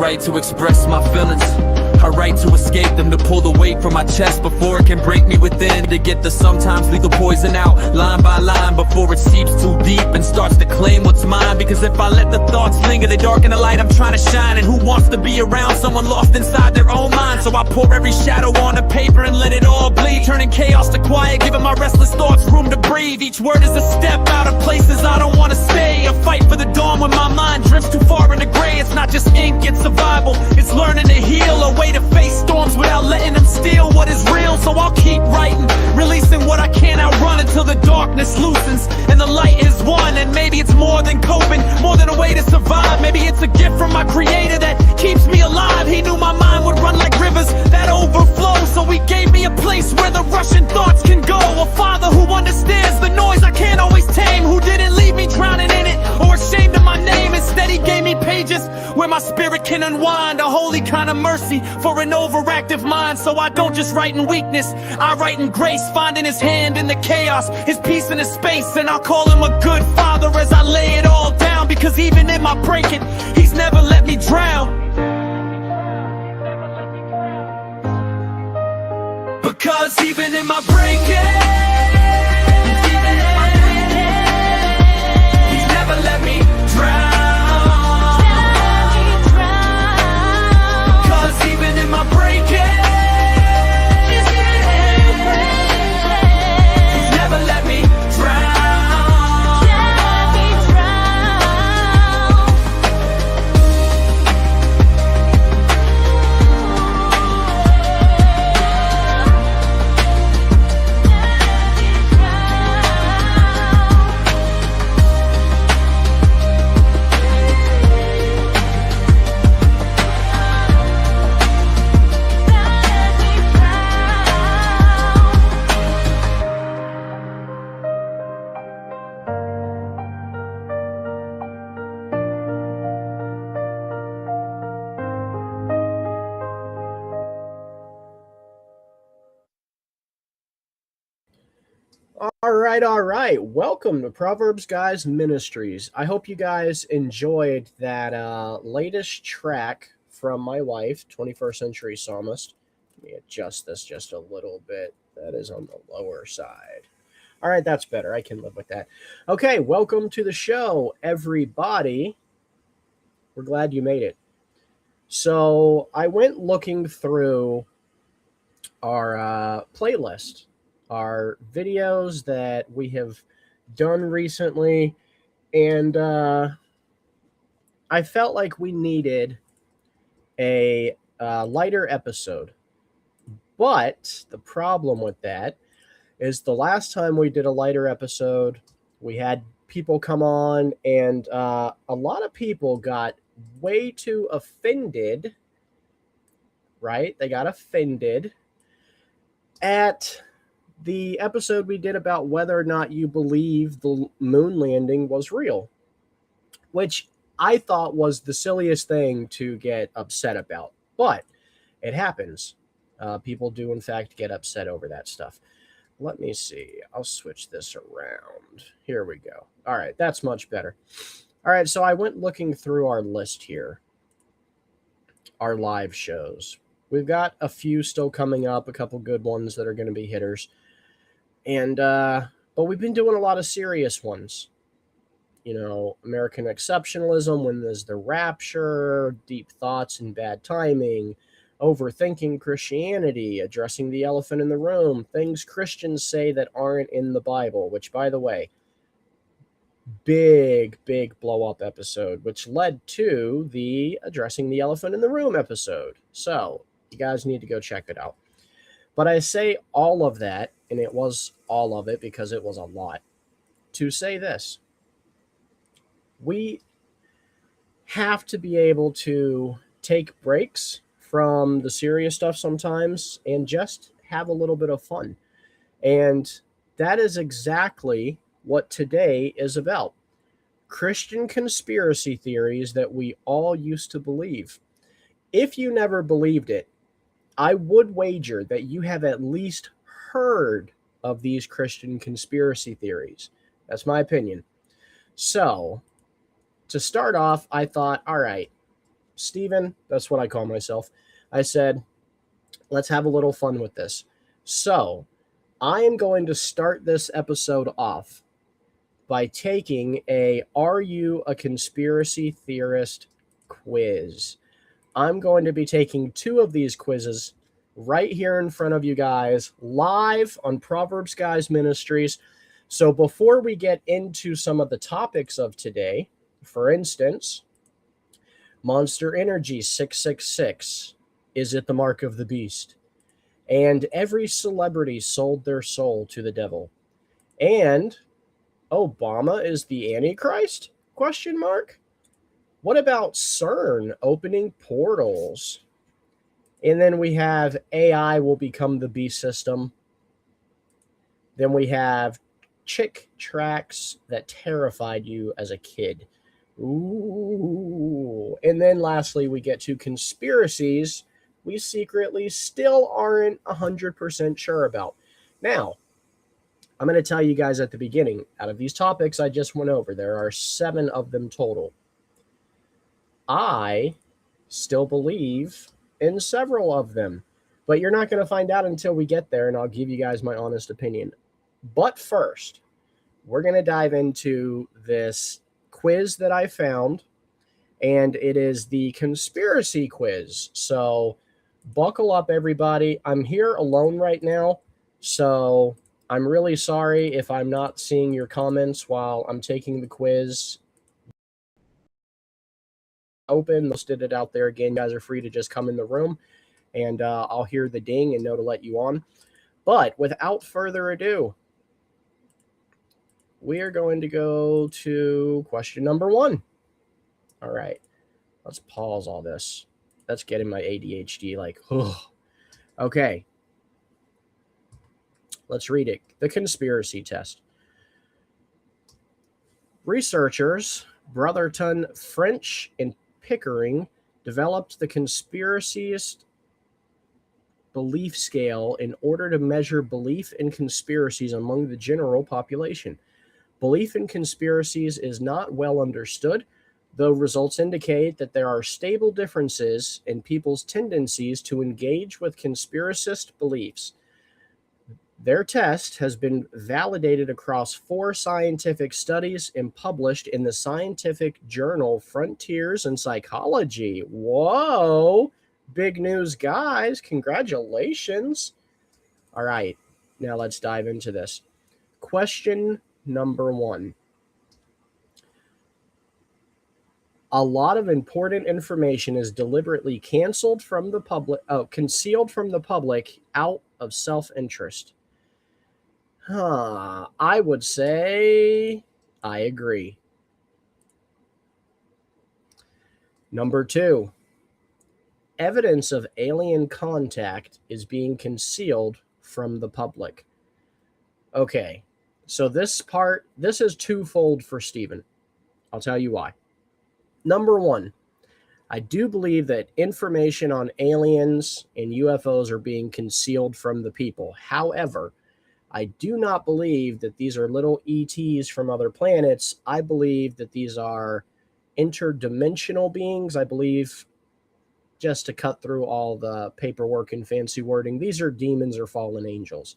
right to express my feelings, a right to escape them, to pull the weight from my chest before it can break me within, to get the sometimes lethal poison out, line by line, before it seeps too deep and starts to claim what's mine. Because if I let the thoughts linger, they darken the light I'm trying to shine. And who wants to be around someone lost inside their own mind? So I pour every shadow on the paper and let it all bleed, turning chaos to quiet, giving my restless thoughts room to breathe. Each word is a step out of places I don't want to stay, a fight for the dawn when my mind drifts too far into gray. It's not just ink, it's survival, it's learning to heal, a way to face storms without letting them steal what is real. So I'll keep writing, releasing what I can't outrun until the darkness loosens and the light is won. And maybe it's more than coping, more than a way to survive. Maybe it's a gift from my creator that keeps me alive. He knew my mind would run like rivers that overflow, so he gave me a place where the rushing thoughts can go. A father who understands the noise I can't always tame, who didn't leave me drowning in it or ashamed of my name. Instead he gave me pages where my spirit can unwind, a holy kind of mercy for an overactive mind. So I don't just write in weakness, I write in grace, finding his hand in the chaos, his peace in his space. And I'll call him a good father as I lay it all down, because even in my breaking, he's never let me drown. Because even in my breaking, he's never let me drown. Because even in my breaking, he's never let me drown. All right. Welcome to Proverbs Guys Ministries. I hope you guys enjoyed that latest track from my wife, 21st Century Psalmist. Let me adjust this just a little bit. That is on the lower side. All right, that's better. I can live with that. Okay, welcome to the show, everybody. We're glad you made it. So I went looking through our playlist, our videos that we have done recently, and I felt like we needed a lighter episode. But the problem with that is the last time we did a lighter episode, we had people come on, and a lot of people got way too offended, right? They got offended at the episode we did about whether or not you believe the moon landing was real, which I thought was the silliest thing to get upset about. But it happens. People do, in fact, get upset over that stuff. Let me see. I'll switch this around. Here we go. All right, that's much better. All right, so I went looking through our list here, our live shows. We've got a few still coming up, a couple good ones that are going to be hitters. And but we've been doing a lot of serious ones. You know, American exceptionalism, when there's the rapture, deep thoughts and bad timing, overthinking Christianity, addressing the elephant in the room, things Christians say that aren't in the Bible, which, by the way, big blow up episode, which led to the addressing the elephant in the room episode. So you guys need to go check it out. But I say all of that, and it was all of it because it was a lot, to say this. We have to be able to take breaks from the serious stuff sometimes and just have a little bit of fun. And that is exactly what today is about. Christian conspiracy theories that we all used to believe. If you never believed it, I would wager that you have at least heard of these Christian conspiracy theories. That's my opinion. So, to start off, I thought, all right, Steven, that's what I call myself. I said, let's have a little fun with this. So I am going to start this episode off by taking a Are You a Conspiracy Theorist quiz. I'm going to be taking 2 of these quizzes right here in front of you guys, live on Proverbs Guys Ministries. So before we get into some of the topics of today, for instance, Monster Energy 666, is it the mark of the beast? And every celebrity sold their soul to the devil. And Obama is the Antichrist? Question mark. What about CERN opening portals? And then we have AI will become the beast system. Then we have chick tracks that terrified you as a kid. Ooh. And then lastly, we get to conspiracies we secretly still aren't 100% sure about. Now, I'm going to tell you guys at the beginning, out of these topics I just went over, there are 7 of them total. I still believe in several of them, but you're not going to find out until we get there, and I'll give you guys my honest opinion. But first, we're going to dive into this quiz that I found, and it is the conspiracy quiz. So buckle up, everybody. I'm here alone right now, so I'm really sorry if I'm not seeing your comments while I'm taking the quiz. Open, listed it out there again. You guys are free to just come in the room, and I'll hear the ding and know to let you on. But without further ado, we are going to go to question number 1. All right, let's pause all this. That's getting my ADHD like, ugh. Okay. Let's read it. The conspiracy test. Researchers Brotherton, French, and Pickering developed the conspiracist belief scale in order to measure belief in conspiracies among the general population. Belief in conspiracies is not well understood, though results indicate that there are stable differences in people's tendencies to engage with conspiracist beliefs. Their test has been validated across 4 scientific studies and published in the scientific journal Frontiers in Psychology. Whoa! Big news, guys. Congratulations. All right, now let's dive into this. Question number 1. A lot of important information is deliberately concealed from the public out of self-interest. I would say I agree. Number 2. Evidence of alien contact is being concealed from the public. Okay, so this is twofold for Stephen. I'll tell you why. Number 1, I do believe that information on aliens and UFOs are being concealed from the people. However, I do not believe that these are little ETs from other planets. I believe that these are interdimensional beings. I believe, just to cut through all the paperwork and fancy wording, these are demons or fallen angels.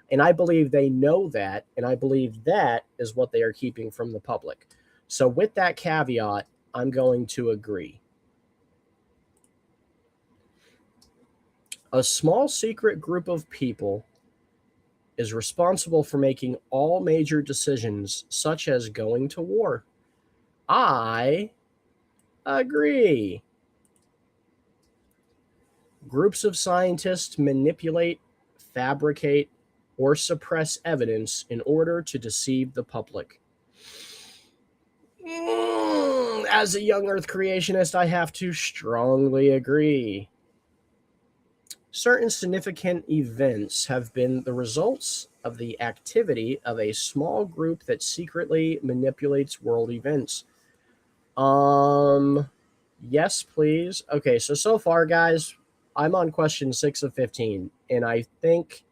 And I believe they know that, and I believe that is what they are keeping from the public. So with that caveat, I'm going to agree. A small secret group of people is responsible for making all major decisions, such as going to war. I agree. Groups of scientists manipulate, fabricate, or suppress evidence in order to deceive the public. As a young Earth creationist, I have to strongly agree. Certain significant events have been the results of the activity of a small group that secretly manipulates world events. Yes, please. Okay, so far, guys, I'm on question 6 of 15, and I think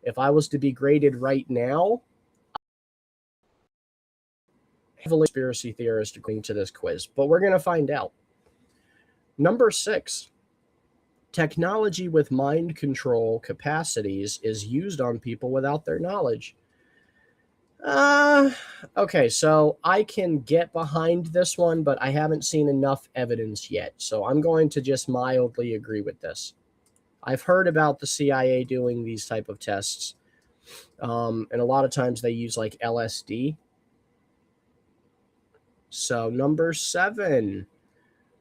if I was to be graded right now, heavily conspiracy theorist according to this quiz, but we're going to find out. Number 6, technology with mind control capacities is used on people without their knowledge. Okay, so I can get behind this one, but I haven't seen enough evidence yet. So I'm going to just mildly agree with this. I've heard about the CIA doing these type of tests. And a lot of times they use like LSD. So number 7,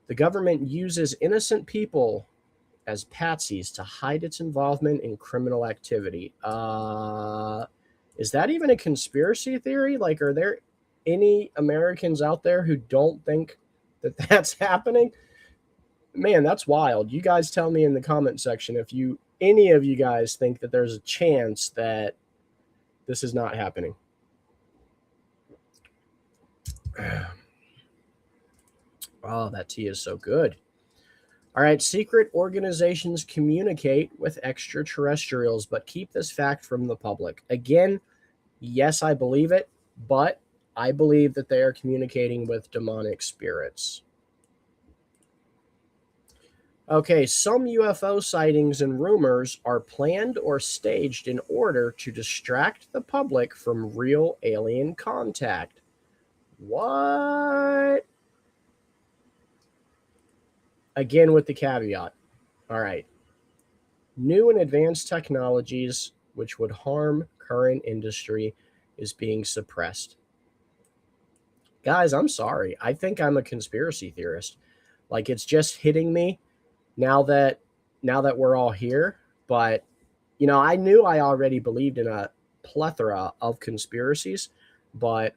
the government uses innocent people as patsies to hide its involvement in criminal activity. Is that even a conspiracy theory? Like, are there any Americans out there who don't think that that's happening? Man, that's wild. You guys tell me in the comment section if any of you guys think that there's a chance that this is not happening. Oh, that tea is so good. All right, secret organizations communicate with extraterrestrials, but keep this fact from the public. Again, yes, I believe it, but I believe that they are communicating with demonic spirits. Okay, some UFO sightings and rumors are planned or staged in order to distract the public from real alien contact. What? Again, with the caveat. All right. New and advanced technologies which would harm current industry is being suppressed. Guys, I'm sorry. I think I'm a conspiracy theorist. Like, it's just hitting me now that we're all here. But, you know, I knew I already believed in a plethora of conspiracies. But,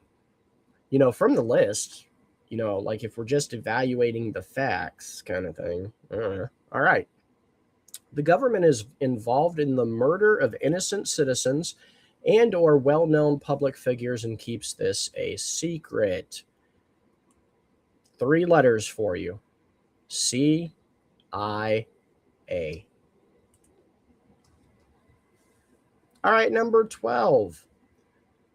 you know, from the list, you know, like if we're just evaluating the facts kind of thing. All right. The government is involved in the murder of innocent citizens and or well-known public figures and keeps this a secret. 3 letters for you. CIA. All right, number 12.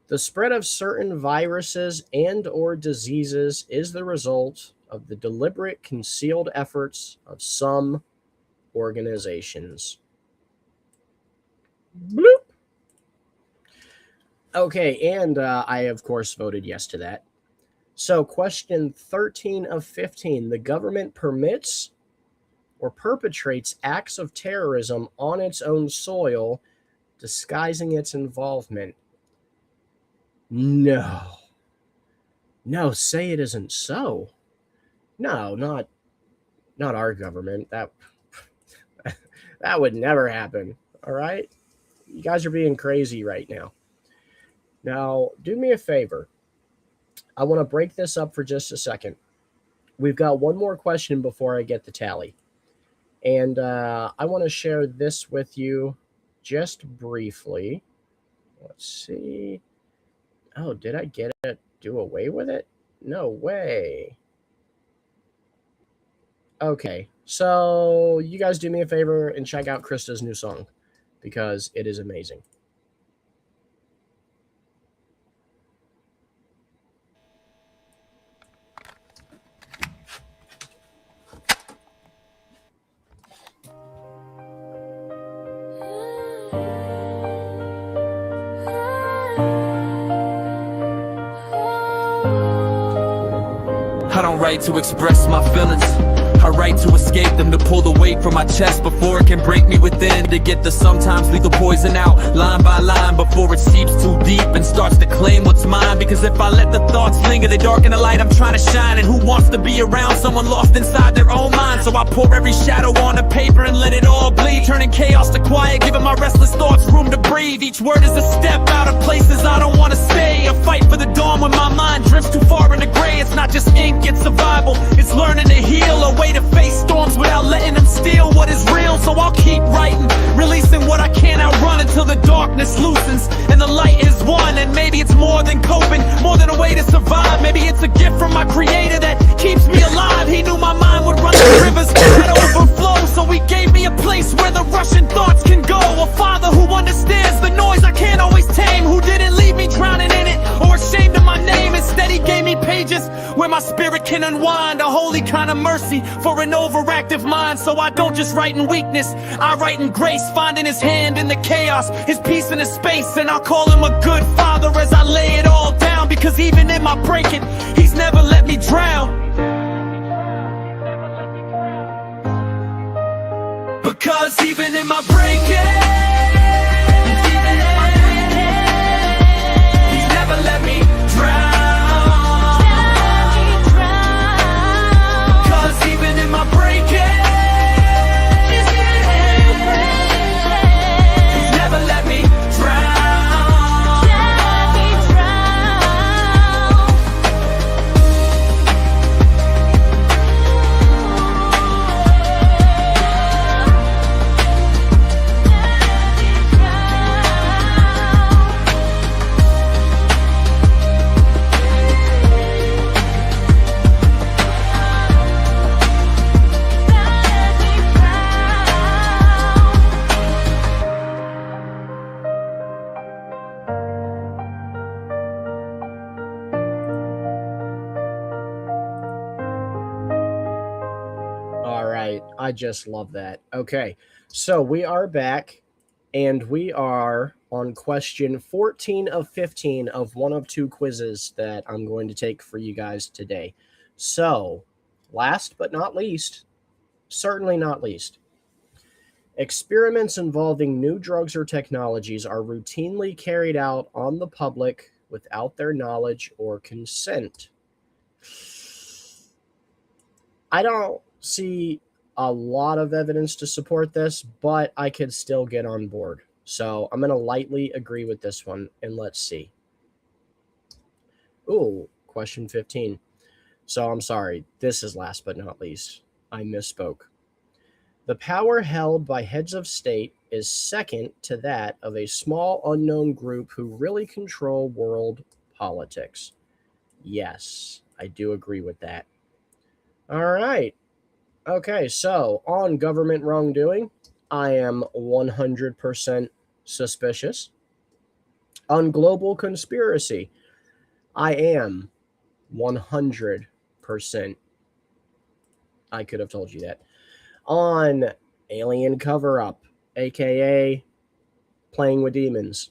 The spread of certain viruses and or diseases is the result of the deliberate concealed efforts of some organizations. Bloop. Okay, and I, of course, voted yes to that. So question 13 of 15. The government permits or perpetrates acts of terrorism on its own soil, disguising its involvement. No. No, say it isn't so. No, not our government. That would never happen. All right? You guys are being crazy right now. Now, do me a favor. I want to break this up for just a second. We've got one more question before I get the tally. And I want to share this with you just briefly. Let's see. Oh, did I get it? Do away with it? No way. Okay, so you guys do me a favor and check out Krista's new song because it is amazing. I don't write to express my feelings, I write to escape them, to pull the weight from my chest before it can break me within, to get the sometimes lethal poison out, line by line, before it seeps too deep and starts to claim what's mine. Because if I let the thoughts linger, they darken the light I'm trying to shine. And who wants to be around someone lost inside their own mind? So I pour every shadow onto paper and let it all bleed, turning chaos to quiet, giving my restless thoughts room to breathe. Each word is a step out of places I don't want to stay, a fight for the dawn when my mind drifts too far into gray. It's not just ink, it's survival, it's learning to heal, a way to face storms without letting them steal what is real. So I'll keep writing, releasing what I can't outrun until the darkness loosens and the light is won. And maybe it's more than coping, more than a way to survive. Maybe it's a gift from my creator that keeps me alive. He knew my mind would run the rivers that overflow, so he gave me a place where the rushing thoughts can go. A father who understands the noise I can't always tame, who didn't leave me drowning in it or ashamed of my name. Instead he gave me pages where my spirit can unwind, a holy kind of mercy mercy for an overactive mind. So I don't just write in weakness, I write in grace, finding his hand in the chaos, his peace in his space. And I'll call him a good father as I lay it all down, because even in my breaking, he's never let me drown. Because even in my breaking, he's never let me drown. Cause even in my breaking, he's never let me drown. I just love that. Okay, so we are back, and we are on question 14 of 15 of one of two quizzes that I'm going to take for you guys today. So, last but not least, certainly not least, experiments involving new drugs or technologies are routinely carried out on the public without their knowledge or consent. I don't see a lot of evidence to support this, but I could still get on board. So I'm going to lightly agree with this one, and let's see. Ooh, question 15. So I'm sorry, this is last but not least. I misspoke. The power held by heads of state is second to that of a small unknown group who really control world politics. Yes, I do agree with that. All right. Okay, so on government wrongdoing, I am 100% suspicious. On global conspiracy, I am 100%. I could have told you that. On alien cover-up, aka playing with demons,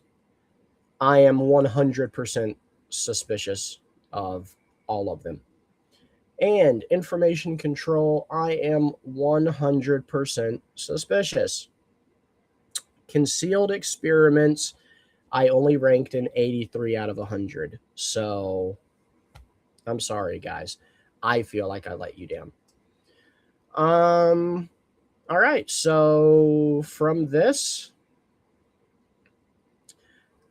I am 100% suspicious of all of them. And information control, I am 100% suspicious. Concealed experiments, I only ranked an 83 out of 100. So, I'm sorry, guys. I feel like I let you down. All right. So, from this,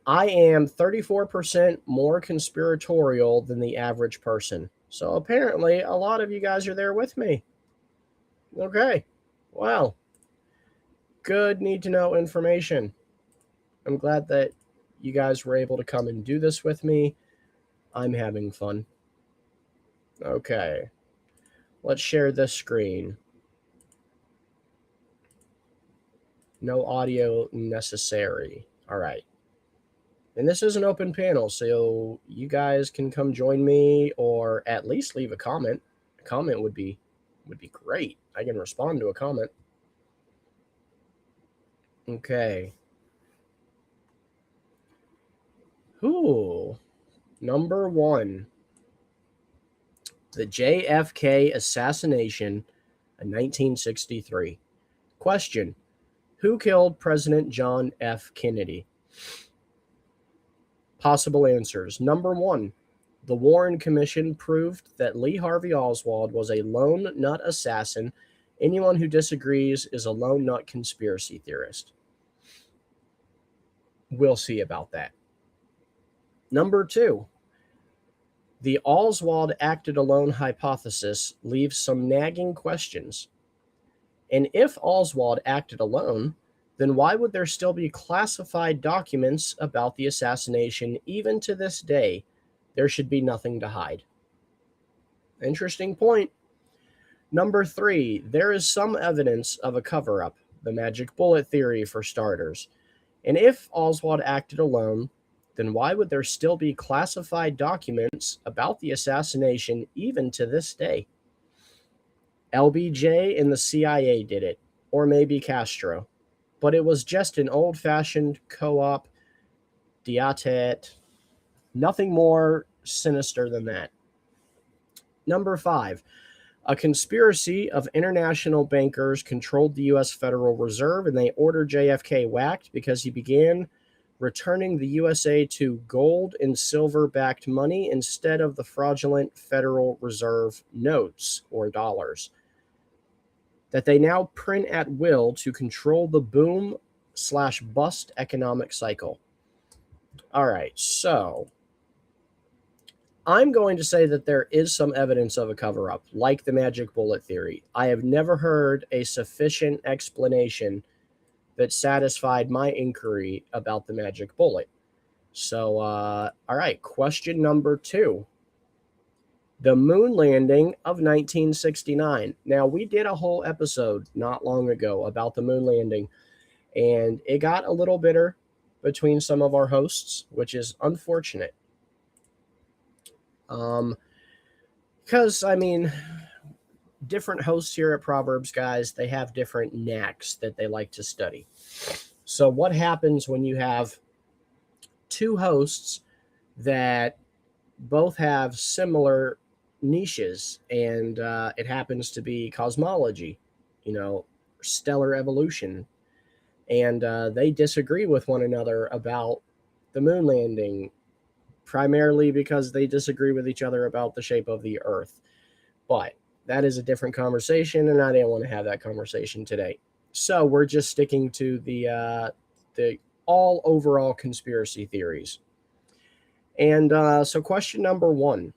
I am 34% more conspiratorial than the average person. So apparently, a lot of you guys are there with me. Okay. Well, good need-to-know information. I'm glad that you guys were able to come and do this with me. I'm having fun. Okay. Let's share this screen. No audio necessary. All right. And this is an open panel, so you guys can come join me, or at least leave a comment. A comment would be great. I can respond to a comment. Okay. Ooh. Number 1. The JFK assassination in 1963. Question: who killed President John F. Kennedy? Possible answers. Number 1, the Warren Commission proved that Lee Harvey Oswald was a lone nut assassin. Anyone who disagrees is a lone nut conspiracy theorist. We'll see about that. Number 2, the Oswald acted alone hypothesis leaves some nagging questions. And if Oswald acted alone, then why would there still be classified documents about the assassination even to this day? There should be nothing to hide. Interesting point. Number 3, there is some evidence of a cover-up, the magic bullet theory for starters. And if Oswald acted alone, then why would there still be classified documents about the assassination even to this day? LBJ and the CIA did it, or maybe Castro. But it was just an old-fashioned co-op, diatet, nothing more sinister than that. Number 5, a conspiracy of international bankers controlled the U.S. Federal Reserve, and they ordered JFK whacked because he began returning the USA to gold and silver-backed money instead of the fraudulent Federal Reserve notes or dollars that they now print at will to control the boom/bust economic cycle. All right, so I'm going to say that there is some evidence of a cover-up, like the magic bullet theory. I have never heard a sufficient explanation that satisfied my inquiry about the magic bullet. So, all right, question number 2. The moon landing of 1969. Now, we did a whole episode not long ago about the moon landing, and it got a little bitter between some of our hosts, which is unfortunate. Because, I mean, different hosts here at Proverbs, guys, they have different knacks that they like to study. So what happens when you have two hosts that both have similar niches, and it happens to be cosmology, stellar evolution, and they disagree with one another about the moon landing, primarily because they disagree with each other about the shape of the Earth. But that is a different conversation, and I didn't want to have that conversation today. So we're just sticking to the all overall conspiracy theories. And so question number 1.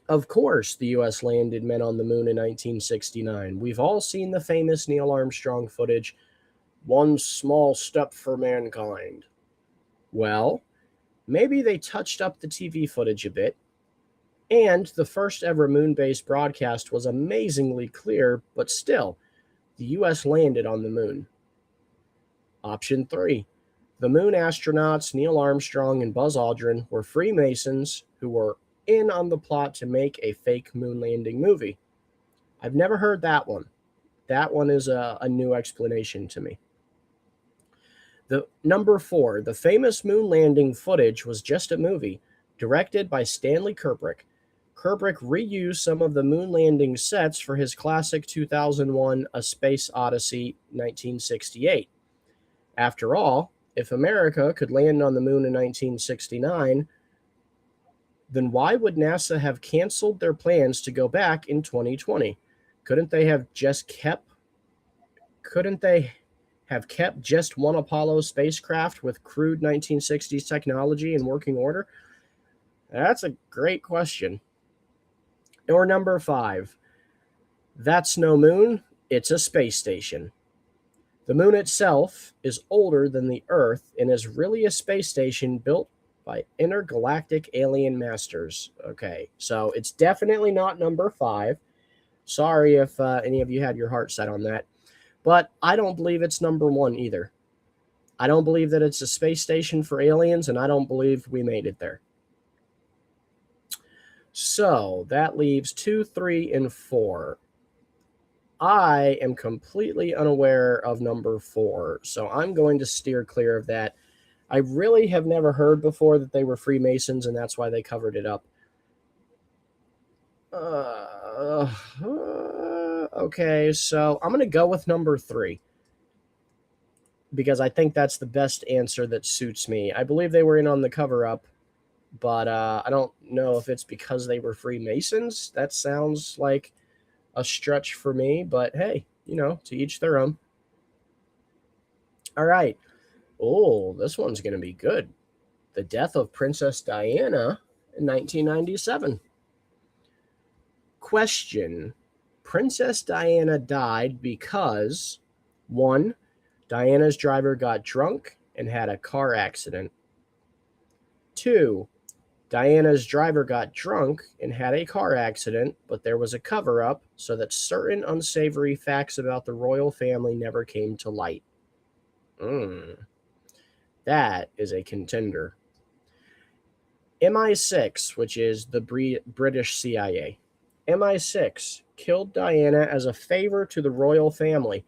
Of course, the U.S. landed men on the moon in 1969. We've all seen the famous Neil Armstrong footage, "One small step for mankind." Well, maybe they touched up the TV footage a bit, and the first ever moon-based broadcast was amazingly clear, but still, the U.S. landed on the moon. Option 3. The moon astronauts Neil Armstrong and Buzz Aldrin were Freemasons who were in on the plot to make a fake moon landing movie. I've never heard that one. That one is a new explanation to me. The number 4, the famous moon landing footage was just a movie directed by Stanley Kubrick. Kubrick reused some of the moon landing sets for his classic 2001 A Space Odyssey 1968. After all, if America could land on the moon in 1969, then why would NASA have canceled their plans to go back in 2020? Couldn't they have kept just one Apollo spacecraft with crude 1960s technology in working order? That's a great question. Or number 5, that's no moon, it's a space station. The moon itself is older than the Earth and is really a space station built by intergalactic alien masters. Okay, so it's definitely not number 5. Sorry if any of you had your heart set on that. But I don't believe it's number 1 either. I don't believe that it's a space station for aliens, and I don't believe we made it there. So that leaves 2, 3, and 4. I am completely unaware of number 4, so I'm going to steer clear of that. I really have never heard before that they were Freemasons, and that's why they covered it up. Okay, so I'm going to go with number 3 because I think that's the best answer that suits me. I believe they were in on the cover-up, but I don't know if it's because they were Freemasons. That sounds like a stretch for me, but hey, to each their own. All right. Oh, this one's going to be good. The death of Princess Diana in 1997. Question. Princess Diana died because 1, Diana's driver got drunk and had a car accident. 2, Diana's driver got drunk and had a car accident, but there was a cover-up so that certain unsavory facts about the royal family never came to light. That is a contender. MI6, which is the British CIA. MI6 killed Diana as a favor to the royal family.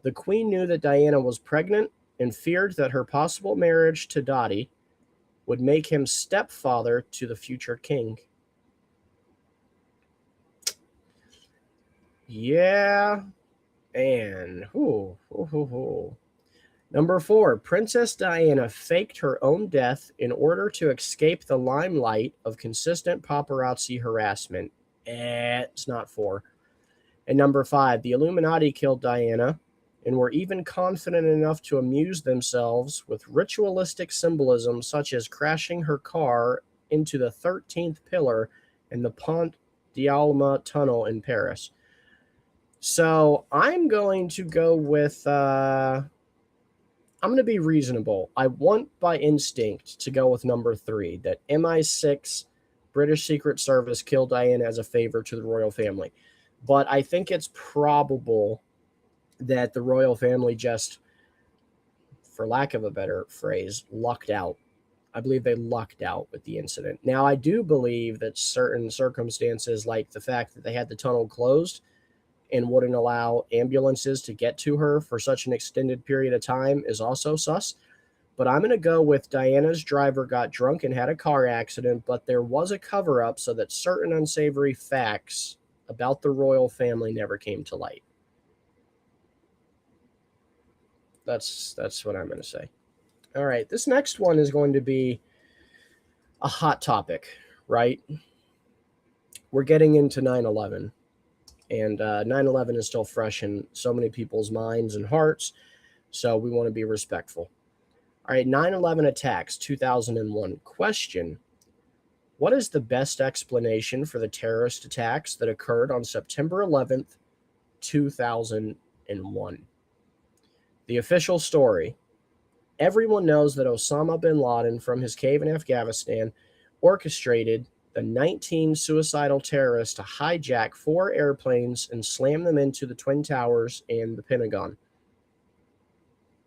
The queen knew that Diana was pregnant and feared that her possible marriage to Dottie would make him stepfather to the future king. Yeah, and Number 4, Princess Diana faked her own death in order to escape the limelight of consistent paparazzi harassment. It's not 4. And number 5, the Illuminati killed Diana and were even confident enough to amuse themselves with ritualistic symbolism such as crashing her car into the 13th pillar in the Pont d'Alma tunnel in Paris. So I'm going to go with, I'm going to be reasonable. I want by instinct to go with number 3, that MI6, British Secret Service, killed Diana as a favor to the royal family. But I think it's probable that the royal family just, for lack of a better phrase, lucked out. I believe they lucked out with the incident. Now, I do believe that certain circumstances, like the fact that they had the tunnel closed and wouldn't allow ambulances to get to her for such an extended period of time, is also sus. But I'm going to go with Diana's driver got drunk and had a car accident, but there was a cover-up so that certain unsavory facts about the royal family never came to light. That's what I'm going to say. All right, this next one is going to be a hot topic, right? We're getting into 9/11, and 9/11 is still fresh in so many people's minds and hearts, so we want to be respectful. All right, 9/11 attacks, 2001. Question: what is the best explanation for the terrorist attacks that occurred on September 11th, 2001? The official story: everyone knows that Osama bin Laden, from his cave in Afghanistan, orchestrated the 19 suicidal terrorists to hijack 4 airplanes and slam them into the Twin Towers and the Pentagon.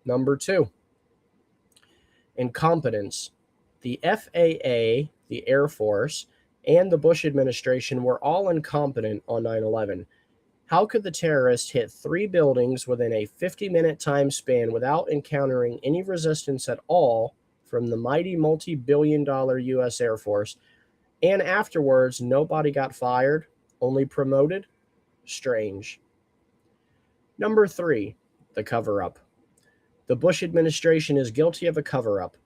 Number 2, incompetence. The FAA, the Air Force, and the Bush administration were all incompetent on 9/11. How could the terrorists hit 3 buildings within a 50-minute time span without encountering any resistance at all from the mighty multi-billion-dollar U.S. Air Force, and afterwards nobody got fired, only promoted? Strange. Number 3, the cover-up. The Bush administration is guilty of a cover-up.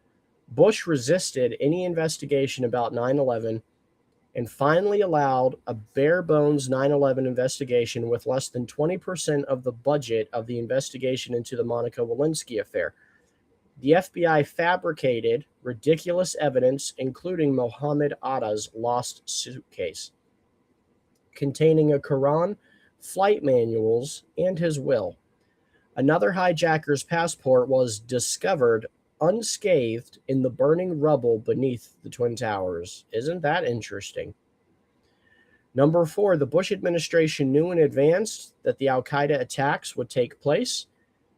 Bush resisted any investigation about 9/11 and finally allowed a bare-bones 9/11 investigation with less than 20% of the budget of the investigation into the Monica Lewinsky affair. The FBI fabricated ridiculous evidence, including Mohammed Atta's lost suitcase, containing a Quran, flight manuals, and his will. Another hijacker's passport was discovered unscathed in the burning rubble beneath the Twin Towers. Isn't that interesting? Number 4, the Bush administration knew in advance that the Al-Qaeda attacks would take place,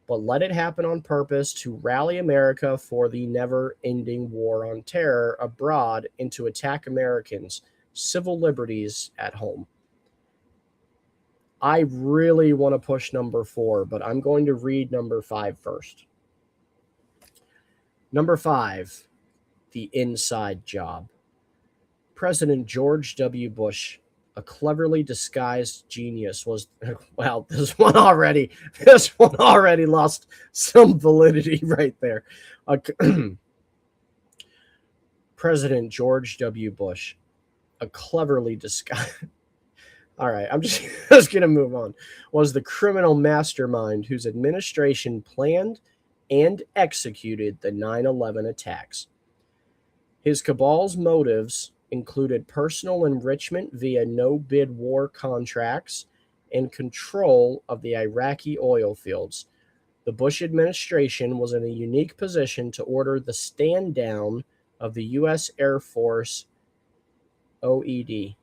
but let it happen on purpose to rally America for the never-ending war on terror abroad and to attack Americans' civil liberties at home. I really want to push number 4, but I'm going to read number 5 first. Number 5, the inside job. President George W. Bush, a cleverly disguised genius, was, well, this one already lost some validity right there. President George W. Bush, a cleverly disguised, all right, I'm just going to move on, was the criminal mastermind whose administration planned and executed the 9/11 attacks. His cabal's motives included personal enrichment via no-bid war contracts and control of the Iraqi oil fields. The Bush administration was in a unique position to order the stand-down of the U.S. Air Force OED.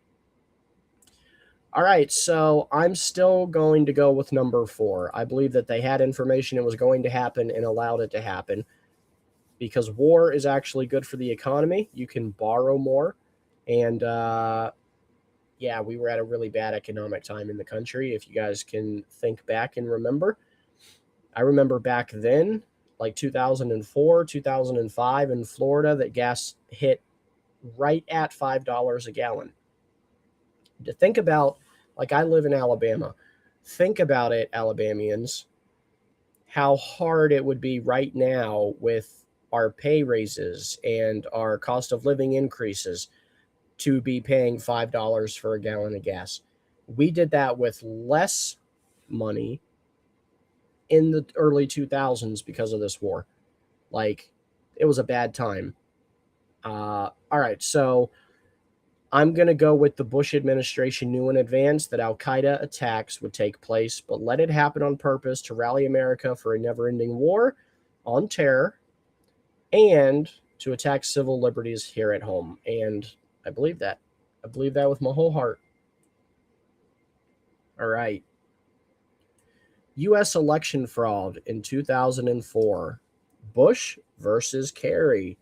All right, so I'm still going to go with number 4. I believe that they had information it was going to happen and allowed it to happen, because war is actually good for the economy. You can borrow more, and yeah, we were at a really bad economic time in the country. If you guys can think back and remember, I remember back then, like 2004, 2005 in Florida, that gas hit right at $5 a gallon. To think about, like, I live in Alabama. Think about it, Alabamians, how hard it would be right now with our pay raises and our cost of living increases to be paying $5 for a gallon of gas. We did that with less money in the early 2000s because of this war. Like, it was a bad time. All right, so I'm going to go with the Bush administration knew in advance that Al Qaeda attacks would take place, but let it happen on purpose to rally America for a never ending war on terror and to attack civil liberties here at home. And I believe that. I believe that with my whole heart. All right. U.S. election fraud in 2004. Bush versus Kerry.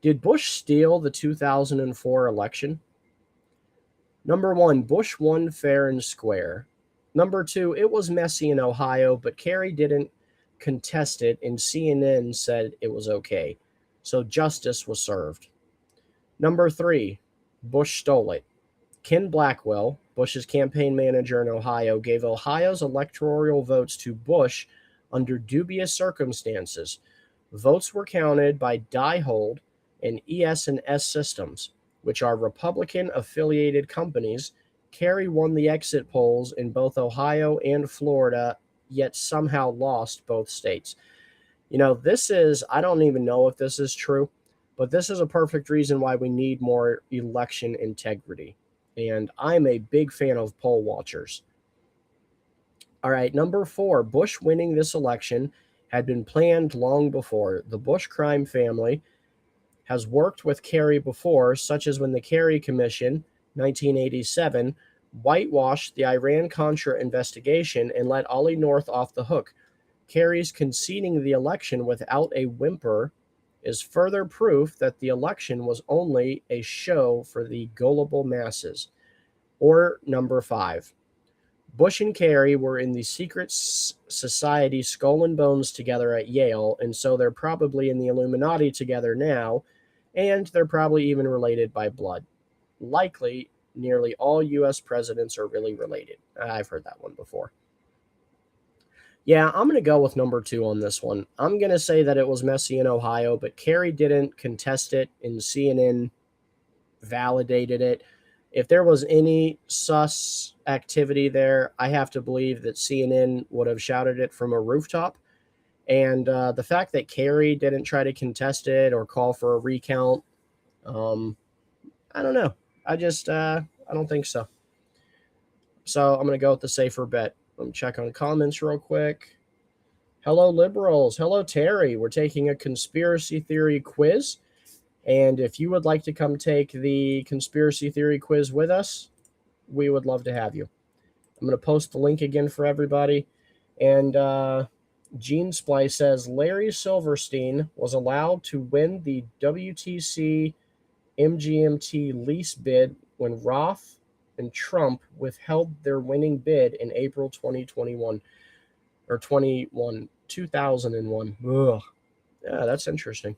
Did Bush steal the 2004 election? Number one, Bush won fair and square. Number two, it was messy in Ohio, but Kerry didn't contest it, and CNN said it was okay. So justice was served. Number three, Bush stole it. Ken Blackwell, Bush's campaign manager in Ohio, gave Ohio's electoral votes to Bush under dubious circumstances. Votes were counted by Diebold and ES&S Systems, which are Republican-affiliated companies. Kerry won the exit polls in both Ohio and Florida, yet somehow lost both states. You know, this is, I don't even know if this is true, but this is a perfect reason why we need more election integrity. And I'm a big fan of poll watchers. All right, number four, Bush winning this election had been planned long before. The Bush crime family has worked with Kerry before, such as when the Kerry Commission, 1987, whitewashed the Iran-Contra investigation and let Ollie North off the hook. Kerry's conceding the election without a whimper is further proof that the election was only a show for the gullible masses. Or number five, Bush and Kerry were in the secret society Skull and Bones together at Yale, and so they're probably in the Illuminati together now, and they're probably even related by blood. Likely, nearly all U.S. presidents are really related. I've heard that one before. Yeah, I'm going to go with number two on this one. I'm going to say that it was messy in Ohio, but Kerry didn't contest it, and CNN validated it. If there was any sus activity there, I have to believe that CNN would have shouted it from a rooftop. And the fact that Kerry didn't try to contest it or call for a recount, I don't know. I don't think so. So I'm going to go with the safer bet. Let me check on comments real quick. Hello, liberals. Hello, Terry. We're taking a conspiracy theory quiz. And if you would like to come take the conspiracy theory quiz with us, we would love to have you. I'm going to post the link again for everybody. And Gene Splice says Larry Silverstein was allowed to win the WTC MGMT lease bid when Roth and Trump withheld their winning bid in April 2021 or 2001. Ugh. Yeah, that's interesting.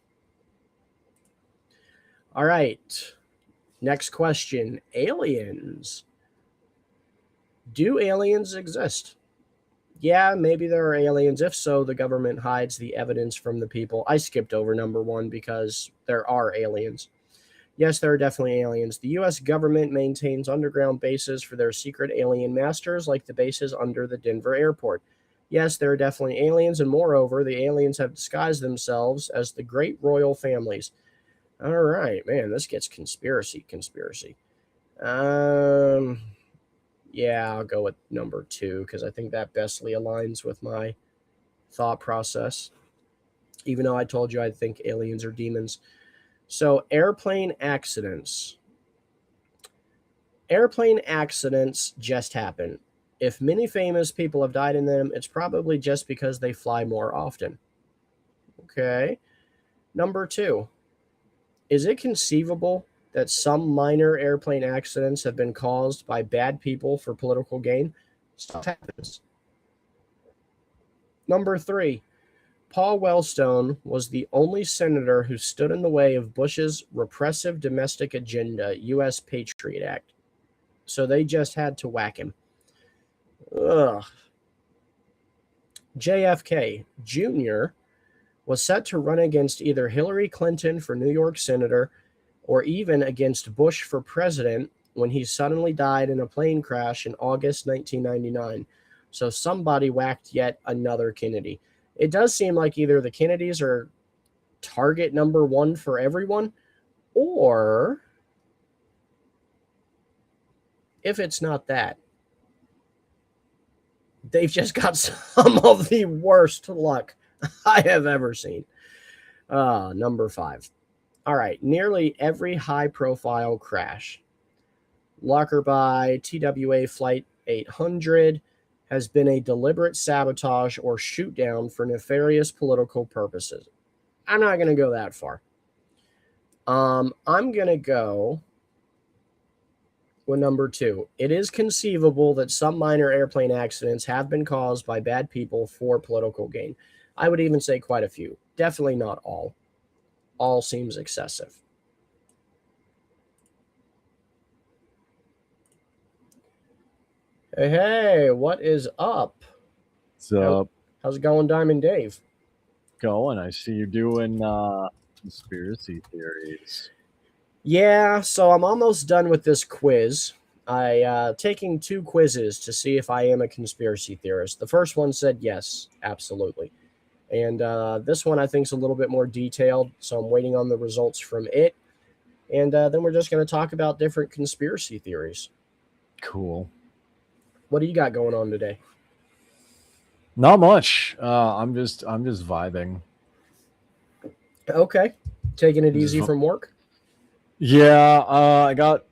All right. Next question. Aliens. Do aliens exist? Yeah, maybe there are aliens. If so, the government hides the evidence from the people. I skipped over number one because there are aliens. Yes, there are definitely aliens. The U.S. government maintains underground bases for their secret alien masters, like the bases under the Denver airport. Yes, there are definitely aliens, and moreover, the aliens have disguised themselves as the great royal families. All right, man, this gets conspiracy. Yeah, I'll go with number two because I think that bestly aligns with my thought process, even though I told you I think aliens are demons. So airplane accidents. Airplane accidents just happen. If many famous people have died in them, it's probably just because they fly more often. Okay. Number two. Is it conceivable that some minor airplane accidents have been caused by bad people for political gain. Stuff happens. Number 3, Paul Wellstone was the only senator who stood in the way of Bush's repressive domestic agenda, U.S. Patriot Act. So they just had to whack him. Ugh. JFK Jr. was set to run against either Hillary Clinton for New York Senator or even against Bush for president when he suddenly died in a plane crash in August 1999. So somebody whacked yet another Kennedy. It does seem like either the Kennedys are target number 1 for everyone, or if it's not that, they've just got some of the worst luck I have ever seen. Number 5. All right, nearly every high-profile crash, Lockerbie, TWA Flight 800, has been a deliberate sabotage or shoot down for nefarious political purposes. I'm not going to go that far. I'm going to go with number 2. It is conceivable that some minor airplane accidents have been caused by bad people for political gain. I would even say quite a few. Definitely not all. All seems excessive. Hey, what is up? What's up? How's it going, Diamond Dave? Going. I see you're doing conspiracy theories. Yeah, so I'm almost done with this quiz. Taking 2 quizzes to see if I am a conspiracy theorist. The first one said yes, absolutely. And this one I think is a little bit more detailed, so I'm waiting on the results from it. And then we're just going to talk about different conspiracy theories. Cool. What do you got going on today? Not much. I'm just vibing. Okay. Taking it easy from work? Yeah, I got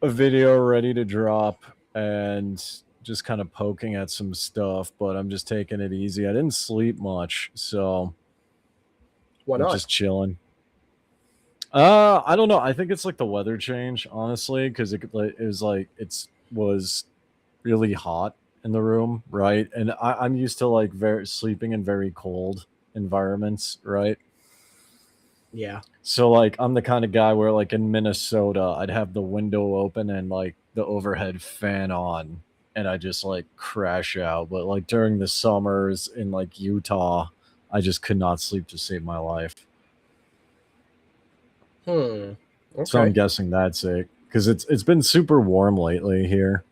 a video ready to drop and just kind of poking at some stuff, but I'm just taking it easy. I didn't sleep much, so Why not? I'm just chilling. I don't know. I think it's like the weather change, honestly, because it was really hot in the room, right? And I'm used to like sleeping in very cold environments, right? Yeah. So like I'm the kind of guy where like in Minnesota, I'd have the window open and like the overhead fan on, and I just like crash out. But like during the summers in like Utah, I just could not sleep to save my life. Okay. So I'm guessing that's it, because it's been super warm lately here.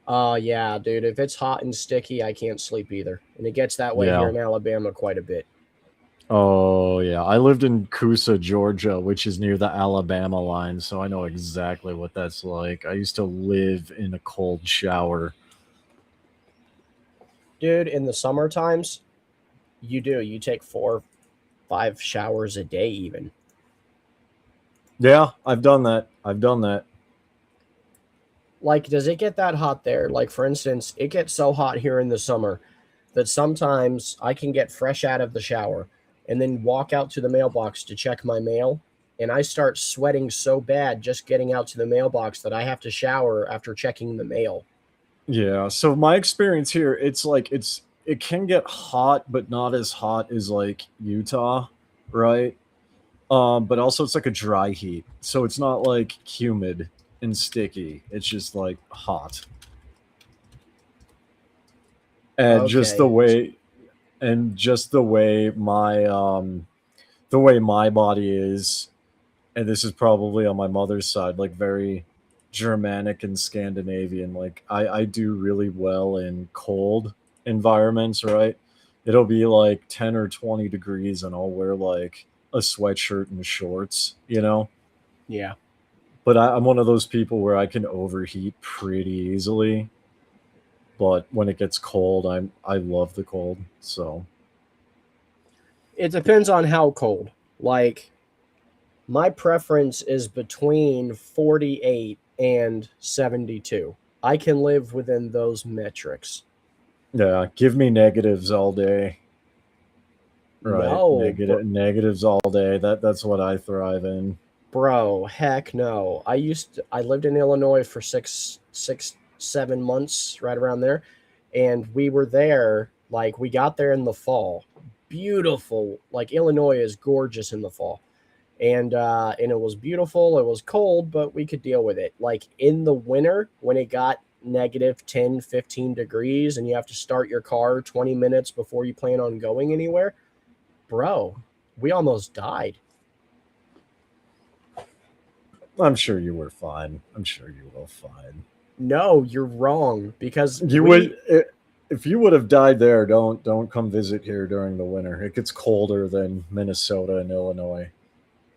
Yeah, dude. If it's hot and sticky, I can't sleep either. And it gets that way here in Alabama quite a bit. Oh, yeah. I lived in Coosa, Georgia, which is near the Alabama line, so I know exactly what that's like. I used to live in a cold shower. Dude, in the summer times, you take 4, 5 showers a day even. Yeah, I've done that. Like, does it get that hot there? Like, for instance, it gets so hot here in the summer that sometimes I can get fresh out of the shower and then walk out to the mailbox to check my mail, and I start sweating so bad just getting out to the mailbox that I have to shower after checking the mail. Yeah, so my experience here, it's like it can get hot, but not as hot as like Utah, right? But also it's like a dry heat, so it's not like humid and sticky. It's just like hot, and Okay. just the way my body is, and this is probably on my mother's side, like very Germanic and Scandinavian. Like I do really well in cold environments, right? It'll be like 10 or 20 degrees and I'll wear like a sweatshirt and shorts, you know? Yeah. But I'm one of those people where I can overheat pretty easily. But when it gets cold, I love the cold. So It depends on how cold. Like, my preference is between 48 and 72. I can live within those metrics. yeah, give me negatives all day. Right. No, Negatives all day. That's what I thrive in. Bro, heck no. I lived in Illinois for 7 months, right around there, and we were there. Like we got there in the fall. Beautiful. Like Illinois is gorgeous in the fall. And it was beautiful. It was cold, but we could deal with it. Like in the winter when it got negative 10, 15 degrees and you have to start your car 20 minutes before you plan on going anywhere, bro, we almost died. I'm sure you were fine. I'm sure you were fine. No, you're wrong because You would if you would have died there. Don't come visit here during the winter. It gets colder than Minnesota and Illinois.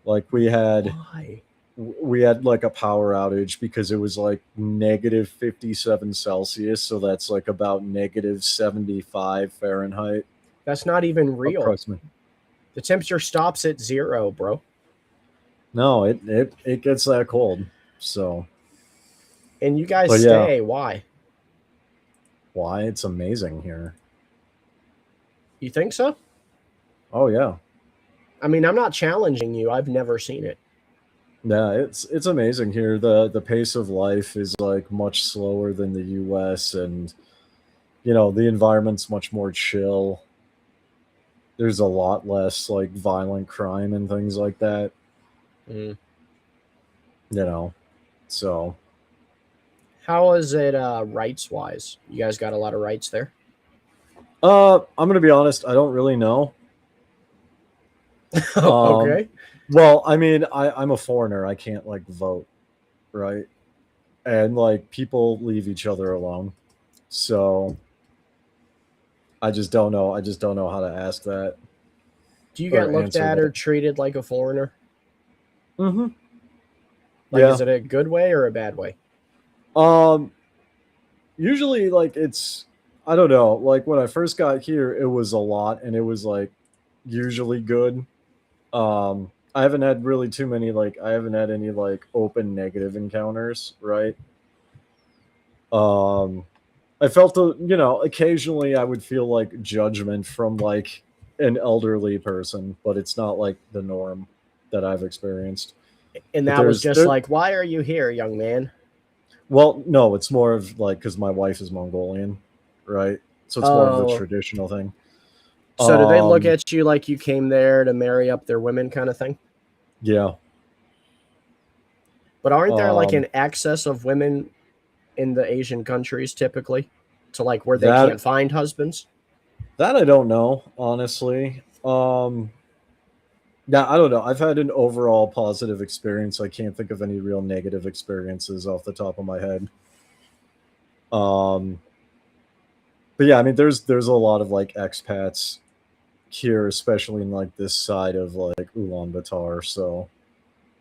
Like we had Why? like a power outage because it was like negative 57 Celsius, so that's like about negative 75 Fahrenheit. That's not even real. Approximately. The temperature stops at 0, bro. No, it gets that cold. So And you guys But yeah. stay. Why? why? It's amazing here. You think so? Oh yeah. I mean, I'm not challenging you. I've never seen it. Yeah, it's amazing here. The pace of life is like much slower than the US, and the environment's much more chill. There's a lot less like violent crime and things like that, Mm. So How is it rights wise? You guys got a lot of rights there? I'm gonna be honest, I don't really know. Okay. Well, I mean, I'm a foreigner. I can't like vote, right? And like people leave each other alone. So I just don't know. I just don't know how to ask that. Do you or get looked answer at that. or treated like a foreigner? Mm-hmm. Like, Yeah. is it a good way or a bad way? Usually like I don't know. Like when I first got here, it was a lot, and it was like usually good. I haven't had really too many I haven't had any like open negative encounters, right? I felt occasionally I would feel like judgment from like an elderly person, but it's not like the norm that I've experienced. And But that was just like, why are you here, young man? well, no, it's more of like because my wife is Mongolian, right? So it's more of the Oh. traditional thing. So do they look at you like you came there to marry up their women kind of thing? Yeah. But aren't there like Um, an excess of women in the Asian countries typically to like where they That- can't find husbands? That I don't know, honestly. Yeah, I don't know. I've had an overall positive experience. I can't think of any real negative experiences off the top of my head. But yeah, I mean, there's a lot of like expats here, especially in like this side of like Ulaanbaatar. So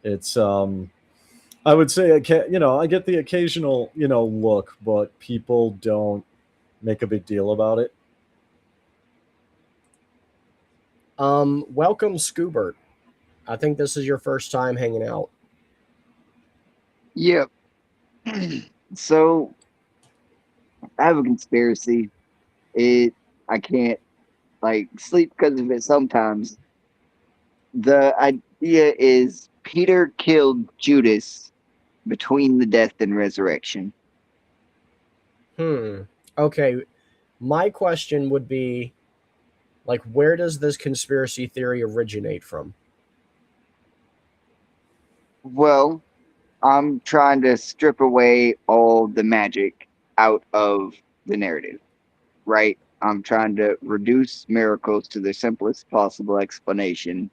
it's I would say I get the occasional look, but people don't make a big deal about it. Welcome, Scoobert. I think this is your first time hanging out. Yep. So I have a conspiracy. I can't like sleep because of it sometimes. The idea is Peter killed Judas between the death and resurrection. Okay. My question would be like, where does this conspiracy theory originate from? Well, I'm trying to strip away all the magic out of the narrative, right? I'm trying to reduce miracles to their simplest possible explanation.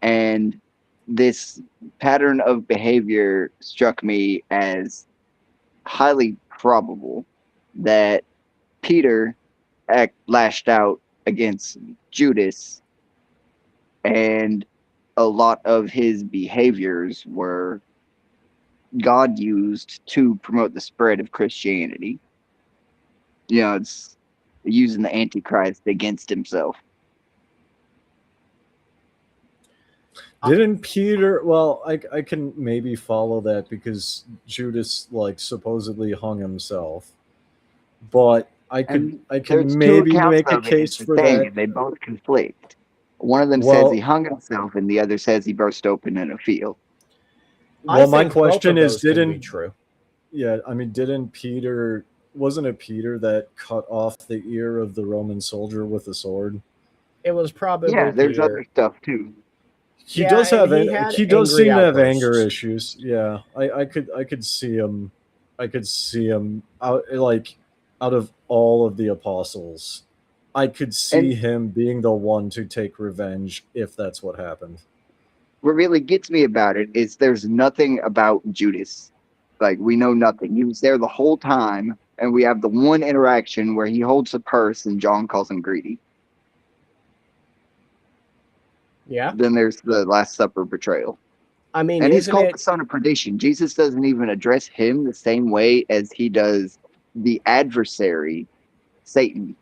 And this pattern of behavior struck me as highly probable that Peter lashed out against Judas, and a lot of his behaviors were God used to promote the spread of Christianity. It's using the Antichrist against himself. Didn't Peter? Well, I can maybe follow that because Judas like supposedly hung himself, but I can There's two maybe accounts make a of it. case It's the for thing, that. and they both conflict. One of them says Well, he hung himself, and the other says he burst open in a field. Well, my think both question of is, those can be didn't true. yeah, I mean, didn't Peter? Wasn't it Peter that cut off the ear of the Roman soldier with a sword? It was probably Yeah, there's Peter. other stuff too. He Yeah, does and have he had he does angry seem to have anger outbursts. issues. Yeah, I could see him. I could see him out like out of all of the apostles. I could And see him being the one to take revenge if that's what happened. what really gets me about it is there's nothing about Judas. Like, we know nothing. He was there the whole time, and we have the one interaction where he holds the purse and John calls him greedy. Yeah. Then there's the Last Supper betrayal. I mean, And he's isn't called it? the son of perdition. Jesus doesn't even address him the same way as he does the adversary, Satan,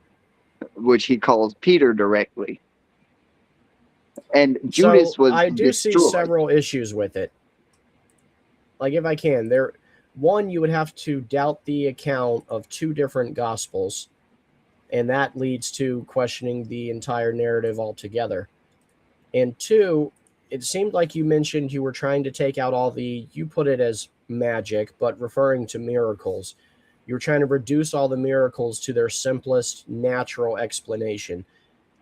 which he calls Peter directly. And So Judas was I do see destroyed. several issues with it. Like, if I can, one, you would have to doubt the account of two different gospels, and that leads to questioning the entire narrative altogether. And two, it seemed like you mentioned you were trying to take out you put it as magic, but referring to miracles. You were trying to reduce all the miracles to their simplest natural explanation.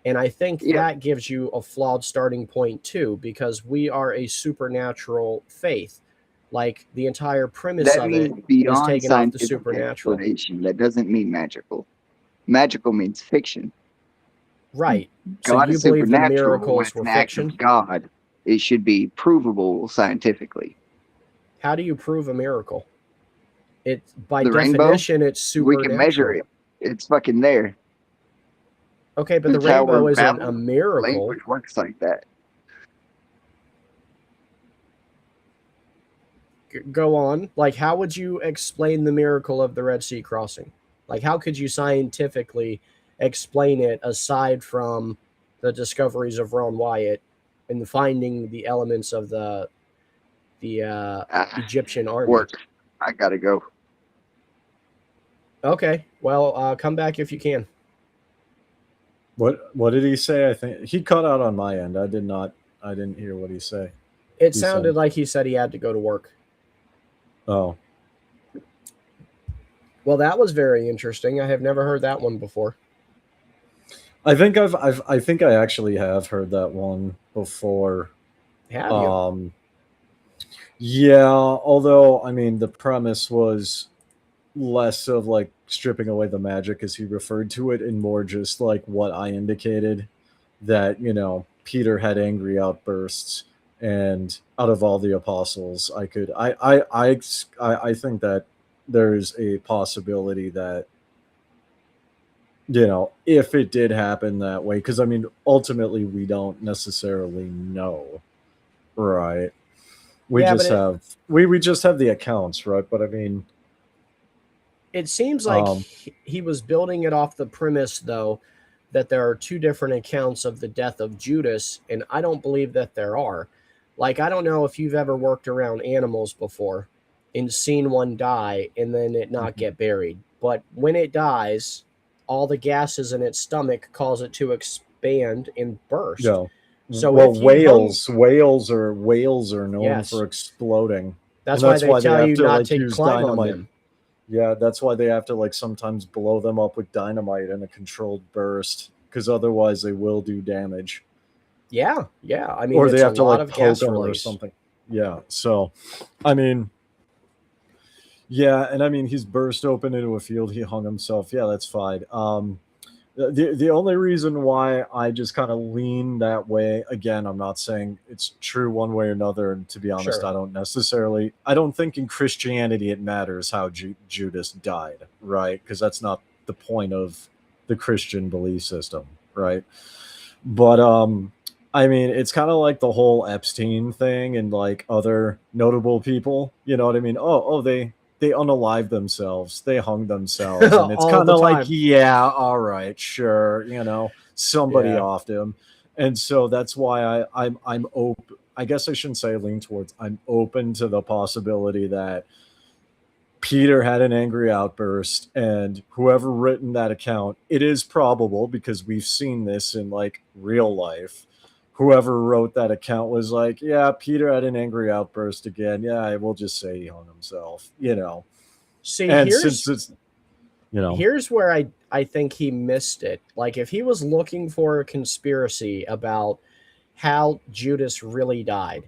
And I think Yeah, that gives you a flawed starting point too, because we are a supernatural faith. Like, the entire premise that of it means is beyond taken off the scientific supernatural. explanation. That doesn't mean magical. Magical means fiction. Right. So God you is believe the supernatural. When miracles it's were an act fiction? of God, it should be provable scientifically. How do you prove a miracle? It, by The rainbow, definition, it's we can measure supernatural. it. It's fucking there. Okay, but the The Tower rainbow of isn't a Babel, miracle. language works like that. Go on. Like, how would you explain the miracle of the Red Sea crossing? Like, how could you scientifically explain it aside from the discoveries of Ron Wyatt and finding the elements of the Ah, Egyptian army? work. I gotta go. Okay, well, come back if you can. What did he say? I think he cut out on my end. I didn't hear what he say. It He sounded said, like he said he had to go to work. "Oh, Well, that was very interesting. I have never heard that one before. I think I actually have heard that one before." Have you? Yeah, although I mean the premise was less of like stripping away the magic as he referred to it, and more just like what I indicated, that Peter had angry outbursts, and out of all the apostles, I think that there's a possibility that if it did happen that way, because I mean ultimately we don't necessarily know, right? We Yeah, just but have we just have the accounts, right? But I mean, it seems like um, he was building it off the premise, though, that there are two different accounts of the death of Judas, and I don't believe that there are. Like, I don't know if you've ever worked around animals before and seen one die and then it not mhm. get buried. But when it dies, all the gases in its stomach cause it to expand and burst. Yeah. So Well, if you hung, whales are known yes, for exploding, and that's why that's they why they tell have you to not like to use climb on dynamite. them. Yeah, that's why they have to like sometimes blow them up with dynamite in a controlled burst, because otherwise they will do damage, Yeah, yeah. I mean, or they it's a have to lot like of poke gas them or release. something. Yeah. So, I mean, yeah, and I mean he's burst open into a field. He hung himself. Yeah, that's fine. The only reason why I just kind of lean that way, again, I'm not saying it's true one way or another. And to be honest, Sure. I don't think in Christianity it matters how Judas died, right? Because that's not the point of the Christian belief system, right? But I mean, it's kind of like the whole Epstein thing and like other notable people. You know what I mean? They unalive themselves, they hung themselves, and it's All kind the of like, time. yeah, all right, sure, somebody Yeah. offed him, and so that's why I'm open. I guess I shouldn't say lean towards. I'm open to the possibility that Peter had an angry outburst, and whoever written that account, it is probable because we've seen this in like real life. whoever wrote that account was like, yeah, Peter had an angry outburst again. Yeah, we'll just say he hung himself, See, And since it's, here's where I think he missed it. Like, if he was looking for a conspiracy about how Judas really died,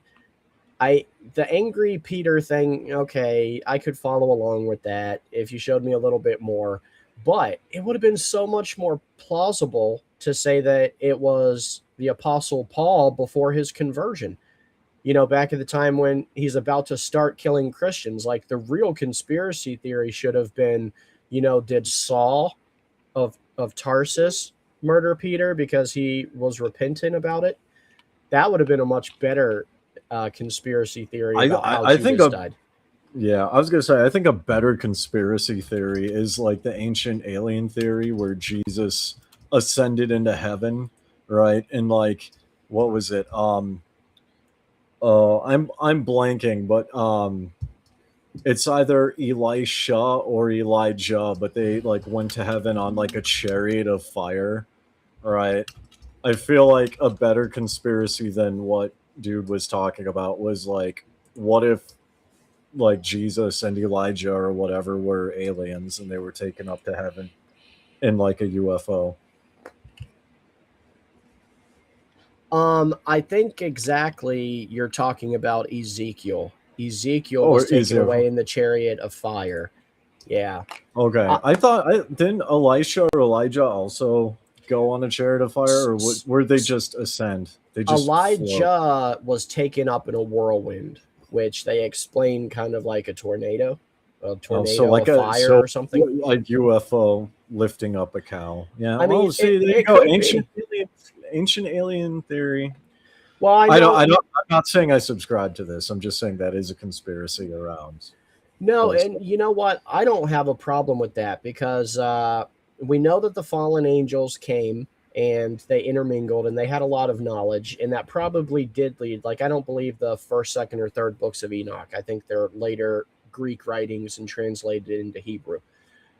the angry Peter thing, okay, I could follow along with that if you showed me a little bit more, but it would have been so much more plausible to say that it was the Apostle Paul before his conversion. Back at the time when he's about to start killing Christians. Like, the real conspiracy theory should have been, did Saul of Tarsus murder Peter because he was repentant about it? That would have been a much better conspiracy theory about how I think Judas died. Yeah, I was gonna say I think a better conspiracy theory is like the ancient alien theory where Jesus ascended into heaven, right? And like, what was it? I'm blanking, but it's either Elisha or Elijah, but they like went to heaven on like a chariot of fire, right? I feel like a better conspiracy than what dude was talking about was like, what if like Jesus and Elijah or whatever were aliens and they were taken up to heaven in like a UFO? I think exactly you're talking about Ezekiel. Ezekiel Oh, was taken Ezekiel. away in the chariot of fire. Yeah. Okay, I thought didn't Elisha or Elijah also go on a chariot of fire, or were they just ascend? They just Elijah was taken up in a whirlwind, which they explain kind of like a tornado of fire or something. like UFO lifting up a cow. Yeah, I mean, see, there you go. Ancient alien theory. Well, I'm not saying I subscribe to this. I'm just saying that is a conspiracy around. No, and you know what? I don't have a problem with that because we know that the fallen angels came and they intermingled and they had a lot of knowledge, and that probably did lead. Like, I don't believe the first, second, or third books of Enoch. I think they're later Greek writings and translated into Hebrew.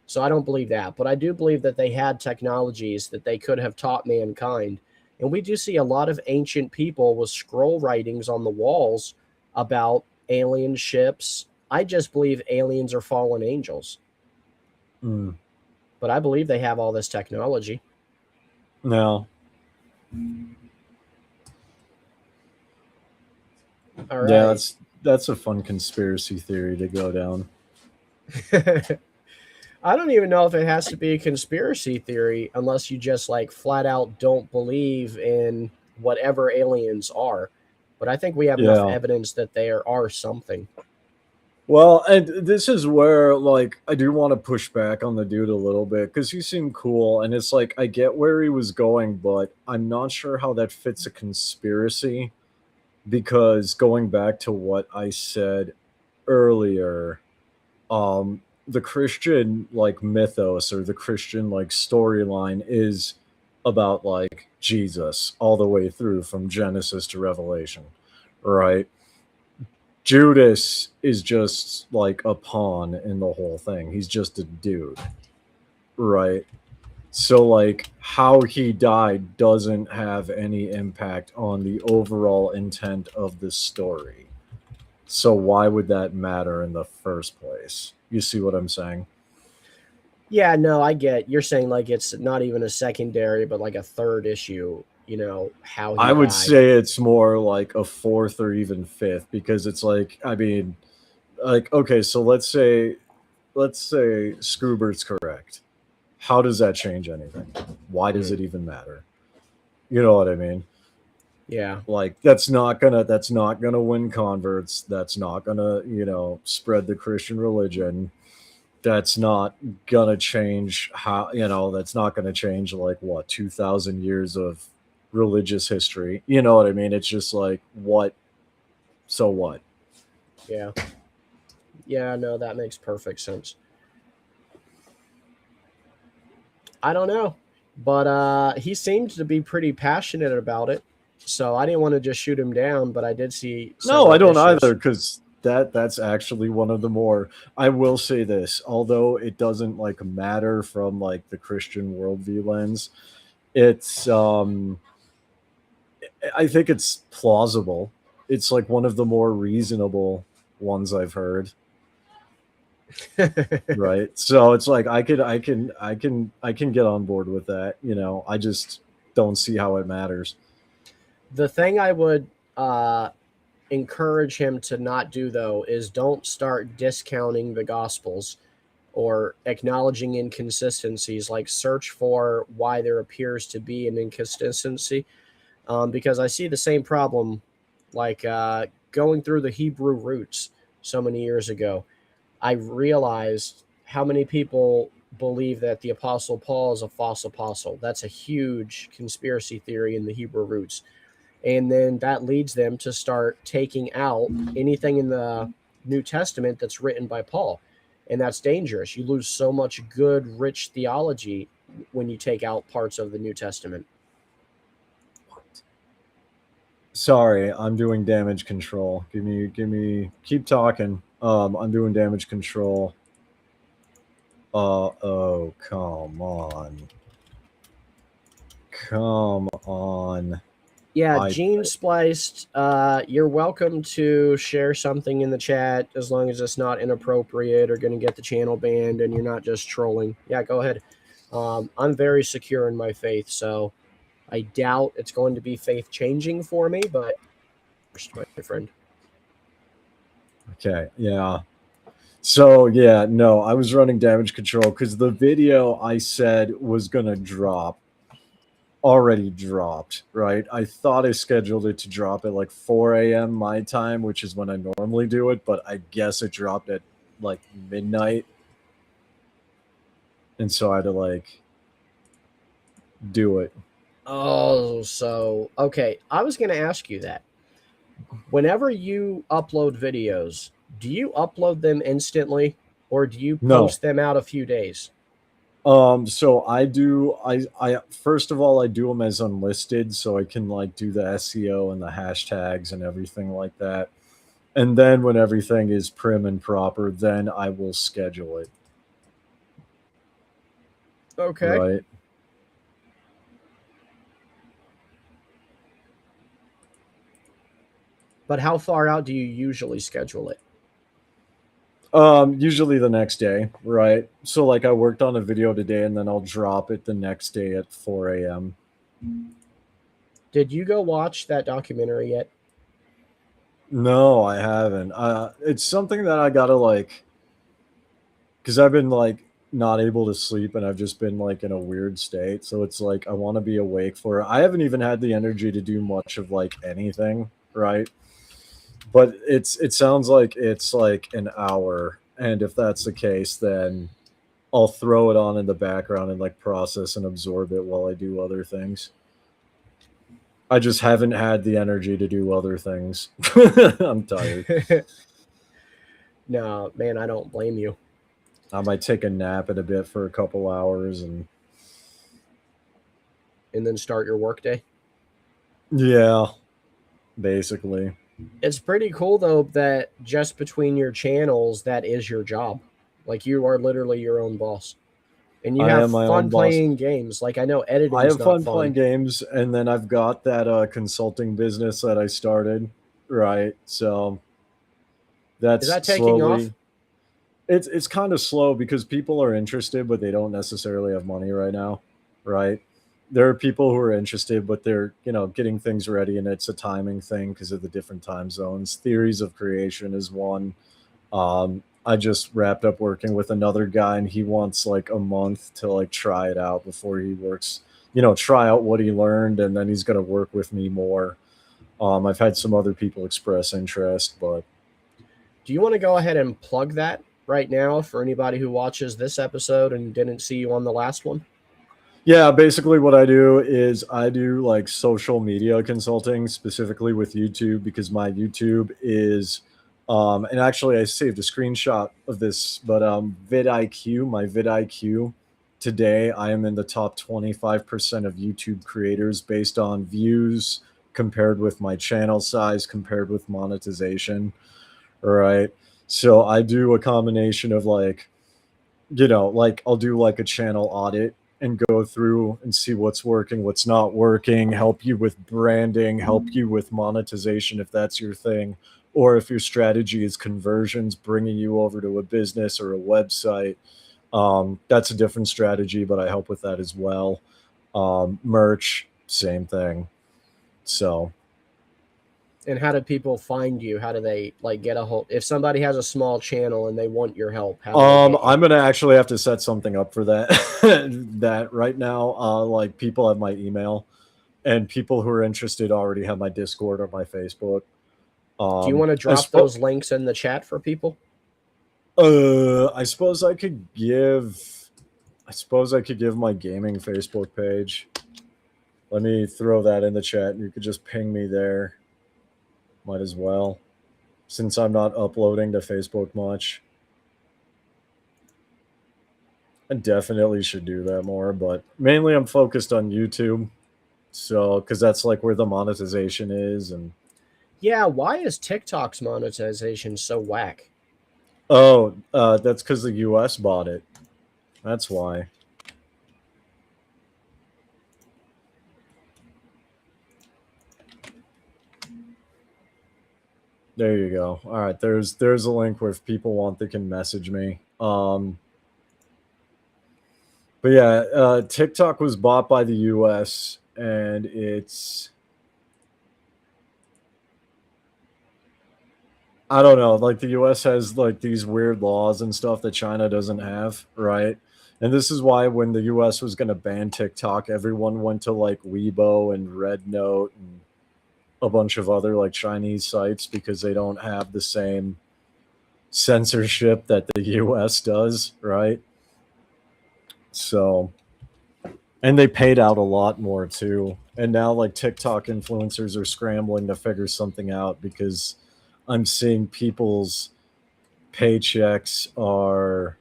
So I don't believe that, but I do believe that they had technologies that they could have taught mankind. And we do see a lot of ancient people with scroll writings on the walls about alien ships. I just believe aliens are fallen angels. But I believe they have all this technology. No. All right. Yeah, that's a fun conspiracy theory to go down. I don't even know if it has to be a conspiracy theory unless you just like flat out don't believe in whatever aliens are. But I think we have enough evidence that there are something. Well, and this is where like I do want to push back on the dude a little bit because he seemed cool, and it's like I get where he was going, but I'm not sure how that fits a conspiracy. Because going back to what I said earlier, the Christian like mythos or the Christian like storyline is about like Jesus all the way through from Genesis to Revelation, right? Judas is just like a pawn in the whole thing. He's just a dude, right? So like how he died doesn't have any impact on the overall intent of the story. So why would that matter in the first place? You see what I'm saying? Yeah, no, I get. You're saying like it's not even a secondary, but like a third issue, how he I would died. say it's more like a fourth or even fifth because it's like, I mean, like, okay, so let's say Scroobert's correct. How does that change anything? Why does it even matter? You know what I mean? Yeah. Like that's not gonna win converts. That's not gonna, spread the Christian religion. That's not gonna change that's not gonna change like what 2,000 years of religious history. You know what I mean? It's just like what? So what? Yeah. Yeah, no, that makes perfect sense. I don't know, but he seemed to be pretty passionate about it. So I didn't want to just shoot him down, but I did see. No, I don't either, because that's actually one of the more. I will say this, although it doesn't like matter from like the Christian worldview lens, it's I think it's plausible. It's like one of the more reasonable ones I've heard. Right. So it's like I can get on board with that. You know, I just don't see how it matters. The thing I would encourage him to not do, though, is don't start discounting the Gospels or acknowledging inconsistencies. Like, search for why there appears to be an inconsistency, because I see the same problem, like going through the Hebrew roots so many years ago. I realized how many people believe that the Apostle Paul is a false apostle. That's a huge conspiracy theory in the Hebrew roots. And then that leads them to start taking out anything in the New Testament that's written by Paul. And that's dangerous. You lose so much good, rich theology when you take out parts of the New Testament. Sorry, I'm doing damage control. Keep talking. I'm doing damage control. Oh, come on. Come on. Yeah, Gene Spliced, you're welcome to share something in the chat as long as it's not inappropriate or going to get the channel banned and you're not just trolling. Yeah, go ahead. I'm very secure in my faith, so I doubt it's going to be faith changing for me, but my friend. Okay, yeah. So, yeah, no, I was running damage control because the video I said was going to drop already dropped, right? I thought I scheduled it to drop at like 4 a.m. my time, which is when I normally do it, but I guess it dropped at like midnight. And so I had to like do it. Oh, so, okay. I was going to ask you that. Whenever you upload videos, do you upload them instantly or do you post them out a few days? So I first of all, I do them as unlisted so I can like do the SEO and the hashtags and everything like that. And then when everything is prim and proper, then I will schedule it. Okay. Right. But how far out do you usually schedule it? Usually the next day, right? So like I worked on a video today and then I'll drop it the next day at 4 a.m. Did you go watch that documentary yet? No, I haven't. It's something that I gotta like, because I've been like not able to sleep and I've just been like in a weird state. So it's like I want to be awake for it. I haven't even had the energy to do much of like anything, right? But it sounds like it's like an hour, and if that's the case, then I'll throw it on in the background and like process and absorb it while I do other things. I just haven't had the energy to do other things. I'm tired. No, man, I don't blame you. I might take a nap in a bit for a couple hours and then start your workday. Yeah, basically. It's pretty cool though that just between your channels, that is your job. Like you are literally your own boss. And you have fun playing games. Like I know editing. I have fun playing games, and then I've got that consulting business that I started. Right, so that's is that taking off? It's kind of slow because people are interested, but they don't necessarily have money right now. Right, there are people who are interested, but they're getting things ready, and it's a timing thing because of the different time zones. Theories of creation is one. I just wrapped up working with another guy and he wants like a month to like try it out before he works, try out what he learned, and then he's going to work with me more. I've had some other people express interest, but do you want to go ahead and plug that right now for anybody who watches this episode and didn't see you on the last one? Yeah, basically what I do is I do like social media consulting, specifically with YouTube, because my YouTube is and actually I saved a screenshot of this, but vidIQ, my vidIQ, today I am in the top 25% of YouTube creators based on views compared with my channel size, compared with monetization. All right. So I do a combination of like, like I'll do like a channel audit and go through and see what's working, what's not working, help you with branding, help you with monetization if that's your thing, or if your strategy is conversions, bringing you over to a business or a website. That's a different strategy, but I help with that as well. Merch, same thing. So. And how do people find you? How do they like get a hold? If somebody has a small channel and they want your help, how do they get you? I'm gonna actually have to set something up for that. That right now, like people have my email, and people who are interested already have my Discord or my Facebook. Do you want to drop those links in the chat for people? I suppose I could give. I suppose I could give my gaming Facebook page. Let me throw that in the chat, and you could just ping me there. Might as well, since I'm not uploading to Facebook much. I definitely should do that more, but mainly I'm focused on YouTube. So, because that's like where the monetization is. And yeah, why is TikTok's monetization so whack? Oh, that's because the US bought it. That's why. There you go. All right, there's a link where if people want, they can message me. But yeah, TikTok was bought by the US, and it's, I don't know, like the US has like these weird laws and stuff that China doesn't have, right? And this is why when the US was going to ban TikTok, everyone went to like Weibo and Red Note and a bunch of other like Chinese sites, because they don't have the same censorship that the US does, right? So, and they paid out a lot more too. And now like TikTok influencers are scrambling to figure something out, because I'm seeing people's paychecks are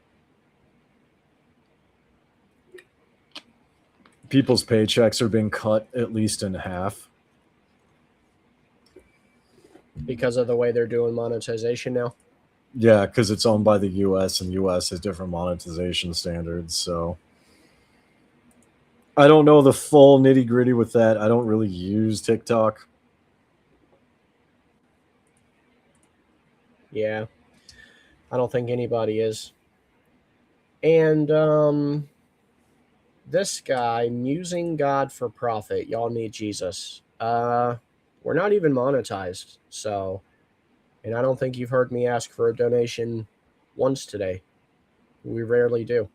being cut at least in half. Because of the way they're doing monetization now? Yeah, because it's owned by the US, and US has different monetization standards. So I don't know the full nitty gritty with that. I don't really use TikTok. Yeah, I don't think anybody is. And this guy, musing God for profit, y'all need Jesus. We're not even monetized, so, and I don't think you've heard me ask for a donation once today. We rarely do,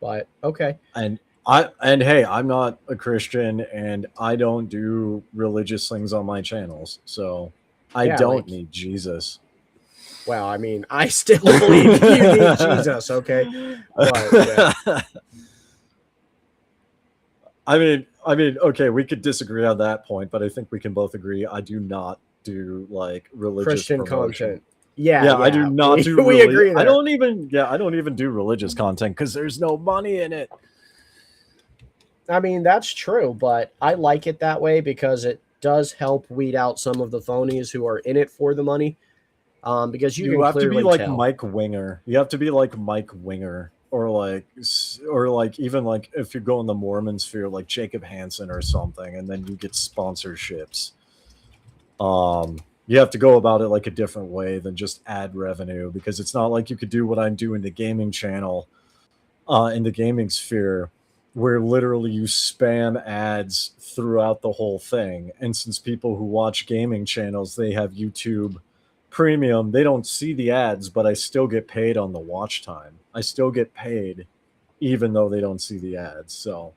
but okay. And hey, I'm not a Christian, and I don't do religious things on my channels, so I don't need Jesus. Well, I mean, I still believe you need Jesus, okay? But yeah. I mean, okay, we could disagree on that point, but I think we can both agree I do not do like religious Christian promotion. content. Yeah, I do not do. We agree there. I don't even do religious content because there's no money in it. I mean, that's true, but I like it that way because it does help weed out some of the phonies who are in it for the money. Because you can have to be like tell. Mike Winger. You have to be like Mike Winger, or like even like if you go in the Mormon sphere, like Jacob Hansen or something, and then you get sponsorships. You have to go about it like a different way than just ad revenue, because it's not like you could do what I'm doing the gaming channel, in the gaming sphere, where literally you spam ads throughout the whole thing. And since people who watch gaming channels, they have YouTube Premium, they don't see the ads, but I still get paid on the watch time. I still get paid even though they don't see the ads. So,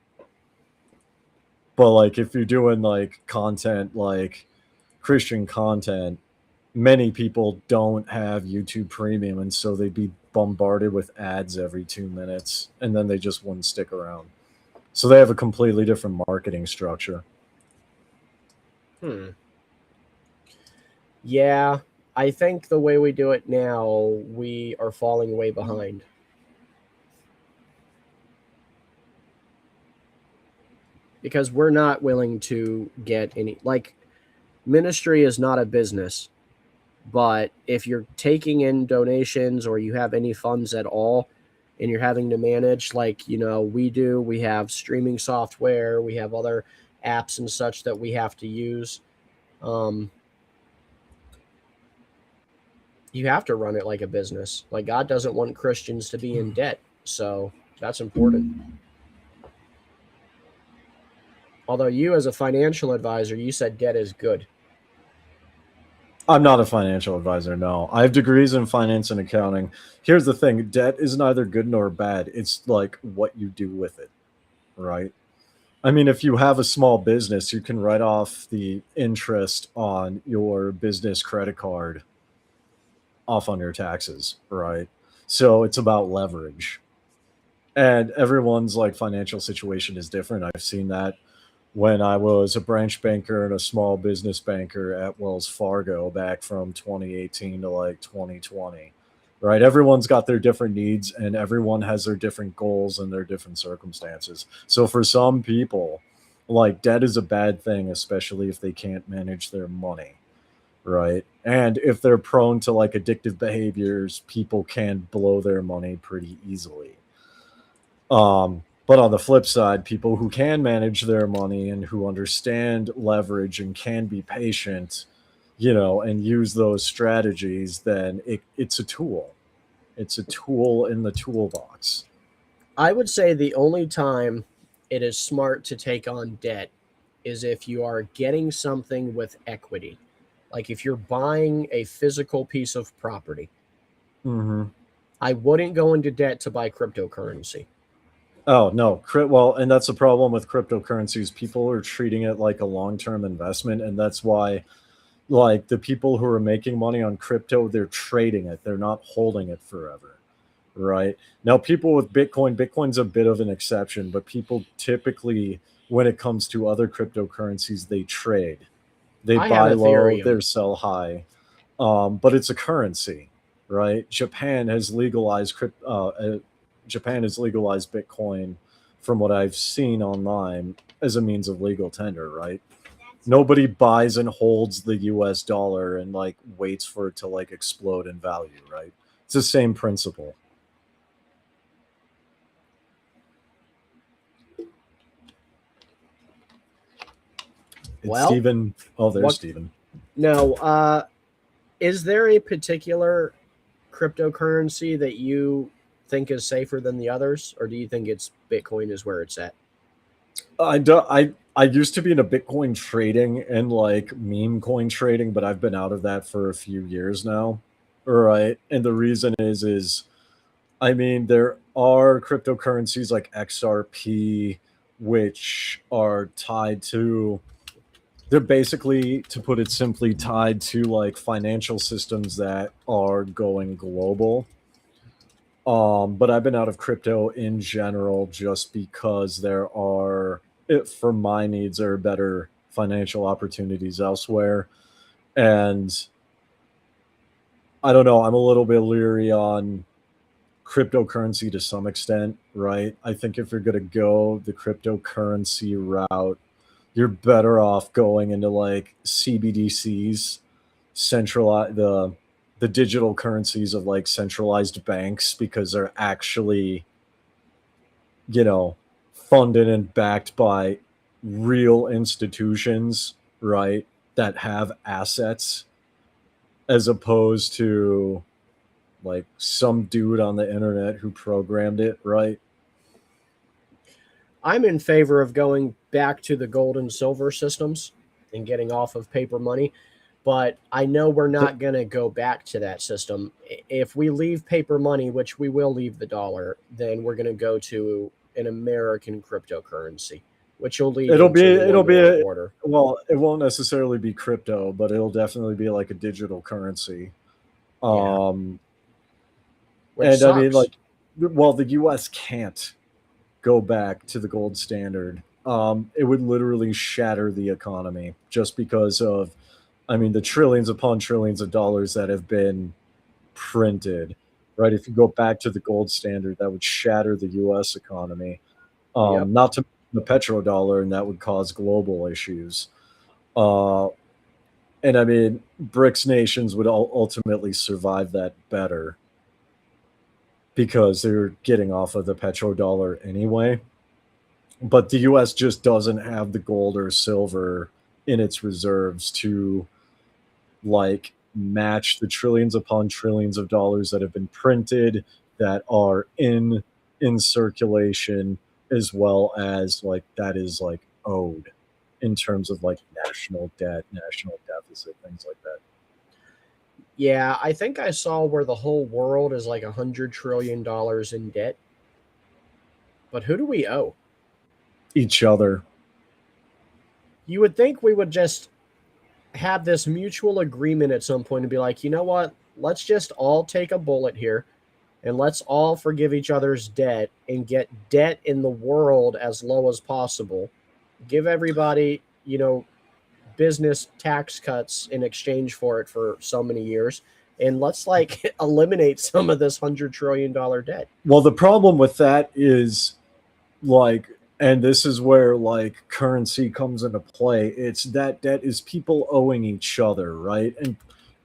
but like if you're doing like content, like Christian content, many people don't have YouTube Premium, and so they'd be bombarded with ads every 2 minutes, and then they just wouldn't stick around. So they have a completely different marketing structure. Yeah, I think the way we do it now, we are falling way behind. Because we're not willing to get any, like, ministry is not a business. But if you're taking in donations or you have any funds at all, and you're having to manage, like, we have streaming software, we have other apps and such that we have to use. You have to run it like a business. Like, God doesn't want Christians to be in debt, so that's important. Although you, as a financial advisor, you said debt is good. I'm not a financial advisor, no. I have degrees in finance and accounting. Here's the thing, debt is neither good nor bad. It's like what you do with it, right? I mean, if you have a small business, you can write off the interest on your business credit card off on your taxes, right? So it's about leverage. And everyone's like financial situation is different. I've seen that when I was a branch banker and a small business banker at Wells Fargo back from 2018 to like 2020. Right? Everyone's got their different needs and everyone has their different goals and their different circumstances. So for some people, like debt is a bad thing, especially if they can't manage their money. Right? And if they're prone to like addictive behaviors, people can blow their money pretty easily. But on the flip side, people who can manage their money and who understand leverage and can be patient, and use those strategies, then it's a tool. It's a tool in the toolbox. I would say the only time it is smart to take on debt is if you are getting something with equity. Like if you're buying a physical piece of property. Mm-hmm. I wouldn't go into debt to buy cryptocurrency. Oh, no. Well, and that's the problem with cryptocurrencies. People are treating it like a long-term investment, and that's why, like, the people who are making money on crypto, they're trading it. They're not holding it forever, right? Now, people with Bitcoin's a bit of an exception, but people typically, when it comes to other cryptocurrencies, they trade. They I buy have low, Ethereum. they sell high. But it's a currency, right? Japan has legalized Bitcoin, from what I've seen online, as a means of legal tender, right? Nobody buys and holds the US dollar and like waits for it to like explode in value, right? It's the same principle. It's Well, Stephen. Oh, there's what- Stephen. No, is there a particular cryptocurrency that you think is safer than the others, or do you think it's Bitcoin is where it's at? I used to be into Bitcoin trading and like meme coin trading, but I've been out of that for a few years now. Right. And the reason is I mean, there are cryptocurrencies like XRP, which are tied to, they're basically, to put it simply, tied to like financial systems that are going global. But I've been out of crypto in general just because for my needs, there are better financial opportunities elsewhere. And I don't know, I'm a little bit leery on cryptocurrency to some extent, right? I think if you're going to go the cryptocurrency route, you're better off going into like CBDCs, the digital currencies of like centralized banks, because they're actually, funded and backed by real institutions, right? That have assets, as opposed to like some dude on the internet who programmed it, right? I'm in favor of going back to the gold and silver systems and getting off of paper money, but I know we're not going to go back to that system. If we leave paper money, which we will leave the dollar, then we're going to go to an American cryptocurrency, which will lead It'll be order. Well, it won't necessarily be crypto, but it'll definitely be like a digital currency. Yeah. And Sucks. I mean, like, well, the US can't go back to the gold standard. It would literally shatter the economy just because of, I mean, the trillions upon trillions of dollars that have been printed, right? If you go back to the gold standard, that would shatter the US economy. Yep. Not to the petrodollar, and that would cause global issues. And I mean, BRICS nations would ultimately survive that better. because they're getting off of the petrodollar anyway. But the US just doesn't have the gold or silver in its reserves to like match the trillions upon trillions of dollars that have been printed, that are in circulation, as well as like that is like owed in terms of like national debt, national deficit, things like that. Yeah, I think I saw where the whole world is like $100 trillion in debt. But who do we owe? Each other. You would think we would just have this mutual agreement at some point and be like, you know what? Let's just all take a bullet here and let's all forgive each other's debt and get debt in the world as low as possible. Give everybody, business tax cuts in exchange for it for so many years. And let's like eliminate some of this $100 trillion debt. Well, the problem with that is like, and this is where like currency comes into play. It's that debt is people owing each other, right?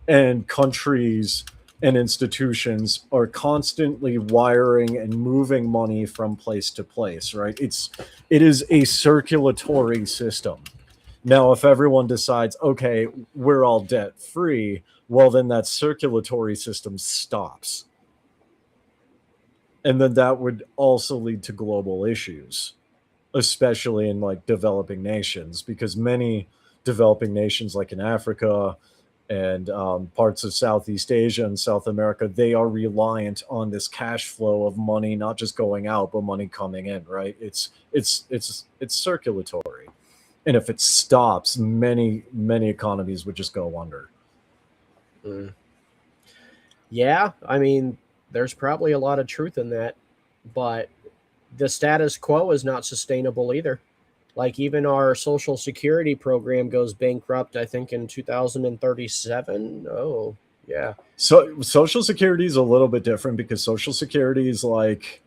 And countries and institutions are constantly wiring and moving money from place to place, right? It is a circulatory system. Now, if everyone decides, okay, we're all debt free, well, then that circulatory system stops. And then that would also lead to global issues, especially in like developing nations, because many developing nations like in Africa and parts of Southeast Asia and South America, they are reliant on this cash flow of money, not just going out, but money coming in, right? It's circulatory. And if it stops, many economies would just go under. Yeah, I mean, there's probably a lot of truth in that, but the status quo is not sustainable either. Like even our Social Security program goes bankrupt, I think, in 2037. Oh, yeah. So Social Security is a little bit different because Social Security is like,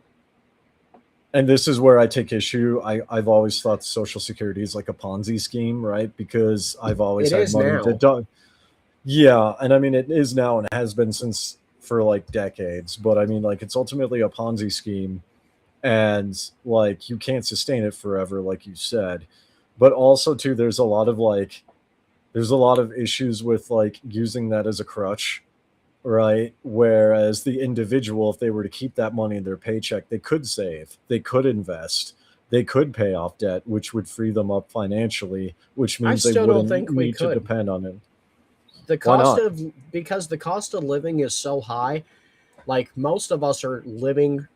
and this is where I take issue. I've always thought Social Security is like a Ponzi scheme, right? Because I've always had money to do. Yeah, and I mean it is now and it has been since for like decades. But I mean, like it's ultimately a Ponzi scheme, and like you can't sustain it forever, like you said. But also too, there's a lot of issues with like using that as a crutch. Right. Whereas the individual, if they were to keep that money in their paycheck, they could save, they could invest, they could pay off debt, which would free them up financially, which means they wouldn't need to depend on it. Because the cost of living is so high, like most of us are living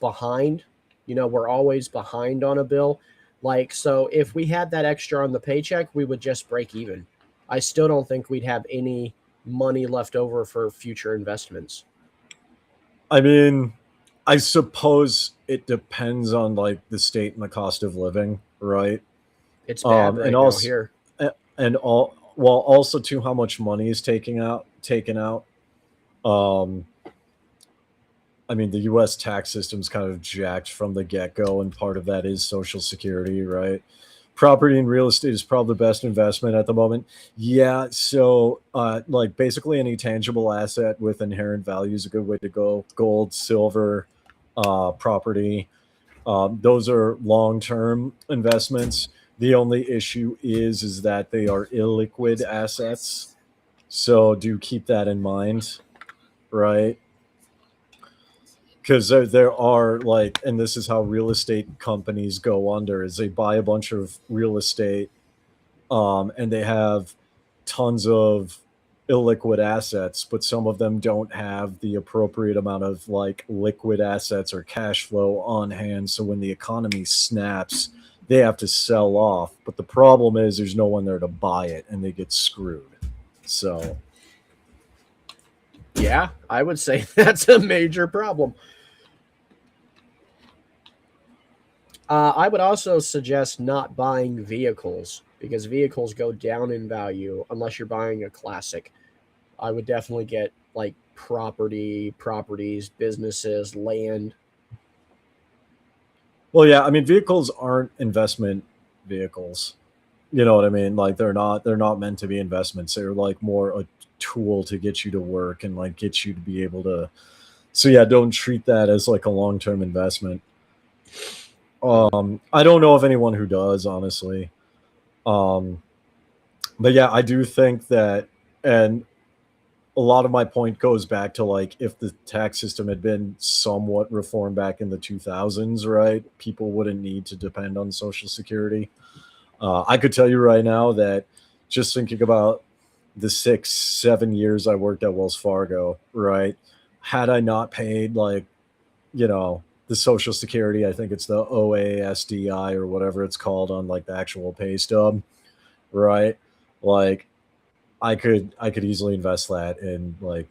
behind, we're always behind on a bill. Like, so if we had that extra on the paycheck, we would just break even. I still don't think we'd have any money left over for future investments. I mean, I suppose it depends on like the state and the cost of living, right? It's bad right now here. And also too how much money is taken out. I mean, the US tax system's kind of jacked from the get-go, and part of that is Social Security, right? Property and real estate is probably the best investment at the moment. Yeah, so like basically any tangible asset with inherent value is a good way to go. Gold, silver, property. Those are long-term investments. The only issue is that they are illiquid assets. So do keep that in mind, right? Because there are like, and this is how real estate companies go under, is they buy a bunch of real estate and they have tons of illiquid assets, but some of them don't have the appropriate amount of like liquid assets or cash flow on hand. So when the economy snaps, they have to sell off. But the problem is there's no one there to buy it and they get screwed. So yeah, I would say that's a major problem. I would also suggest not buying vehicles because vehicles go down in value unless you're buying a classic. I would definitely get like properties, businesses, land. Well, yeah, I mean, vehicles aren't investment vehicles. You know what I mean? Like they're not meant to be investments. They're like more a tool to get you to work and like get you to be able to So yeah, don't treat that as like a long-term investment. I don't know of anyone who does, honestly. Um, but yeah, I do think that, and a lot of my point goes back to like if the tax system had been somewhat reformed back in the 2000s, right? People wouldn't need to depend on Social Security. I could tell you right now that just thinking about the 6-7 years I worked at Wells Fargo, right? Had I not paid like, the Social Security, I think it's the OASDI or whatever it's called on like the actual pay stub, right? Like I could easily invest that and like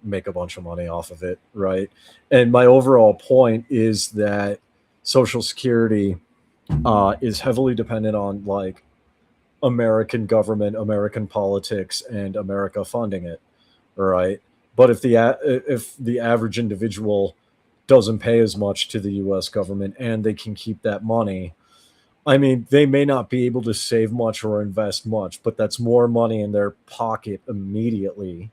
make a bunch of money off of it, right? And my overall point is that Social Security is heavily dependent on like American government, American politics, and America funding it, right? But if the average individual doesn't pay as much to the U.S. government and they can keep that money, I mean, they may not be able to save much or invest much, but that's more money in their pocket immediately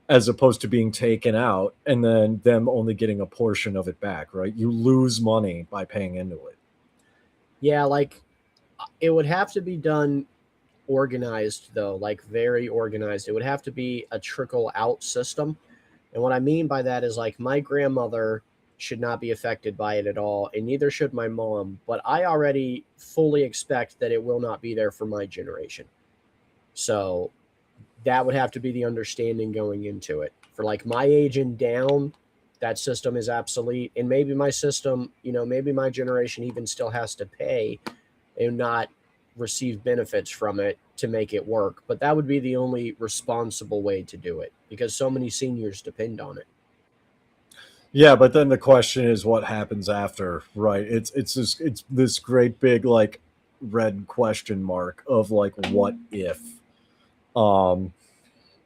as opposed to being taken out and then them only getting a portion of it back, right? You lose money by paying into it. Yeah, like it would have to be done organized though, like very organized. It would have to be a trickle out system. And what I mean by that is like my grandmother should not be affected by it at all, and neither should my mom. But I already fully expect that it will not be there for my generation. So that would have to be the understanding going into it. For like my age and down, that system is obsolete. And maybe my system, maybe my generation even still has to pay and not receive benefits from it to make it work. But that would be the only responsible way to do it because so many seniors depend on it. Yeah, but then the question is what happens after, right? It's this great big like red question mark of like what if, um,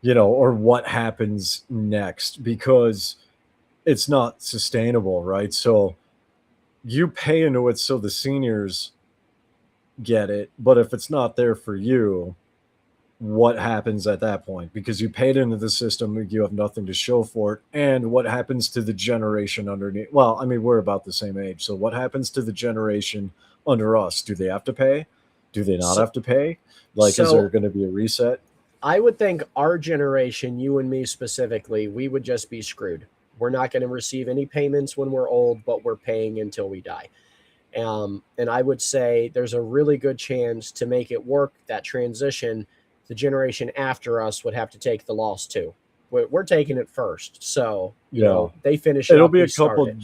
or what happens next because it's not sustainable, right? So you pay into it so the seniors get it, but if it's not there for you, what happens at that point? Because you paid into the system, you have nothing to show for it. And what happens to the generation underneath? Well, I mean, we're about the same age. So what happens to the generation under us? Do they have to pay? Do they not So, have to pay? Like, is so there going to be a reset? I would think our generation, you and me specifically, we would just be screwed. We're not going to receive any payments when we're old, but we're paying until we die. And I would say there's a really good chance to make it work, that transition. The generation after us would have to take the loss too. We're taking it first. So, Yeah. they finish it It'll up, be we a start couple. it.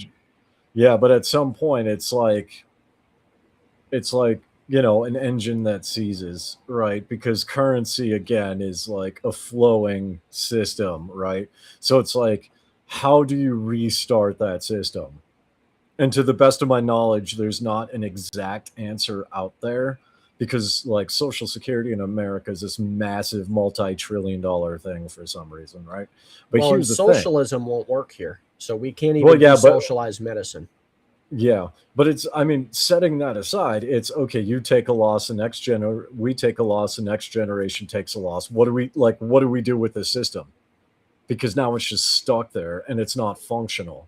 Yeah, but at some point, it's like an engine that seizes, right? Because currency again is like a flowing system, right? So it's like, how do you restart that system? And to the best of my knowledge, there's not an exact answer out there because like Social Security in America is this massive multi-trillion-dollar thing for some reason, right? But Well, and here's the thing. socialism won't work here. So we can't Well, even yeah, do but socialized medicine. yeah, but I mean, setting that aside, it's okay. You take a loss, we take a loss, the next generation takes a loss. What do we do with this system? Because now it's just stuck there and it's not functional.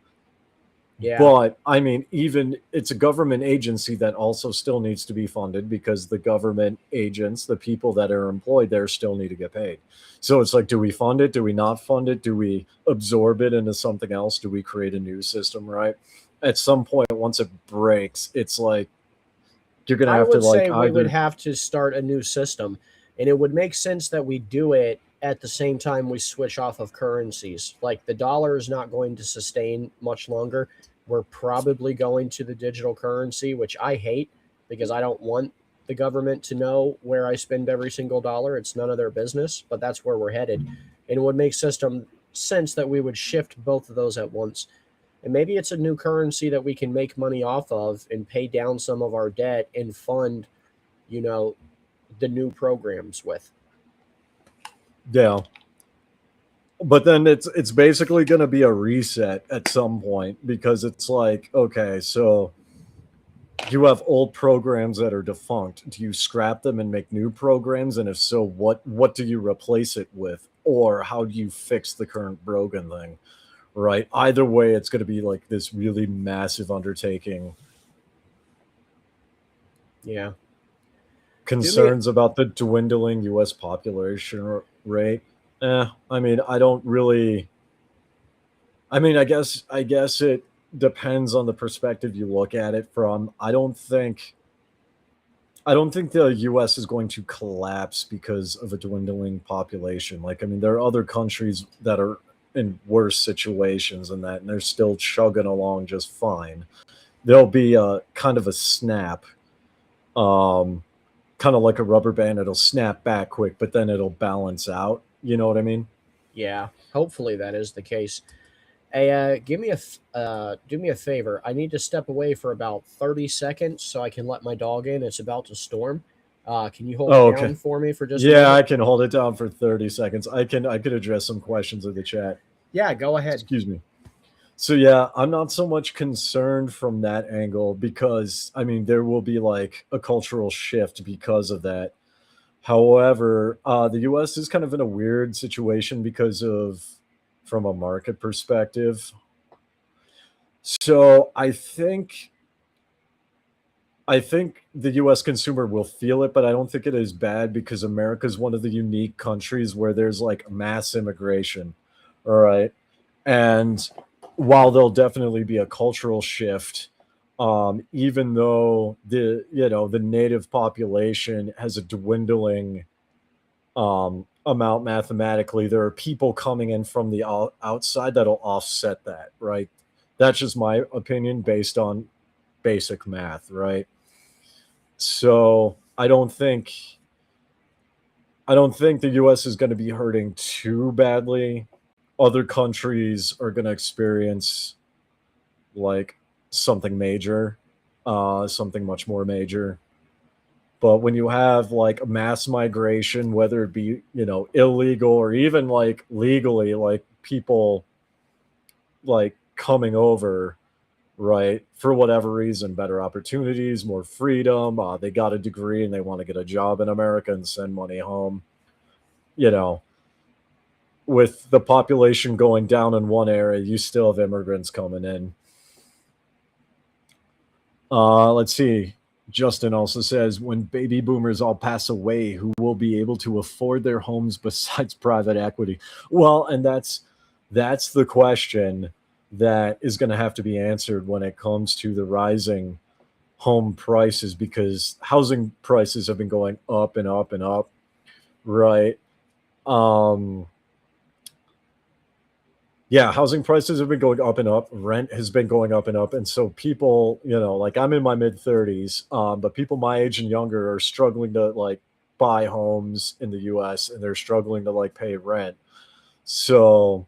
Yeah. But I mean, even it's a government agency that also still needs to be funded because the government agents, the people that are employed there, still need to get paid. So it's like, do we fund it? Do we not fund it? Do we absorb it into something else? Do we create a new system, right? At some point, once it breaks, it's like you're gonna I have to would like say we would either. have to start a new system, and it would make sense that we do it at the same time we switch off of currencies. Like the dollar is not going to sustain much longer. We're probably going to the digital currency, which I hate because I don't want the government to know where I spend every single dollar. It's none of their business, but that's where we're headed. And it would make system sense that we would shift both of those at once. And maybe it's a new currency that we can make money off of and pay down some of our debt and fund, you know, the new programs with. Yeah, but then it's basically gonna be a reset at some point because it's like, okay, so you have old programs that are defunct. Do you scrap them and make new programs? And if so, what do you replace it with? Or how do you fix the current broken thing? right? Either way, it's going to be like this really massive undertaking. Yeah. Concerns about the dwindling U.S. population rate. I mean, I don't really. I mean, I guess it depends on the perspective you look at it from. I don't think the U.S. is going to collapse because of a dwindling population. Like, I mean, there are other countries that are in worse situations than that, and they're still chugging along just fine. There'll be a kind of a snap, kind of like a rubber band. It'll snap back quick, but then it'll balance out. You know what I mean? Yeah. Hopefully that is the case. Hey, do me a favor. I need to step away for about 30 seconds so I can let my dog in. It's about to storm. Can you hold Oh, it okay. down for me for just a Yeah, I moment? can hold it down for 30 seconds. I could address some questions in the chat. Yeah, go ahead. Excuse me. So yeah, I'm not so much concerned from that angle because I mean there will be like a cultural shift because of that. However, the U.S. is kind of in a weird situation because of from a market perspective. So I think the US consumer will feel it, but I don't think it is bad because America is one of the unique countries where there's like mass immigration. All right. And while there'll definitely be a cultural shift, even though the native population has a dwindling amount mathematically, there are people coming in from the outside that'll offset that, right? That's just my opinion based on basic math, right? So I don't think the US is going to be hurting too badly. Other countries are going to experience like something major, something much more major. But when you have like mass migration, whether it be, illegal or even like legally, like people like coming over, right, for whatever reason, better opportunities, more freedom, they got a degree and they want to get a job in America and send money home, you know, with the population going down in one area, you still have immigrants coming in. Let's see. Justin also says, when baby boomers all pass away, who will be able to afford their homes besides private equity? Well, and that's the question that is going to have to be answered when it comes to the rising home prices, because housing prices have been going up and up and up, right? Yeah, housing prices have been going up and up. Rent has been going up and up. And so people, like I'm in my mid 30s, but people my age and younger are struggling to like buy homes in the US and they're struggling to like pay rent. So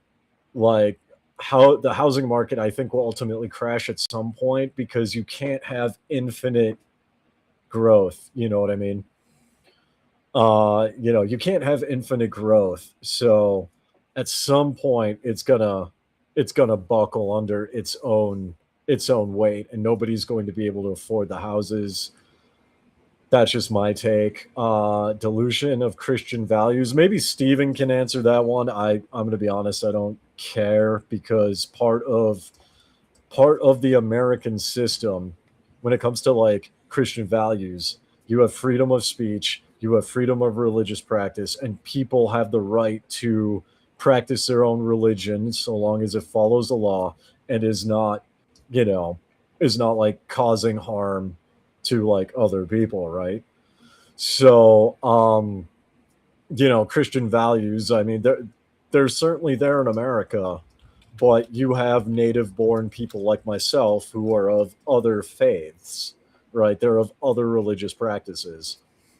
like how the housing market, I think, will ultimately crash at some point because you can't have infinite growth. You know what I mean? You can't have infinite growth. So at some point it's gonna buckle under its own weight, and nobody's going to be able to afford the houses. That's just my take. Delusion of Christian values. Maybe Steven can answer that one. I'm gonna be honest, I don't care, because part of the American system when it comes to like Christian values, you have freedom of speech, you have freedom of religious practice, and people have the right to practice their own religion so long as it follows the law and you know, is not like causing harm to like other people, right? So, Christian values, I mean, they're certainly there in America, but you have native born people like myself who are of other faiths, right? They're of other religious practices.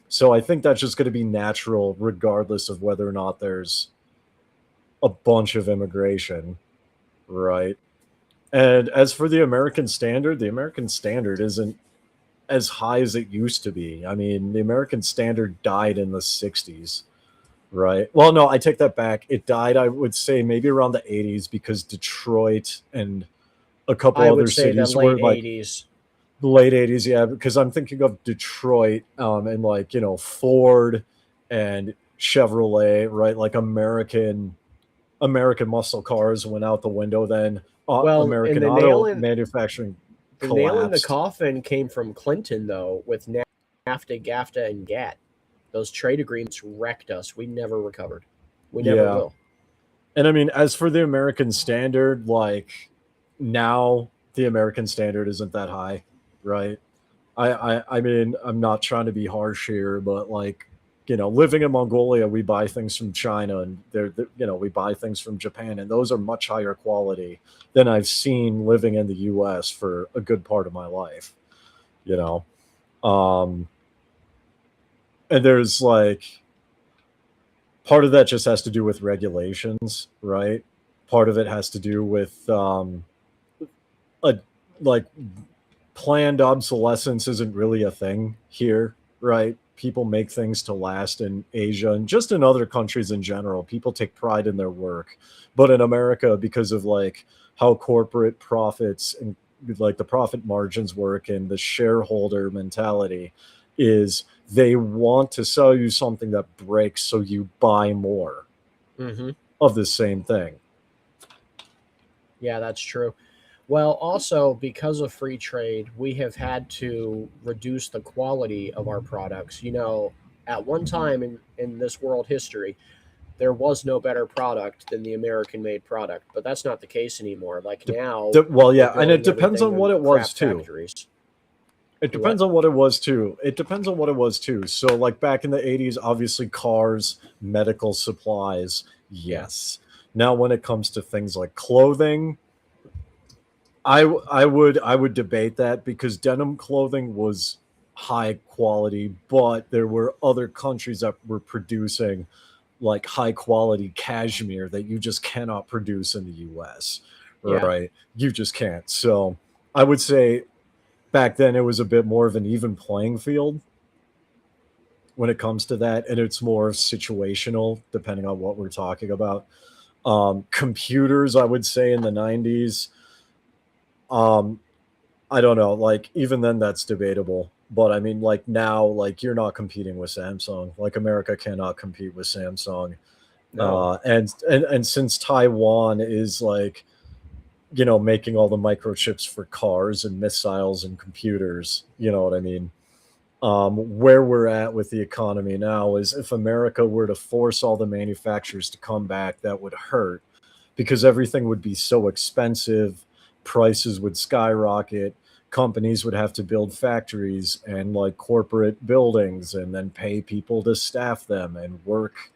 So I think that's just going to be natural regardless of whether or not there's a bunch of immigration, right? And as for the American standard isn't as high as it used to be. I mean, the American standard died in the 60s, right? Well, no, I take that back. It died, I would say, maybe around the 80s because Detroit and a couple I other would say the cities were late like 80s. the late 80s, yeah, because I'm thinking of Detroit, and like, Ford and Chevrolet, right? Like American muscle cars went out the window, then Well, American and the auto nail in manufacturing the nail in the collapsed. coffin came from Clinton, though, with NAFTA, GAFTA, and GATT. Those trade agreements wrecked us. We never recovered. We never Yeah. will. And I mean, as for the American standard, like now the American standard isn't that high, right? I mean, I'm not trying to be harsh here, but like, you know, living in Mongolia, we buy things from China, and you know, we buy things from Japan, and those are much higher quality than I've seen living in the U.S. for a good part of my life, you know. And there's like, part of that just has to do with regulations, right? Part of it has to do with a like planned obsolescence isn't really a thing here, right? People make things to last in Asia and just in other countries in general. People take pride in their work. But in America, because of like how corporate profits and like the profit margins work and the shareholder mentality is, they want to sell you something that breaks so you buy more of the same thing. Yeah, that's true. Well, also because of free trade, we have had to reduce the quality of our products. You know, at one time in this world history, there was no better product than the American made product, but that's not the case anymore. Like now, Well, yeah, we're and it building depends on everything what in it crap was too. factories. It depends on what it was too. It depends on what it was too. So, like back in the 80s, obviously cars, medical supplies, yes. Now, when it comes to things like clothing, I would debate that, because denim clothing was high quality, but there were other countries that were producing like high quality cashmere that you just cannot produce in the US, Yeah. right? You just can't. So, I would say back then it was a bit more of an even playing field when it comes to that, and it's more situational depending on what we're talking about. Computers, I would say in the 90s, I don't know, like even then that's debatable, but I mean, like now, like you're not competing with Samsung. Like America cannot compete with Samsung. No. And since Taiwan is like, you know, making all the microchips for cars and missiles and computers, you know what I mean? Where we're at with the economy now is, if America were to force all the manufacturers to come back, that would hurt, because everything would be so expensive, prices would skyrocket, companies would have to build factories and like corporate buildings and then pay people to staff them and work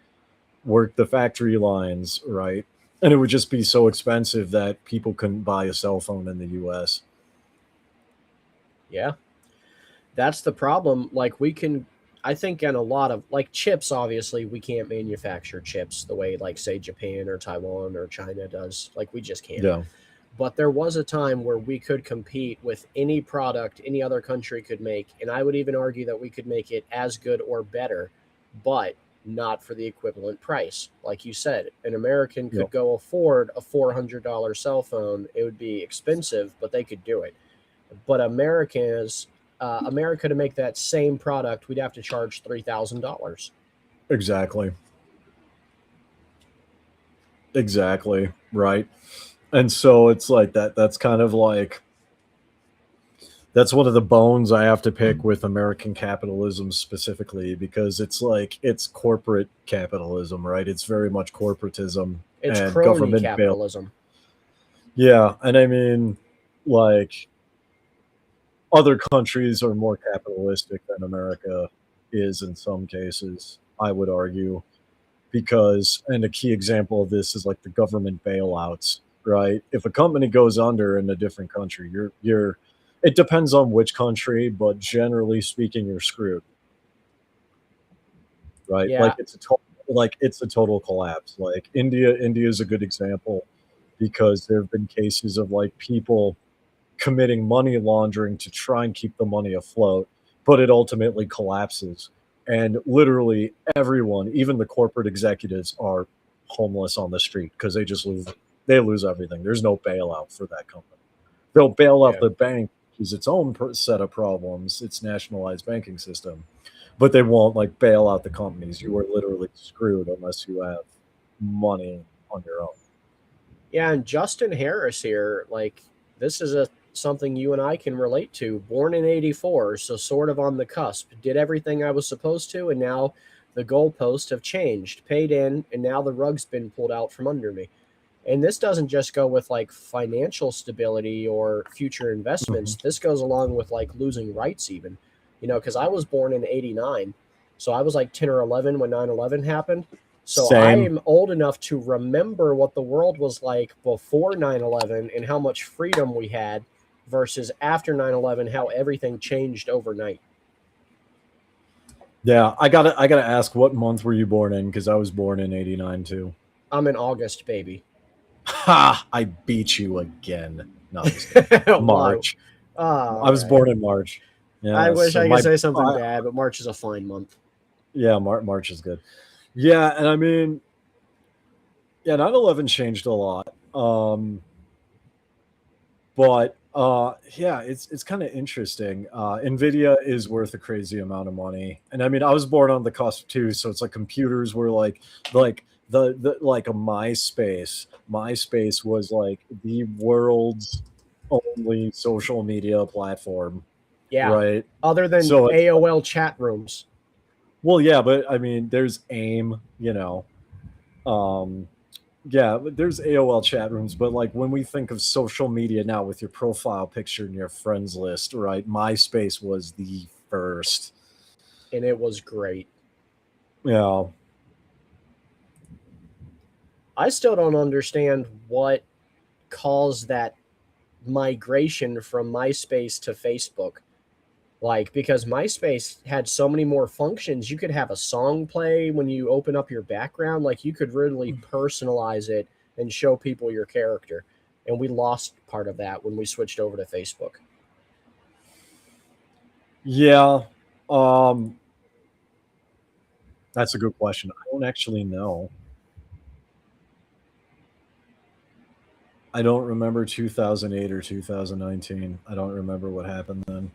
the factory lines, right? And it would just be so expensive that people couldn't buy a cell phone in the US. Yeah. That's the problem. Like we can, I think, in a lot of like chips, obviously we can't manufacture chips the way like say Japan or Taiwan or China does. Like we just can't. Yeah. But there was a time where we could compete with any product any other country could make, and I would even argue that we could make it as good or better, but not for the equivalent price. Like you said, an American could Yep. go afford a $400 cell phone. It would be expensive, but they could do it. But America, to make that same product, we'd have to charge $3,000. Exactly. Exactly. Right. And so it's like that's kind of like, that's one of the bones I have to pick with American capitalism specifically, because it's like, it's corporate capitalism, right? It's very much corporatism It's and crony government bail. capitalism. Yeah, and I mean, like, other countries are more capitalistic than America is in some cases, I would argue, because, and a key example of this is like the government bailouts, right? If a company goes under in a different country, you're it depends on which country, but generally speaking, you're screwed, right? Yeah. Like it's a total collapse. Like India is a good example, because there have been cases of like people committing money laundering to try and keep the money afloat, but it ultimately collapses. And literally everyone, even the corporate executives, are homeless on the street because they lose everything. There's no bailout for that company. They'll bail out Yeah. the bank, which is its own set of problems, its nationalized banking system, but they won't like bail out the companies. You are literally screwed unless you have money on your own. Yeah, and Justin Harris here, like this is something you and I can relate to. Born in '84, so sort of on the cusp. Did everything I was supposed to, and now the goalposts have changed. Paid in, and now the rug's been pulled out from under me. And this doesn't just go with like financial stability or future investments. Mhm. This goes along with like losing rights, even. Because I was born in '89, so I was like 10 or 11 when 9/11 happened. So I Same. am old enough to remember what the world was like before 9/11 and how much freedom we had versus after 9/11, how everything changed overnight. Yeah, I gotta ask, what month were you born in? Because I was born in '89 too. I'm an August baby. Ha! I beat you again. No, I'm just kidding. Why? March. Oh, I was right. born in March. I Yeah, wish so I my could say something I, bad, but March is a fine month. yeah, March is good. Yeah, and I mean, yeah, 9/11 changed a lot. But yeah, it's kind of interesting. Nvidia is worth a crazy amount of money, and I mean, I was born on the cusp too, so it's like computers were like the like a MySpace. MySpace was like the world's only social media platform, Yeah. right? Other than So it's AOL chat rooms. well, yeah, but I mean, there's AIM, um, yeah, but there's AOL chat rooms, but like when we think of social media now with your profile picture and your friends list, right? MySpace was the first. And it was great. Yeah. I still don't understand what caused that migration from MySpace to Facebook. Like, because MySpace had so many more functions. You could have a song play when you open up your background. Like, you could really personalize it and show people your character. And we lost part of that when we switched over to Facebook. Yeah. Um, that's a good question. I don't actually know. I don't remember 2008 or 2019. I don't remember what happened then.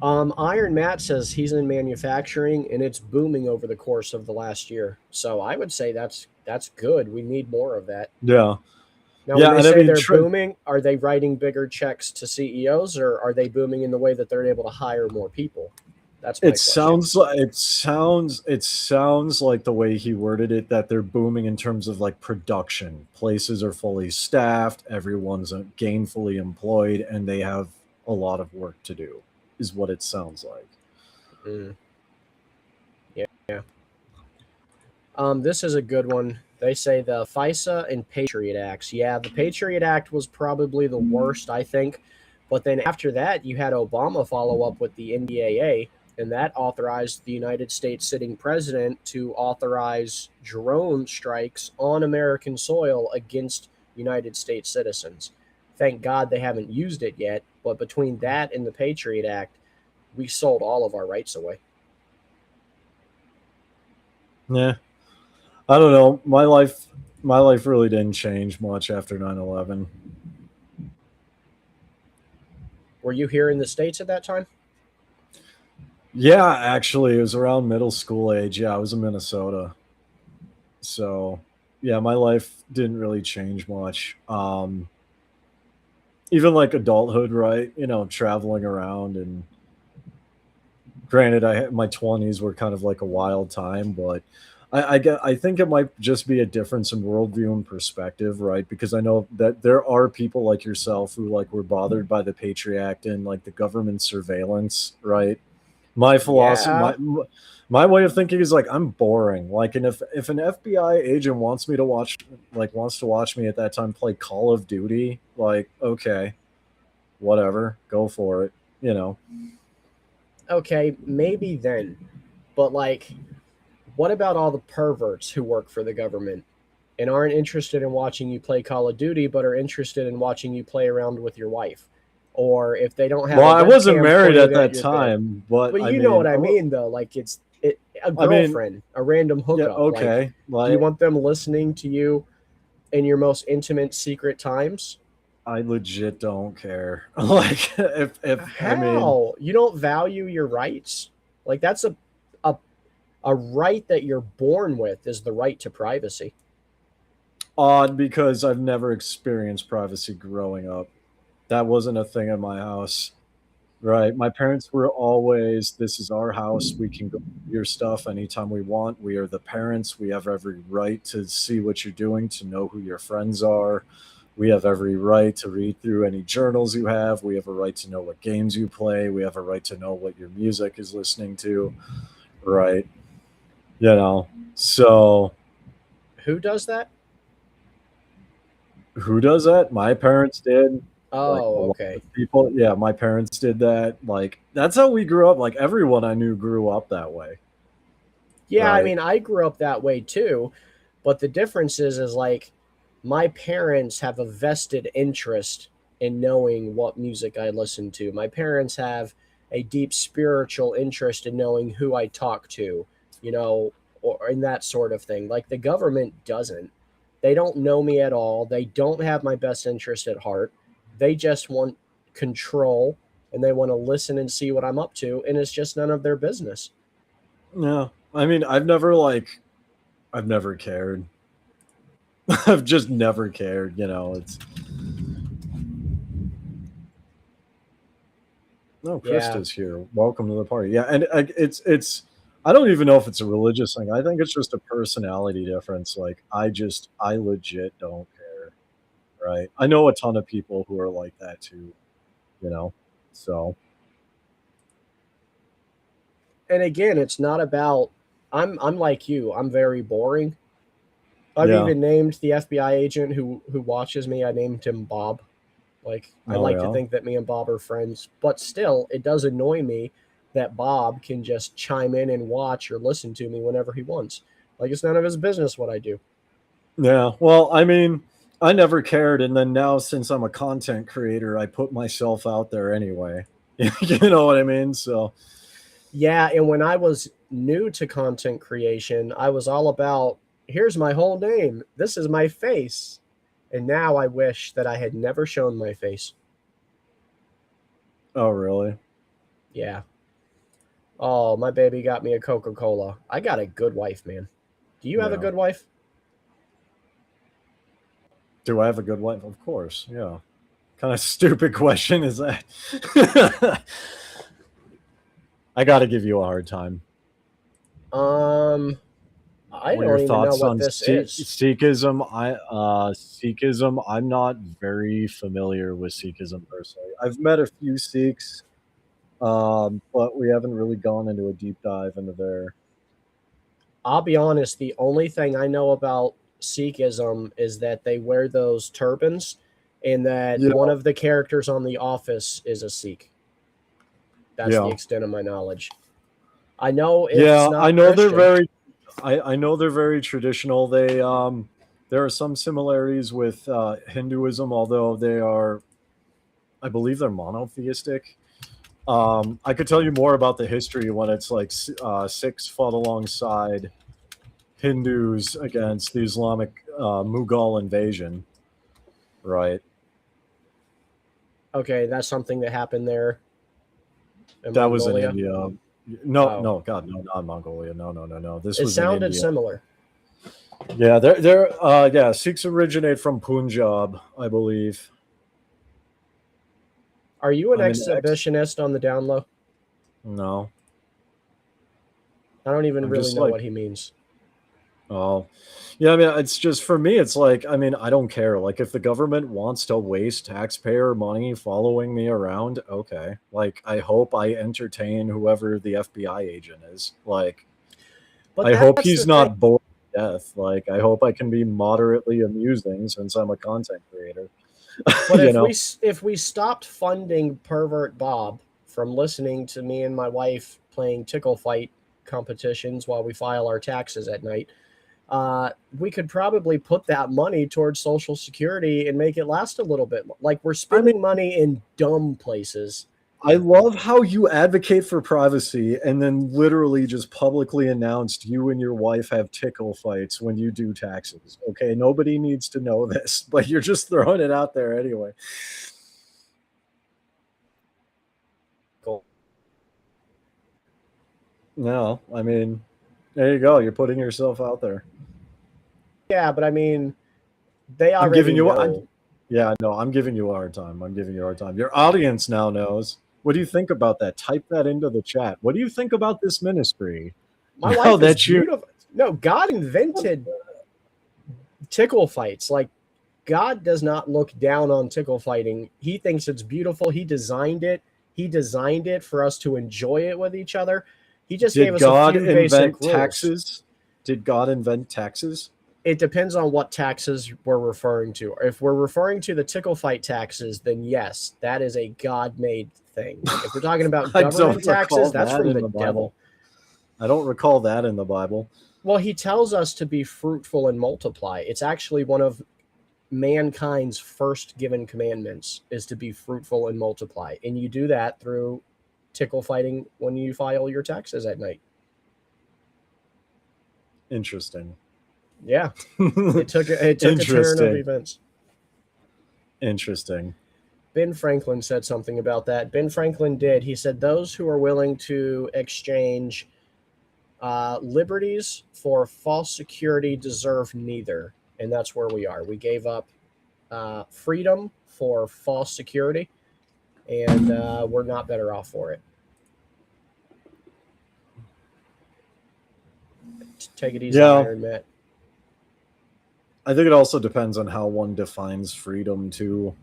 Iron Matt says he's in manufacturing and it's booming over the course of the last year. So I would say that's good. We need more of that. Yeah. Now, Yeah, when they and I say mean, they're booming, are they writing bigger checks to CEOs, or are they booming in the way that they're able to hire more people? That's my it question. sounds like it sounds like the way he worded it that they're booming in terms of like production. Places are fully staffed, everyone's gainfully employed, and they have a lot of work to do, is what it sounds like. Mm. Yeah. This is a good one. They say the FISA and Patriot Acts. Yeah, the Patriot Act was probably the worst, I think. But then after that, you had Obama follow up with the NDAA, and that authorized the United States sitting president to authorize drone strikes on American soil against United States citizens. Thank God they haven't used it yet, but between that and the Patriot Act, we sold all of our rights away. Yeah. I don't know. My life really didn't change much after 9/11. Were you here in the States at that time? Yeah, actually, it was around middle school age. Yeah, I was in Minnesota. So, yeah, my life didn't really change much. Even like adulthood, right? Traveling around, and granted, my 20s were kind of like a wild time, but I think it might just be a difference in worldview and perspective, right? Because I know that there are people like yourself who like were bothered by the Patriot Act and like the government surveillance, right? My philosophy, Yeah. my way of thinking is like I'm boring. Like, and if an FBI agent wants to watch me at that time play Call of Duty, like, okay, whatever, go for it. You know. Okay, maybe then. But like, what about all the perverts who work for the government and aren't interested in watching you play Call of Duty, but are interested in watching you play around with your wife? Or if they don't have Well, a I wasn't webcam married pointed at at that your bed. time, but But I you know what mean, I mean, though. Like, a I mean, girlfriend, a random yeah, hookup. Like, okay, do you like want them listening to you in your most intimate secret times? I legit don't care. Like, if I mean, How? You don't value your rights? Like, that's a right that you're born with, is the right to privacy. odd because I've never experienced privacy growing up. That wasn't a thing in my house. Right. My parents were always, this is our house. We can go do your stuff anytime we want. We are the parents. We have every right to see what you're doing, to know who your friends are. We have every right to read through any journals you have. We have a right to know what games you play. We have a right to know what your music is listening to. Right. You know, so Who does that? who does that? My parents did. Like a Oh, lot okay. of people. Yeah, my parents did that. Like that's how we grew up. Like everyone I knew grew up that way. Yeah, I Right. mean, I grew up that way too, but the difference is like my parents have a vested interest in knowing what music I listen to. My parents have a deep spiritual interest in knowing who I talk to, you know, or in that sort of thing. Like the government doesn't. They don't know me at all. They don't have my best interest at heart. They just want control and they want to listen and see what I'm up to, and it's just none of their business. Yeah. I mean, I've never cared. I've just never cared, you know. It's no, Yeah. Krista's here. Welcome to the party. Yeah, and it's I don't even know if it's a religious thing. I think it's just a personality difference. Like I legit don't care, right? I know a ton of people who are like that too, you know. So, And again, it's not about I'm like you. I'm very boring. I've yeah. even named the FBI agent who watches me. I named him Bob. Like I Oh like to yeah. think that me and Bob are friends, but still, it does annoy me that Bob can just chime in and watch or listen to me whenever he wants. Like it's none of his business what I do. Yeah. Well, I mean, I never cared, and then now since I'm a content creator, I put myself out there anyway. You know what I mean? So, Yeah, and when I was new to content creation, I was all about here's my whole name. This is my face. And now I wish that I had never shown my face. oh really? Yeah. Oh, my baby got me a Coca-Cola. I got a good wife, man. Do you have a Yeah. good wife? Do I have a good wife? Of course. Yeah. Kind of stupid question is that? I got to give you a hard time. Um, I What are your don't even know thoughts what on this is. Sikhism? Sikhism. I'm not very familiar with Sikhism personally. I've met a few Sikhs, but we haven't really gone into a deep dive into their. I'll be honest, the only thing I know about Sikhism is that they wear those turbans and that Yeah, one of the characters on The Office is a Sikh. That's the yeah, extent of my knowledge. I know it's yeah. I not know they're Christian. very. I know they're very traditional. There are some similarities with Hinduism, although they are, I believe, they're monotheistic. I could tell you more about the history when it's like Sikhs fought alongside Hindus against the Islamic Mughal invasion, right? Okay, that's something that happened there in That was in Mongolia. India. No, Oh, no, God, no, not Mongolia. No, no, no, no. This it was in sounded India. similar. Yeah, yeah, Sikhs originate from Punjab, I believe. Are you an I'm an ex. exhibitionist on the down low? No, I don't even I'm really just know like, what he means. oh, yeah. I mean, it's just for me. It's like, I mean, I don't care. Like, if the government wants to waste taxpayer money following me around, okay. Like, I hope I entertain whoever the FBI agent is. Like, But I hope that's the he's thing. not bored to death. Like, I hope I can be moderately amusing since I'm a content creator. But You know? if we stopped funding pervert Bob from listening to me and my wife playing tickle fight competitions while we file our taxes at night, we could probably put that money towards Social Security and make it last a little bit. Like we're I mean, spending money in dumb places. I love how you advocate for privacy and then literally just publicly announced you and your wife have tickle fights when you do taxes. Okay, nobody needs to know this, but you're just throwing it out there anyway. Cool. No, I mean, there you go. You're putting yourself out there. Yeah, but I mean, They I'm already giving you. know. Yeah, no, I'm giving you a hard time. I'm giving you a hard time. Your audience now knows. What do you think about that? Type that into the chat. What do you think about this ministry? My Now wife is that you beautiful. No, God invented tickle fights. Like, God does not look down on tickle fighting. He thinks it's beautiful. He designed it. He designed it for us to enjoy it with each other. He just gave did us God a few basic invent rules. taxes? Did God invent taxes? It depends on what taxes we're referring to. If we're referring to the tickle fight taxes, then yes, that is a God-made thing. If we're talking about I government don't recall taxes, that's that from in the the Bible. devil. I don't recall that in the Bible. Well, he tells us to be fruitful and multiply. It's actually one of mankind's first given commandments is to be fruitful and multiply. And you do that through tickle fighting when you file your taxes at night. Interesting. Yeah. It took a turn of events. Interesting. Ben Franklin said something about that. Ben Franklin did. He said those who are willing to exchange liberties for false security deserve neither. And that's where we are. We gave up freedom for false security, and we're not better off for it. Take it easy, Iron Matt. I think it also depends on how one defines freedom too.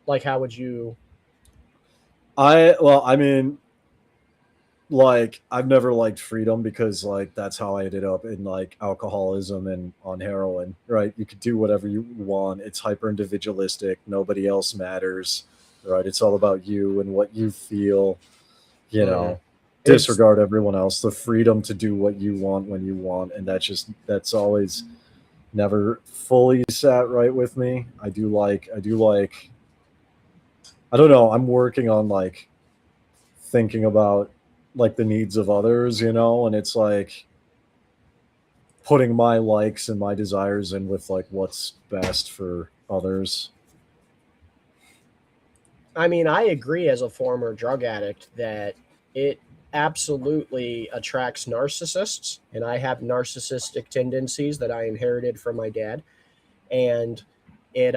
Like, how would you? I mean, like, I've never liked freedom because, like, that's how I ended up in, like, alcoholism and on heroin, right? You could do whatever you want. It's hyper individualistic. Nobody else matters, right? It's all about you and what you feel, you know. Disregard everyone else. The freedom to do what you want when you want, and that's always never fully sat right with me. I do like I don't know, I'm working on, like, thinking about, like, the needs of others, you know, and it's like putting my likes and my desires in with, like, what's best for others. I mean, I agree as a former drug addict that it absolutely attracts narcissists, and I have narcissistic tendencies that I inherited from my dad, and it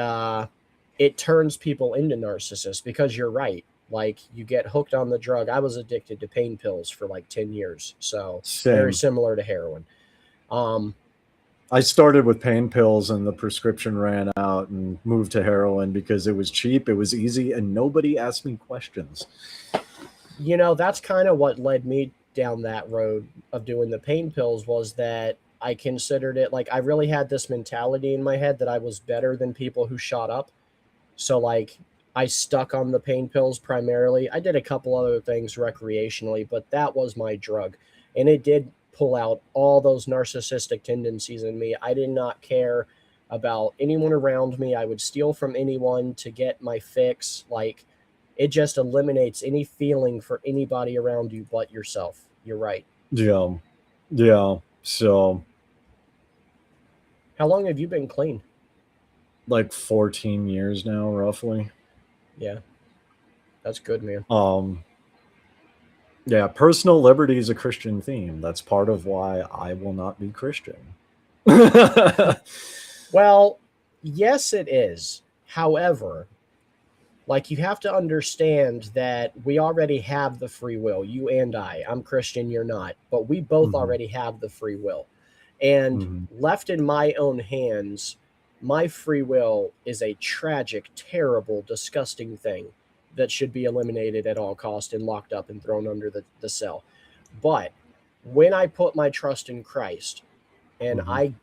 turns people into narcissists because you're right. Like, you get hooked on the drug. I was addicted to pain pills for like 10 years, so very similar to heroin. I started with pain pills and the prescription ran out and moved to heroin because it was cheap, it was easy, and nobody asked me questions. You know, that's kind of what led me down that road of doing the pain pills, was that I considered it like I really had this mentality in my head that I was better than people who shot up. So, like, I stuck on the pain pills primarily. I did a couple other things recreationally, but that was my drug. And it did pull out all those narcissistic tendencies in me. I did not care about anyone around me. I would steal from anyone to get my fix. Like, it just eliminates any feeling for anybody around you but yourself. You're right. Yeah. So, how long have you been clean? Like 14 years now, roughly. Yeah. That's good, man. Yeah, personal liberty is a Christian theme. That's part of why I will not be Christian. Well, yes, it is. However, like, you have to understand that we already have the free will, you and I. I'm Christian, you're not, but we both already have the free will. And left in my own hands, my free will is a tragic, terrible, disgusting thing that should be eliminated at all cost and locked up and thrown under the cell. But when I put my trust in Christ and I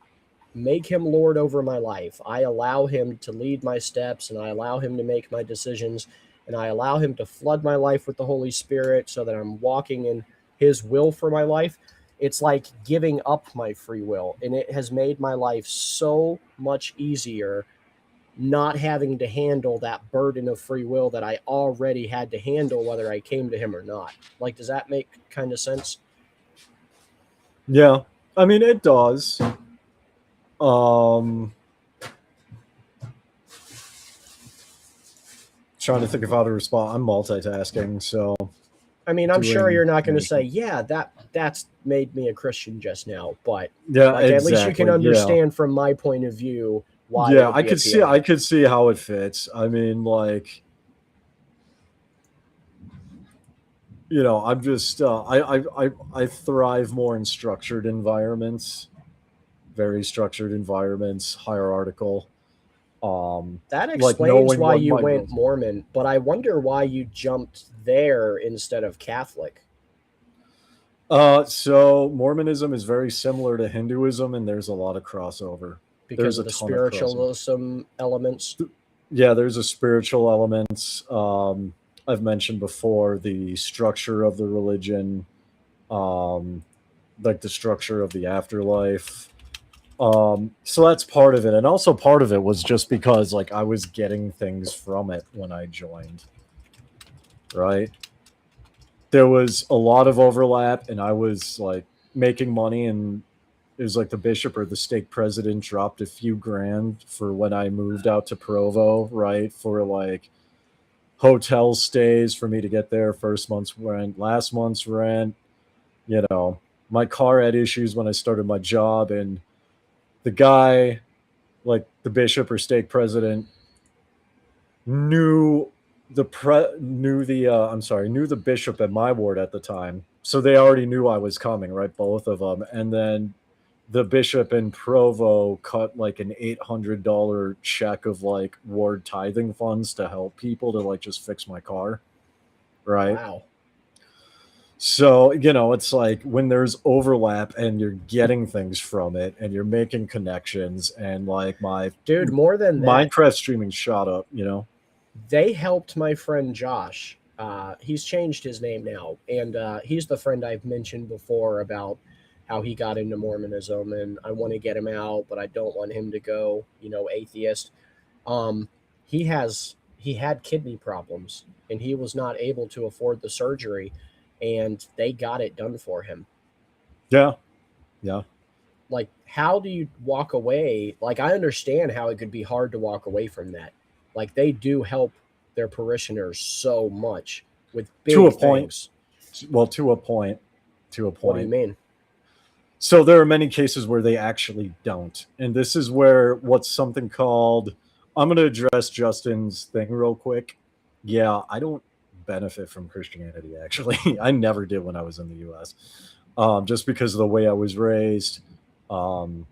make him Lord over my life, I allow him to lead my steps, and I allow him to make my decisions, and I allow him to flood my life with the Holy Spirit so that I'm walking in his will for my life. It's like giving up my free will, and it has made my life so much easier not having to handle that burden of free will that I already had to handle whether I came to him or not. Like, does that make kind of sense? Yeah, I mean, it does. Trying to think of how to respond. I'm multitasking, so I mean, I'm sure you're not going to say, yeah, that's made me a Christian just now, but Yeah, like at least you can exactly. understand from my point of view why. it Yeah, would I be could see. appealing. I could see how it fits. I mean, like, you know, I'm just. I thrive more in structured environments, very structured environments, hierarchical. That Like explains knowing why what you my went roles. Mormon, but I wonder why you jumped there instead of Catholic. So Mormonism is very similar to Hinduism, and there's a lot of crossover. Because There's of a the ton of crossover. spiritualism elements. Yeah, there's a spiritual elements. I've mentioned before the structure of the religion, um, like the structure of the afterlife. So that's part of it, and also part of it was just because like I was getting things from it when I joined. Right, there was a lot of overlap, and I was like making money, and it was like the bishop or the stake president dropped a few grand for when I moved out to Provo, right, for like hotel stays for me to get there, first month's rent, last month's rent. You know, my car had issues when I started my job, and the guy, like the bishop or stake president, knew knew the bishop at my ward at the time, so they already knew I was coming, right, both of them. And then the bishop in Provo cut like an $800 check of like ward tithing funds to help people to like just fix my car, right? Wow. So, you know, it's like when there's overlap and you're getting things from it and you're making connections, and like my Dude, more than that, Minecraft streaming shot up, you know. they helped my friend Josh. He's changed his name now, and he's the friend I've mentioned before about how he got into Mormonism, and I want to get him out, but I don't want him to go, atheist. Um, he had kidney problems, and he was not able to afford the surgery, and they got it done for him. Yeah. Yeah. Like, how do you walk away? Like, I understand how it could be hard to walk away from that. Like, they do help their parishioners so much with To a big point. things. Well, to a point. To a What do you point. mean? So there are many cases where they actually don't. And this is where what's something called, I'm going to address Justin's thing real quick. Yeah, I don't benefit from Christianity, actually. I never did when I was in the US, just because of the way I was raised. Um,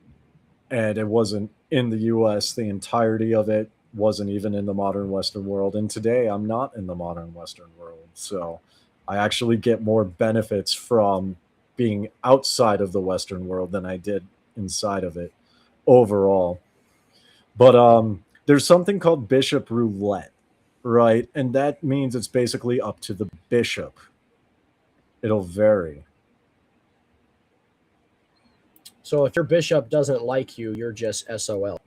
and it wasn't in the US, the entirety of it wasn't even in the modern Western world. And today I'm not in the modern Western world. So I actually get more benefits from being outside of the Western world than I did inside of it overall. But there's something called bishop roulette, right? And that means it's basically up to the bishop. It'll vary. So if your bishop doesn't like you, you're just SOL.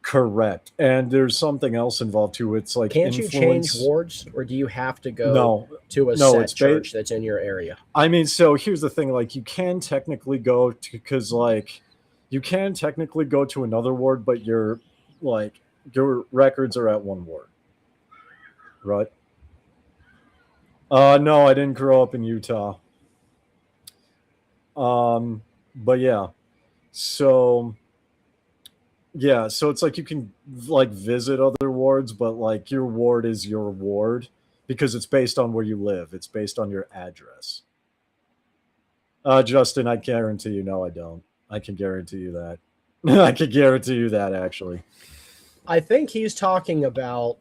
Correct. And there's something else involved too. It's like Can't you change influence. wards, or do you have to go No, to a no, set it's church that's in your area? I mean, so here's the thing, like you can technically go to, because like you can technically go to another ward, but your like your records are at one ward, right? No, I didn't grow up in Utah. But yeah. So yeah, so it's like you can like visit other wards, but like your ward is your ward because it's based on where you live. It's based on your address. Justin, I guarantee you, no, I don't. I can guarantee you that. I can guarantee you that, actually. I think he's talking about,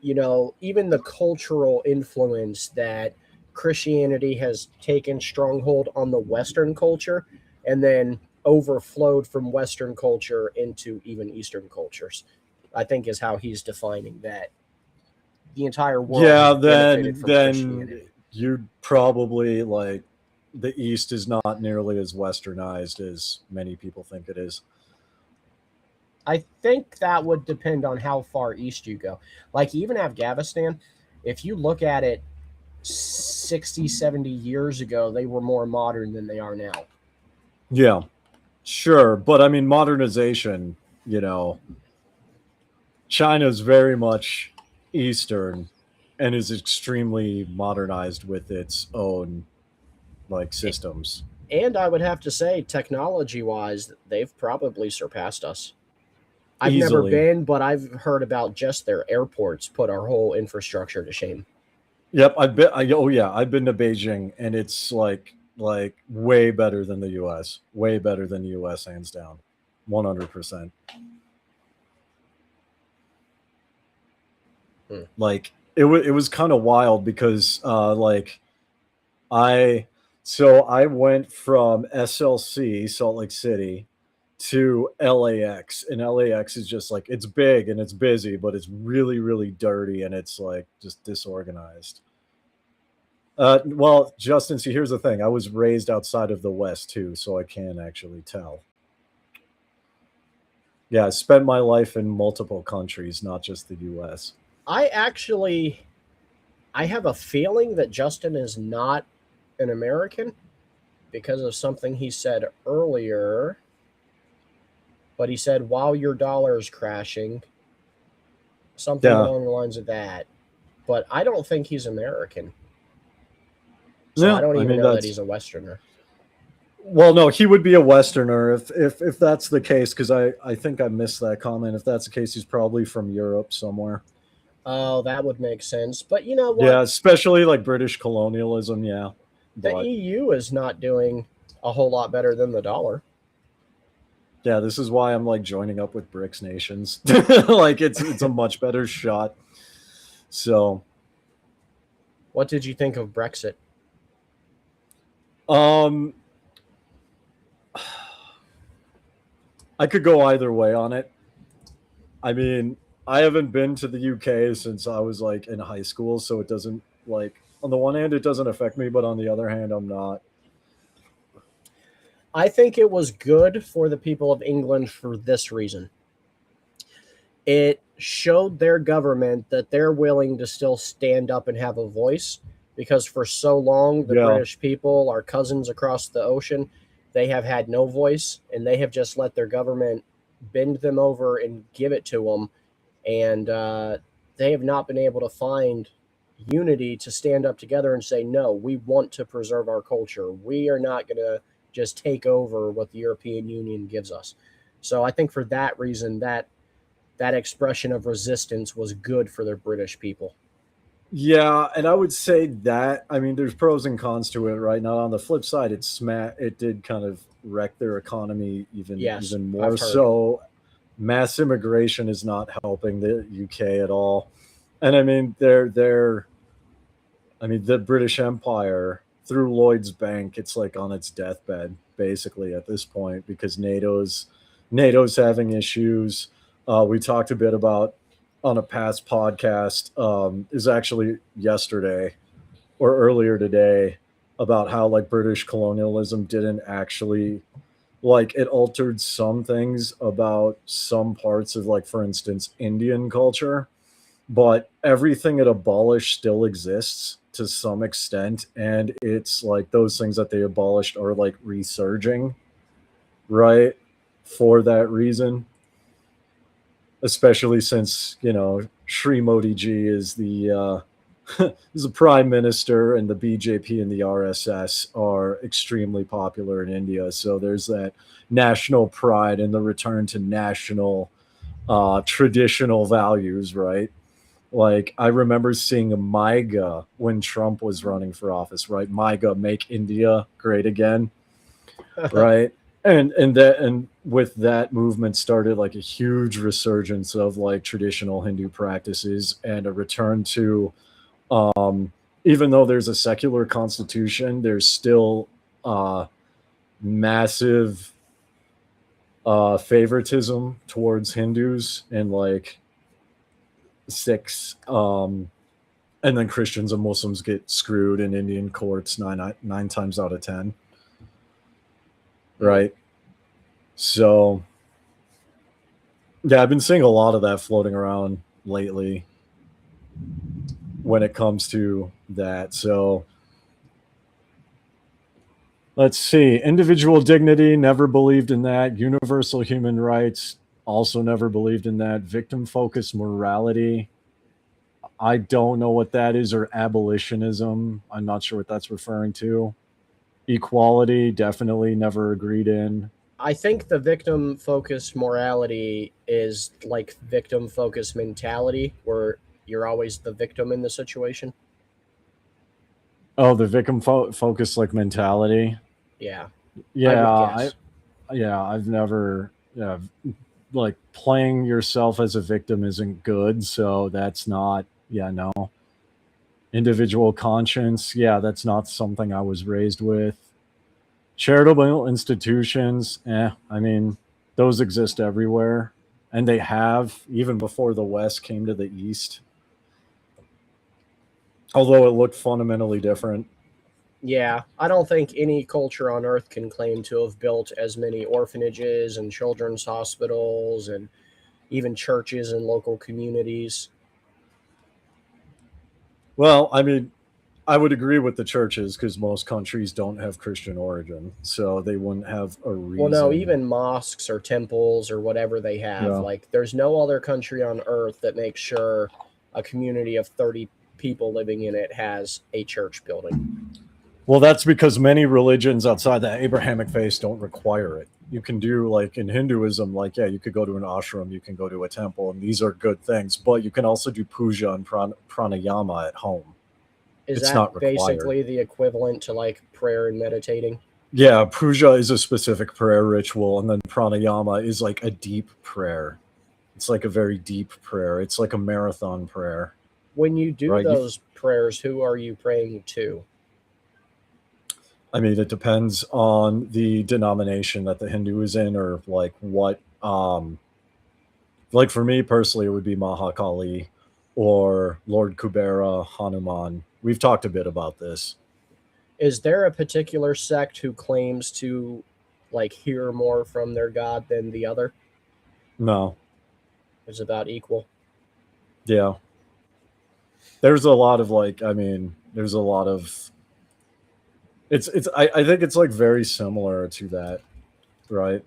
even the cultural influence that Christianity has taken stronghold on the Western culture and then overflowed from Western culture into even Eastern cultures, I think is how he's defining that. The entire world Yeah, has benefited from then Christianity. you'd probably like the East is not nearly as westernized as many people think it is. I think that would depend on how far east you go. Like even Afghanistan, if you look at it 60, 70 years ago, they were more modern than they are now. Yeah, sure. But I mean, modernization, you know, China's very much Eastern and is extremely modernized with its own like systems. And I would have to say, technology-wise, they've probably surpassed us. I've never Easily. been, but I've heard about just their airports put our whole infrastructure to shame. Yep, I've been. I've been to Beijing, and it's like way better than the U.S. Way better than the U.S. hands down, 100%. Like it was kind of wild because I I went from SLC, Salt Lake City, to LAX, and LAX is just like, it's big and it's busy, but it's really, really dirty, and it's like just disorganized. Well, Justin, see, here's the thing. I was raised outside of the West too, so I can actually tell. Yeah, I spent my life in multiple countries, not just the US. I have a feeling that Justin is not an American because of something he said earlier. But he said, while your dollar is crashing, something Yeah. along the lines of that. But I don't think he's American. So Yeah, I don't I even mean, know that that's- he's a Westerner. Well, no, he would be a Westerner if that's the case, because I think I missed that comment. If that's the case, he's probably from Europe somewhere. Oh, that would make sense. But you know what? Yeah, especially like British colonialism. Yeah, The but EU is not doing a whole lot better than the dollar. yeah, this is why I'm like joining up with BRICS nations. Like it's a much better shot. So, What did you think of Brexit? I could go either way on it. I mean, I haven't been to the UK since I was like in high school, so it doesn't like, on the one hand it doesn't affect me, but on the other hand I'm not. I think it was good for the people of England for this reason. It showed their government that they're willing to still stand up and have a voice, because for so long the Yeah. British people, our cousins across the ocean, they have had no voice, and they have just let their government bend them over and give it to them, and they have not been able to find unity to stand up together and say, no, we want to preserve our culture. We are not going to just take over what the European Union gives us. So I think for that reason, that expression of resistance was good for the British people. Yeah, and I would say that, I mean, there's pros and cons to it, right? Now on the flip side, it did kind of wreck their economy even Yes, even I've more. heard. So mass immigration is not helping the UK at all. And I mean, the British Empire through Lloyd's Bank, it's like on its deathbed basically at this point, because NATO's having issues. We talked a bit about on a past podcast, is actually yesterday or earlier today, about how like British colonialism didn't actually, like, it altered some things about some parts of, like, for instance, Indian culture, but everything it abolished still exists to some extent, and it's like those things that they abolished are like resurging, right, for that reason, especially since, you know, Sri Modi ji is the is the prime minister, and the BJP and the RSS are extremely popular in India. So there's that national pride and the return to national traditional values, right? Like, I remember seeing a MIGA when Trump was running for office, right? MIGA, make India great again, right? And with that movement started like a huge resurgence of like traditional Hindu practices and a return to, even though there's a secular constitution, there's still massive favoritism towards Hindus and like Sikhs, and then Christians and Muslims get screwed in Indian courts nine times out of 10. Right. So yeah, I've been seeing a lot of that floating around lately when it comes to that. So let's see. Individual dignity, never believed in that. Universal human rights, also never believed in that. Victim focused morality, I don't know what that is. Or abolitionism, I'm not sure what that's referring to. Equality, definitely never agreed in. I think the victim focused morality is like victim focused mentality, where you're always the victim in the situation. Oh, the victim focus like mentality. Yeah, I Yeah, would guess. I've never, yeah, like playing yourself as a victim isn't good, so that's not, yeah, no. Individual conscience, yeah, that's not something I was raised with. Charitable institutions, I mean, those exist everywhere, and they have even before the West came to the East, although it looked fundamentally different. Yeah, I don't think any culture on earth can claim to have built as many orphanages and children's hospitals and even churches and local communities. Well, I mean, I would agree with the churches because most countries don't have Christian origin, so they wouldn't have a Well, no, reason. even mosques or temples or whatever they have. Yeah. Like, there's no other country on earth that makes sure a community of 30 people living in it has a church building. Well, that's because many religions outside the Abrahamic faith don't require it. You can do, like in Hinduism, like, yeah, you could go to an ashram, you can go to a temple, and these are good things, but you can also do puja and pranayama at home. Is It's that not required. basically the equivalent to like prayer and meditating? Yeah, puja is a specific prayer ritual, and then pranayama is like a deep prayer. It's like a very deep prayer. It's like a marathon prayer. When you do Right. those prayers, who are you praying to? I mean, it depends on the denomination that the Hindu is in, or like what. Like for me personally, it would be Mahakali or Lord Kubera, Hanuman. We've talked a bit about this. Is there a particular sect who claims to like hear more from their god than the other? No, It's about equal. yeah. There's a lot of like, I mean, there's a lot of. I think it's like very similar to that, right?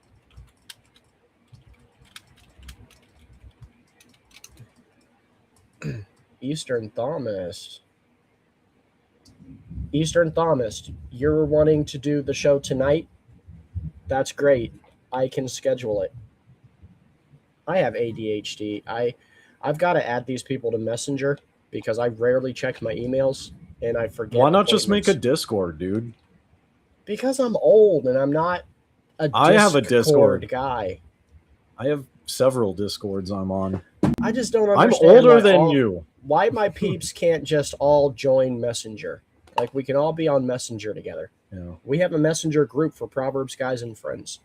Eastern Thomas. Eastern Thomas, you're wanting to do the show tonight? That's great. I can schedule it. I have ADHD. I've got to add these people to Messenger because I rarely check my emails and I forget. Why not just make a appointments. Discord, dude? Because I'm old and I'm not a I have a Discord Discord. guy. I have several Discords I'm on. I just don't I'm understand. older why than you. Why my peeps can't just all join Messenger? Like we can all be on Messenger together. Yeah. We have a Messenger group for Proverbs guys and friends.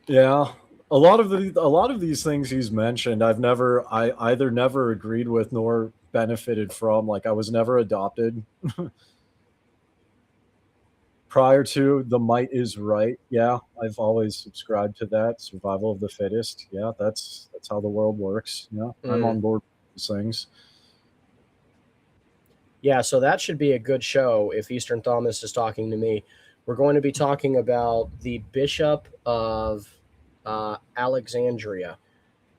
Yeah. A lot of these things he's mentioned, I either never agreed with nor benefited from. Like I was never adopted. Prior to the might is right. Yeah, I've always subscribed to that. Survival of the fittest. Yeah, that's how the world works. Yeah, I'm on board with these things. Yeah, so that should be a good show if Eastern Thomas is talking to me. We're going to be talking about the Bishop of Alexandria.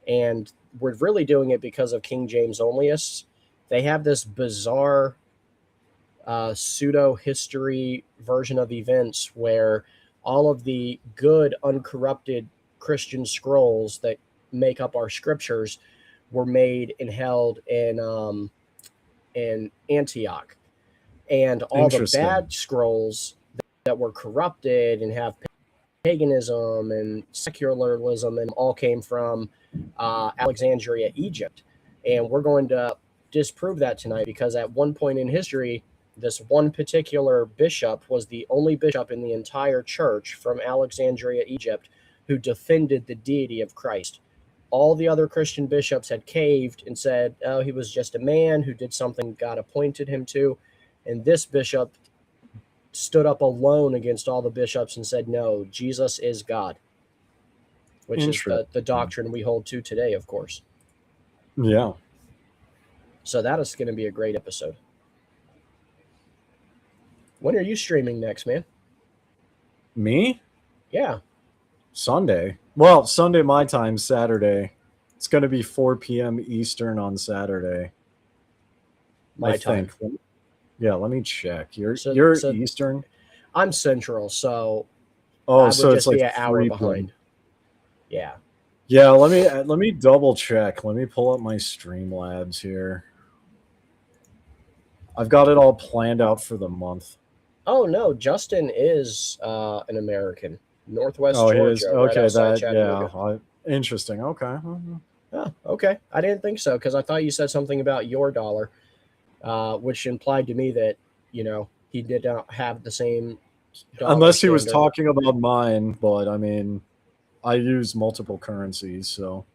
And we're really doing it because of King James Onlyists. They have this bizarre pseudo-history version of events where all of the good, uncorrupted Christian scrolls that make up our scriptures were made and held in Antioch. And all the bad scrolls that were corrupted and have paganism and secularism and all came from Alexandria, Egypt. And we're going to disprove that tonight because at one point in history, this one particular bishop was the only bishop in the entire church from Alexandria, Egypt, who defended the deity of Christ. All the other Christian bishops had caved and said, oh, he was just a man who did something God appointed him to. And this bishop stood up alone against all the bishops and said, no, Jesus is God, which is the doctrine we hold to today, of course. Yeah. So that is going to be a great episode. When are you streaming next, man? Me? Yeah. Sunday. Well, Sunday my time, Saturday. It's going to be 4 p.m. Eastern on Saturday. My time. Yeah, let me check. You're So Eastern. I'm Central, so Oh, I so would it's just like be an hour Freedom. behind. Yeah. Yeah, let me double check. Let me pull up my Streamlabs here. I've got it all planned out for the month. Oh no, Justin is an American, Northwest Oh, he is. Georgia, right Okay, outside that Chattanooga. interesting. Okay. Mhm. Oh, okay. I didn't think so because I thought you said something about your dollar, which implied to me that he did not have the same dollar Unless he was standard. talking about mine, but I mean, I use multiple currencies, so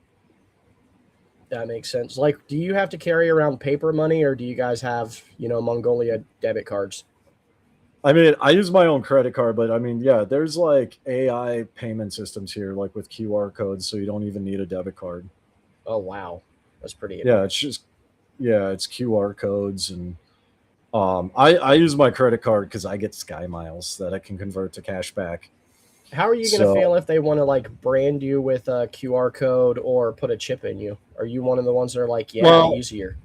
That makes sense. Like, do you have to carry around paper money, or do you guys have Mongolia debit cards? I mean, I use my own credit card, but I mean, yeah, there's like AI payment systems here, like with QR codes, so you don't even need a debit card. Oh wow, that's pretty Yeah, advanced. it's QR codes, and I use my credit card because I get Sky Miles that I can convert to cash back. How are you going to So, feel if they want to like brand you with a QR code or put a chip in you? Are you one of the ones that are like, yeah, well, easier?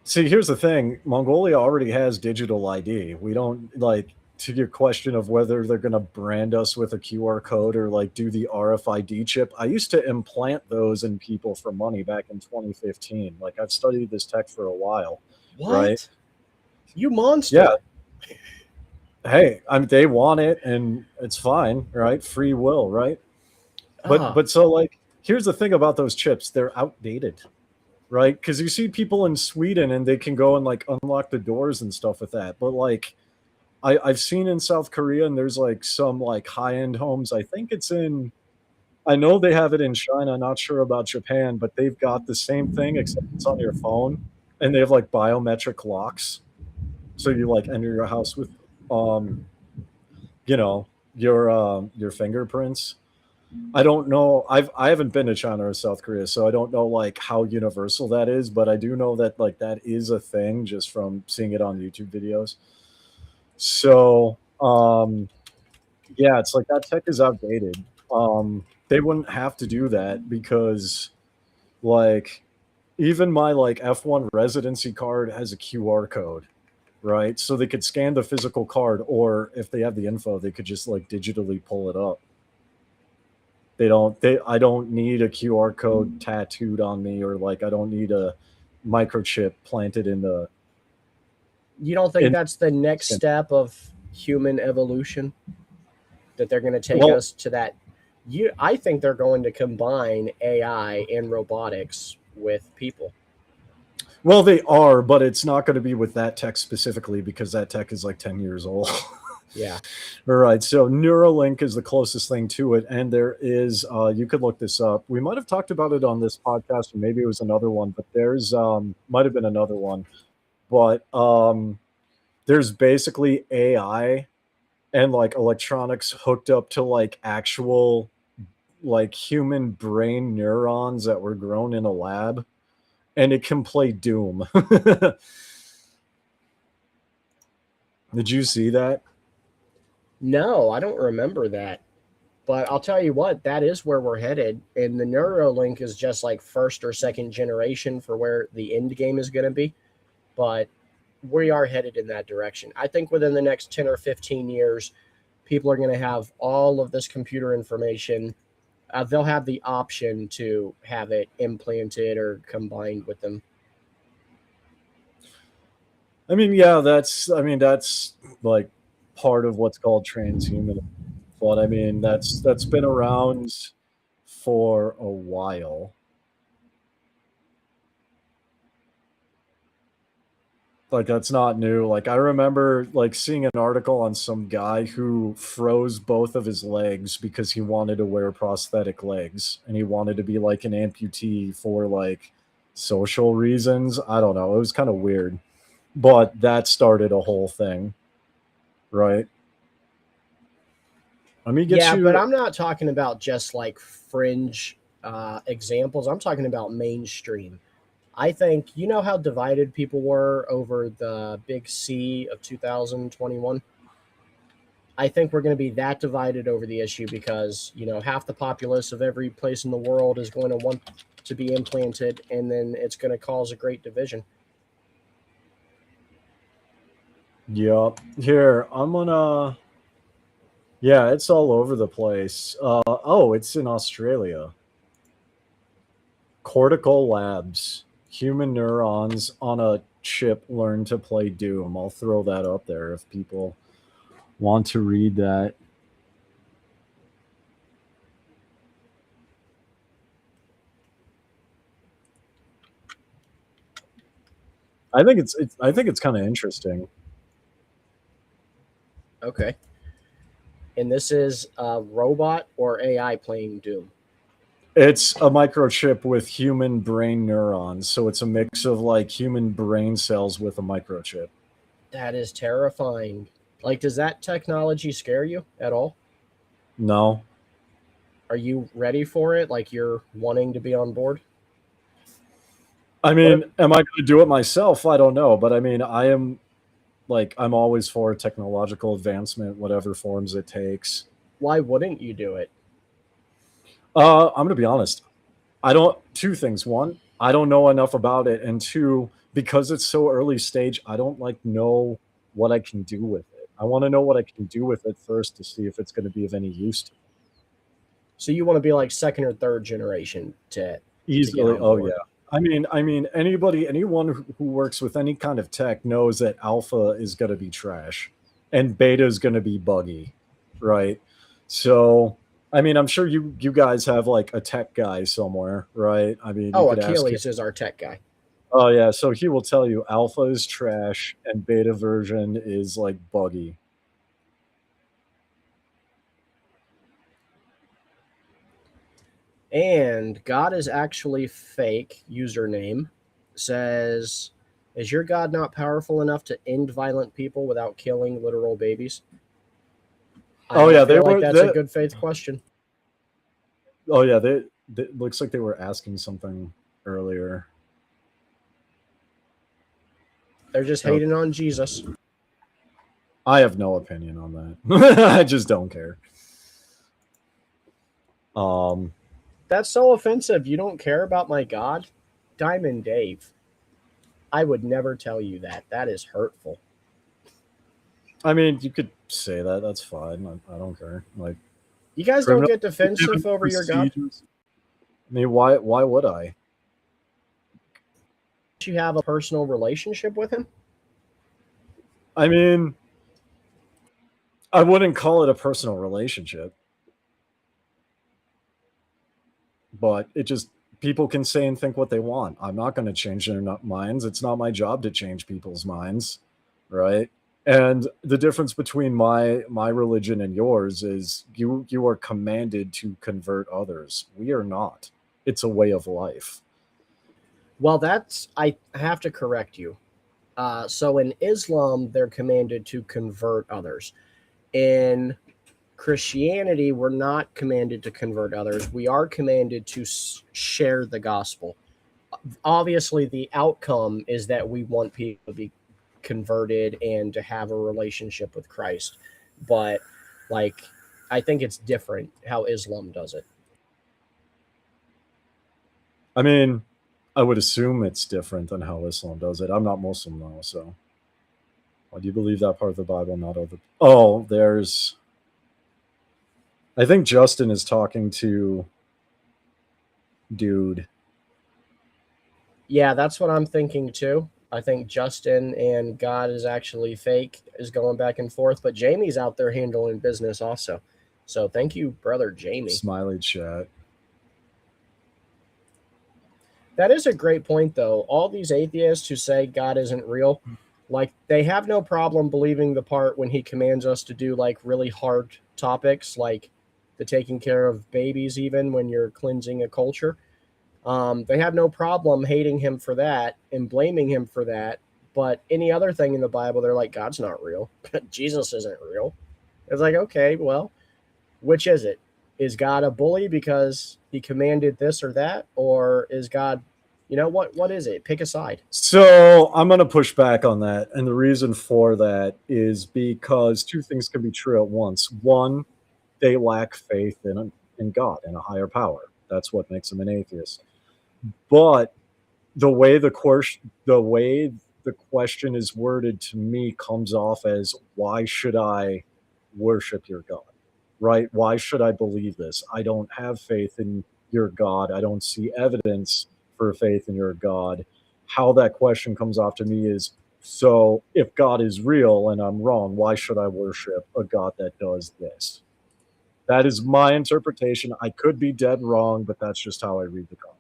see, here's the thing: Mongolia already has digital ID. We don't like to your question of whether they're going to brand us with a QR code or like do the RFID chip. I used to implant those in people for money back in 2015. Like I've studied this tech for a while, right? What? You Yeah. monster! Hey, they want it and it's fine, right? Free will, right? Ah, But so like here's the thing about those chips, they're outdated, right? Because you see people in Sweden and they can go and like unlock the doors and stuff with that. But like I've seen in South Korea and there's like some like high-end homes. I think it's in I know they have it in China, not sure about Japan, but they've got the same thing except it's on your phone and they have like biometric locks. So you like enter your house with um your fingerprints. I don't know. I haven't been to China or South Korea, so I don't know like how universal that is, but I do know that like that is a thing just from seeing it on YouTube videos. So, yeah, it's like that tech is outdated. They wouldn't have to do that because like even my like F1 residency card has a QR code, right? So they could scan the physical card, or if they have the info, they could just like digitally pull it up. I don't need a QR code tattooed on me, or like I don't need a microchip planted in the you don't think in that's the next skin. step of human evolution? That they're going to take Well, us to that? I think they're going to combine AI and robotics with people. well, they are, but it's not going to be with that tech specifically because that tech is like 10 years old. Yeah. All right, so Neuralink is the closest thing to it, and there is you could look this up. We might have talked about it on this podcast, or maybe it was another one, but there's might have been another one. But there's basically AI and like electronics hooked up to like actual like human brain neurons that were grown in a lab, and it can play Doom. Did you see that? No, I don't remember that. But I'll tell you what, that is where we're headed. And the Neuralink is just like first or second generation for where the end game is going to be. But we are headed in that direction. I think within the next 10 or 15 years, people are going to have all of this computer information. They'll have the option to have it implanted or combined with them. I mean, yeah, that's like part of what's called transhumanism. But I mean, that's been around for a while. Like that's not new. Like I remember like seeing an article on some guy who froze both of his legs because he wanted to wear prosthetic legs and he wanted to be like an amputee for like social reasons. I don't know. It was kind of weird. But that started a whole thing, right? Let me get Yeah, but you I'm not talking about just like fringe examples. I'm talking about mainstream. I think you know how divided people were over the big C of 2021. I think we're going to be that divided over the issue because half the populace of every place in the world is going to want to be implanted, and then it's going to cause a great division. Yup. Here, I'm gonna. Yeah, it's all over the place. Oh, it's in Australia. Cortical Labs. Human neurons on a chip learn to play Doom. I'll throw that up there if people want to read that. I think it's kind of interesting. Okay. And this is a robot or AI playing Doom? It's a microchip with human brain neurons, so it's a mix of like human brain cells with a microchip. That is terrifying. Like, does that technology scare you at all? No, Are you ready for it? Like, you're wanting to be on board? I What if, mean, am I going to do it myself? I don't know, but I mean, I am like I'm always for technological advancement, whatever forms it takes. why wouldn't you do it? I'm going to be honest. I don't. Two things. One, I don't know enough about it, and two, because it's so early stage, I don't like know what I can do with it. I want to know what I can do with it first to see if it's going to be of any use to me. So you want to be like second or third generation to get Easily. on Oh board? yeah. I mean, anyone who works with any kind of tech knows that alpha is going to be trash, and beta is going to be buggy, right? So, I mean, I'm sure you guys have like a tech guy somewhere, right? I mean, you Oh, could ask him. Achilles is our tech guy. Oh yeah, so he will tell you alpha is trash and beta version is like buggy. And God is actually fake username says, is your God not powerful enough to end violent people without killing literal babies? I Oh don't yeah, they feel like were. that's a good faith question. Oh yeah, they looks like they were asking something earlier. They're just Oh, hating on Jesus. I have no opinion on that. I just don't care. Um, That's so offensive. You don't care about my God? Diamond Dave. I would never tell you that. That is hurtful. I mean, you could say that. That's fine. I don't care. Like You guys don't criminal get defensive over your God? procedures. I mean, why would I? You have a personal relationship with him? I mean, I wouldn't call it a personal relationship, but it just people can say and think what they want. I'm not going to change their minds. It's not my job to change people's minds, right? And the difference between my religion and yours is you are commanded to convert others. We are not. It's a way of life. Well, I have to correct you. So in Islam, they're commanded to convert others. In Christianity, we're not commanded to convert others. We are commanded to share the gospel. Obviously, the outcome is that we want people to be converted and to have a relationship with Christ. But, like, I think it's different how Islam does it. I mean, I would assume it's different than how Islam does it. I'm not Muslim though, so why do you believe that part of the Bible, not other? Oh, there's. I think Justin is talking to dude. Yeah, that's what I'm thinking too. I think Justin and God is actually fake is going back and forth, but Jamie's out there handling business also. So thank you, brother Jamie. Smiley chat. That is a great point, though. All these atheists who say God isn't real, like they have no problem believing the part when he commands us to do like really hard topics, like the taking care of babies, even when you're cleansing a culture. They have no problem hating him for that and blaming him for that. But any other thing in the Bible, they're like, God's not real. Jesus isn't real. It's like, okay, well, which is it? Is God a bully because he commanded this or that? Or is God, what is it? Pick a side. So I'm going to push back on that. And the reason for that is because two things can be true at once. One, they lack faith in God and a higher power. That's what makes them an atheist. But the way the question is worded to me comes off as, why should I worship your God? Right? Why should I believe this? I don't have faith in your God. I don't see evidence for faith in your God. How that question comes off to me is, so if God is real and I'm wrong, why should I worship a God that does this? That is my interpretation. I could be dead wrong, but that's just how I read the comment.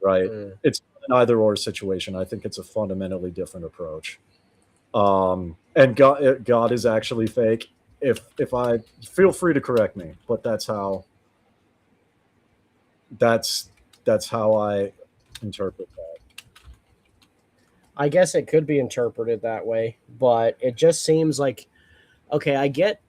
Right? It's an either or situation. I think it's a fundamentally different approach. And God is actually fake. If I feel free to correct me, but that's how I interpret that. I guess it could be interpreted that way, but it just seems like, okay, I get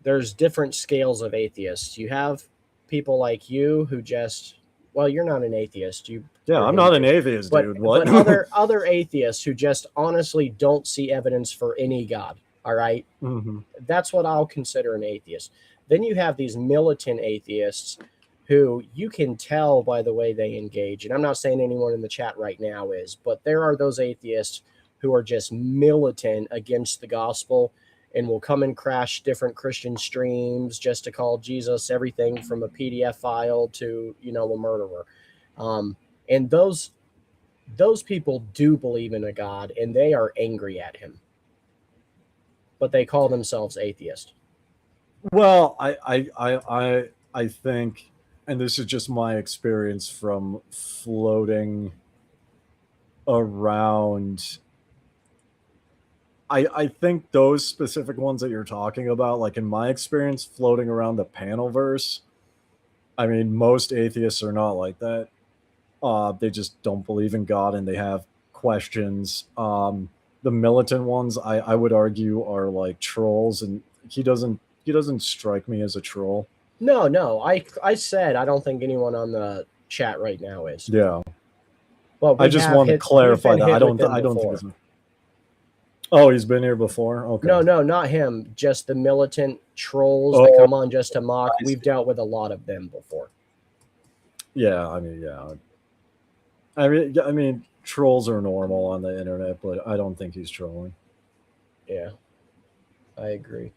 there's different scales of atheists. You have people like you who just, well, you're not an atheist. I'm not an atheist, dude. What? But other atheists who just honestly don't see evidence for any God. All right? Mm-hmm. That's what I'll consider an atheist. Then you have these militant atheists who you can tell by the way they engage. And I'm not saying anyone in the chat right now is, but there are those atheists who are just militant against the gospel and will come and crash different Christian streams just to call Jesus everything from a PDF file to, a murderer. And those people do believe in a God, and they are angry at him, but they call themselves atheist. Well, I think, and this is just my experience from floating around. I think those specific ones that you're talking about, like in my experience floating around the panelverse, I mean, most atheists are not like that. They just don't believe in God and they have questions. The militant ones, I would argue, are like trolls, and he doesn't strike me as a troll. No. I said I don't think anyone on the chat right now is. Yeah. But I just want to clarify that I don't think it's. Oh, he's been here before? Okay. No, not him. Just the militant trolls that come on just to mock. We've dealt with a lot of them before. Yeah, I mean, yeah. I mean, trolls are normal on the internet, but I don't think he's trolling. Yeah, I agree.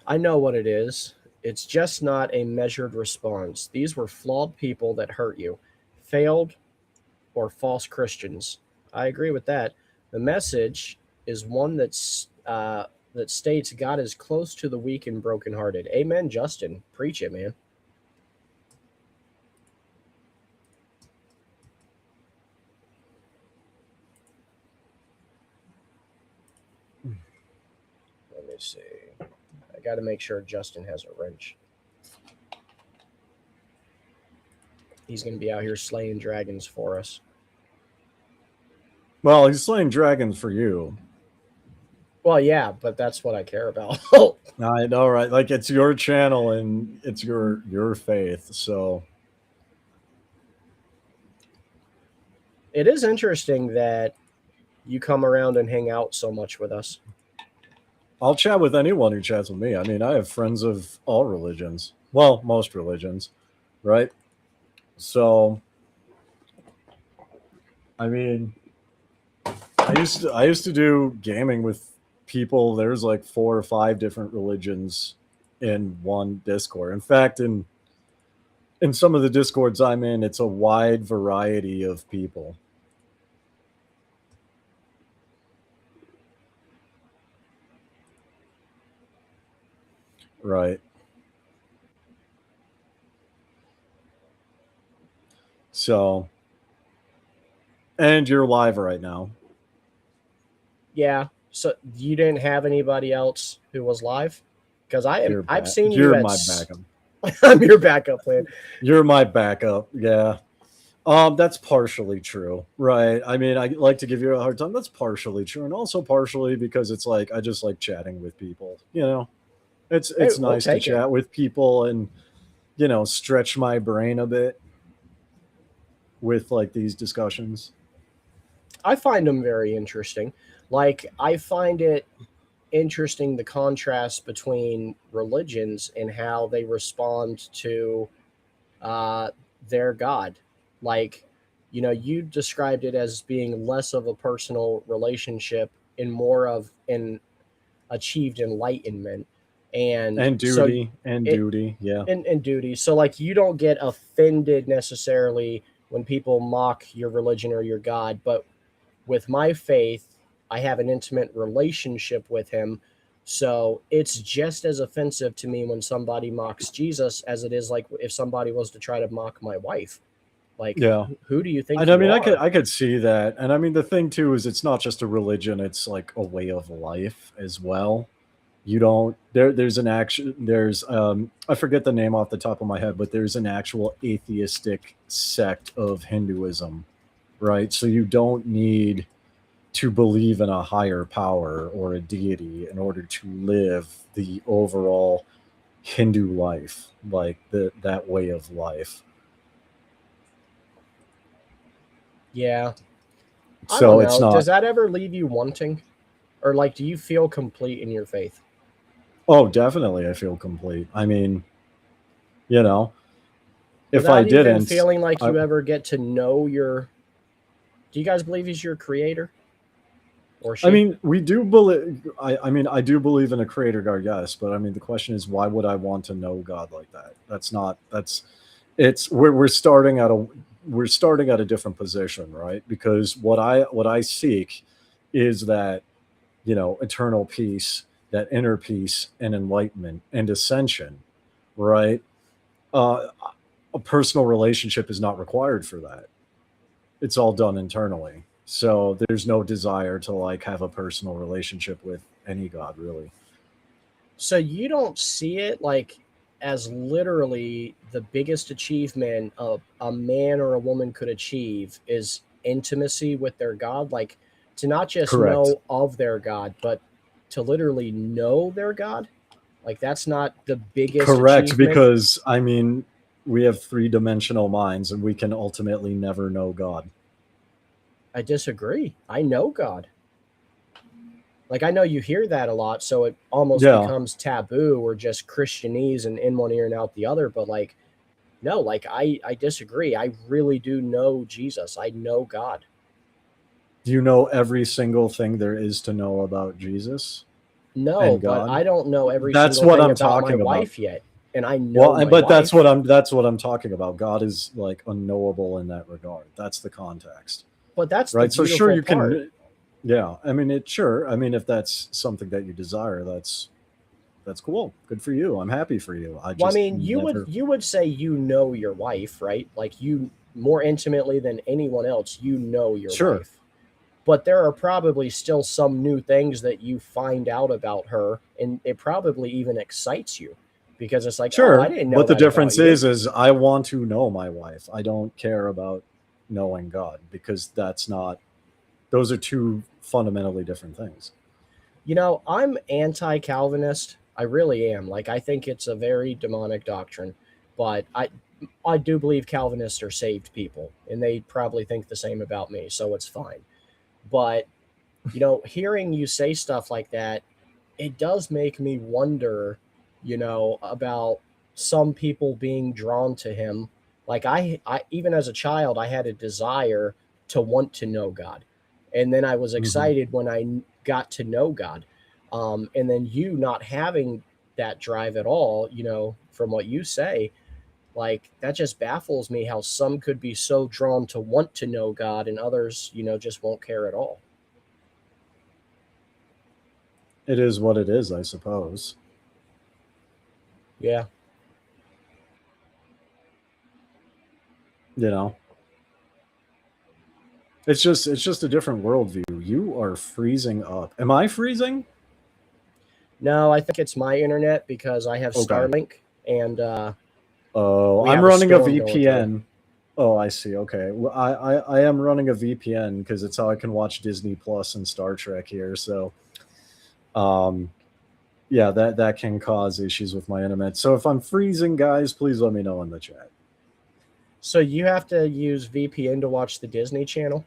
I know what it is. It's just not a measured response. These were flawed people that hurt you, failed, or false Christians. I agree with that. The message is one that states God is close to the weak and brokenhearted. Amen, Justin. Preach it, man. Let me see. I got to make sure Justin has a wrench. He's going to be out here slaying dragons for us. Well, he's slaying dragons for you. Well, yeah, but that's what I care about. I know, right? Like, it's your channel and it's your faith, so. It is interesting that you come around and hang out so much with us. I'll chat with anyone who chats with me. I mean, I have friends of all religions. Well, most religions, right? So, I mean, I used to do gaming with people. There's like 4 or 5 different religions in one Discord. In fact, in some of the Discords I'm in, it's a wide variety of people. Right. So, and you're live right now. Yeah. So you didn't have anybody else who was live? Because I've seen you're you. My backup. I'm your backup plan. You're my backup. Yeah. That's partially true, right? I mean, I like to give you a hard time. That's partially true, and also partially because it's like I just like chatting with people. It's nice to chat with people and stretch my brain a bit with like these discussions. I find them very interesting. Like, I find it interesting the contrast between religions and how they respond to their God. Like, you described it as being less of a personal relationship and more of an achieved enlightenment. And And so it duty, yeah. and duty. So like you don't get offended necessarily when people mock your religion or your God, but with my faith, I have an intimate relationship with him. So it's just as offensive to me when somebody mocks Jesus as it is like if somebody was to try to mock my wife. Like, Yeah. who do you think And I you mean, are? I could see that. And I mean, the thing too is it's not just a religion, it's like a way of life as well. You don't there's an action there's I forget the name off the top of my head, but there's an actual atheistic sect of Hinduism, right? So you don't need to believe in a higher power or a deity in order to live the overall Hindu life, like that way of life. Yeah. I don't So it's know. Does not. that ever leave you wanting? Or like do you feel complete in your faith? Oh, definitely, I feel complete. I mean, you know, if I Without even didn't, feeling like I, you ever get to know your do you guys believe he's your creator? Or I she? mean, we do believe. I mean, I do believe in a creator God, yes. But I mean, the question is, why would I want to know God like that? That's not. That's. It's we're starting at a different position, right? Because what I seek is that eternal peace, that inner peace and enlightenment and ascension, right? Uh, a personal relationship is not required for that. It's all done internally. So there's no desire to like have a personal relationship with any god, really. So you don't see it like as literally the biggest achievement a man or a woman could achieve is intimacy with their God, like to not just Correct. know of their God, but to literally know their God. Like that's not the biggest Correct, achievement. because I mean, we have three-dimensional minds and we can ultimately never know God. I disagree. I know God. Like I know you hear that a lot, so it almost Yeah. becomes taboo or just Christianese and in one ear and out the other. But like no, like I disagree. I really do know Jesus. I know God. Do you know every single thing there is to know about Jesus No, and but God? I don't know every That's single what thing I'm about my talking about. wife yet, and I know Well, my but wife. that's what I'm talking about. God is like unknowable in that regard. That's the context. But that's the Right? So sure beautiful you part. can. Yeah, I mean it. Sure, I mean if that's something that you desire, that's cool. Good for you. I'm happy for you. I Well, I just mean, never. you would say you know your wife, right? Like you more intimately than anyone else, you know your Sure, wife. But there are probably still some new things that you find out about her, and it probably even excites you because it's like, oh, I sure. didn't know But the that about difference you. is I want to know my wife. I don't care about knowing God because that's not. Those are two fundamentally different things. I'm anti Calvinist. I really am. Like, I think it's a very demonic doctrine, but I do believe Calvinists are saved people, and they probably think the same about me, so it's fine. But, hearing you say stuff like that, it does make me wonder, about some people being drawn to him. Like, I even as a child, I had a desire to want to know God. And then I was Hmm. excited when I got to know God. And then you not having that drive at all, from what you say, like that just baffles me how some could be so drawn to want to know God and others, just won't care at all. It is what it is, I suppose. Yeah. You know, it's just a different worldview. You are freezing up. Am I freezing? No, I think it's my internet because I have Okay. Starlink and Oh, we I'm have a running a storm going through. VPN. Oh, I see. Okay. Well, I am running a VPN because it's how I can watch Disney Plus and Star Trek here. So, um, yeah, that can cause issues with my internet. So if I'm freezing, guys, please let me know in the chat. So you have to use VPN to watch the Disney Channel?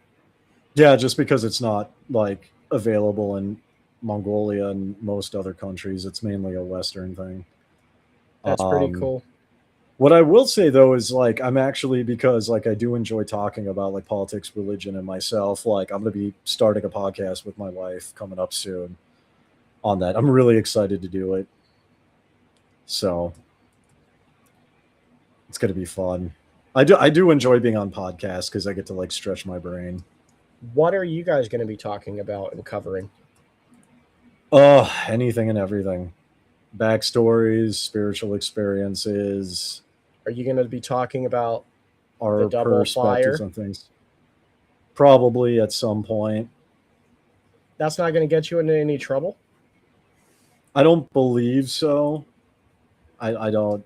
Yeah, just because it's not like available in Mongolia and most other countries. It's mainly a Western thing. That's pretty Um, cool. What I will say though is like I'm actually, because like I do enjoy talking about like politics, religion, and myself. Like I'm going to be starting a podcast with my wife coming up soon on that. I'm really excited to do it. So it's going to be fun. I do enjoy being on podcasts because I get to like stretch my brain. What are you guys going to be talking about and covering? Oh, anything and everything. Backstories, spiritual experiences, Are you going to be talking about our the double perspectives fire? on things. Probably at some point. That's not going to get you into any trouble? I don't believe so. I don't.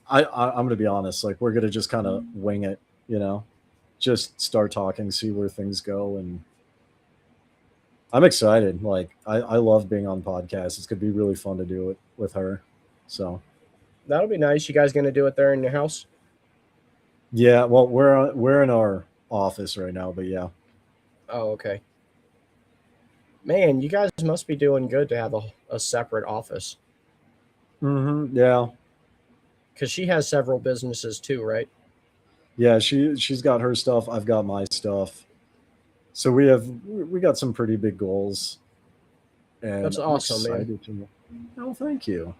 I'm going to be honest. Like we're going to just kind of wing it, you know, just start talking, see where things go, and I'm excited. Like I love being on podcasts. It's going to be really fun to do it with her. So That'll be nice. You guys going to do it there in your house? yeah, well we're in our office right now, but yeah. Oh, okay. Man, you guys must be doing good to have a separate office. Yeah. Because she has several businesses too, right? Yeah, she's got her stuff, I've got my stuff. So we got some pretty big goals. And That's I'm awesome, man. excited to. Oh, thank you.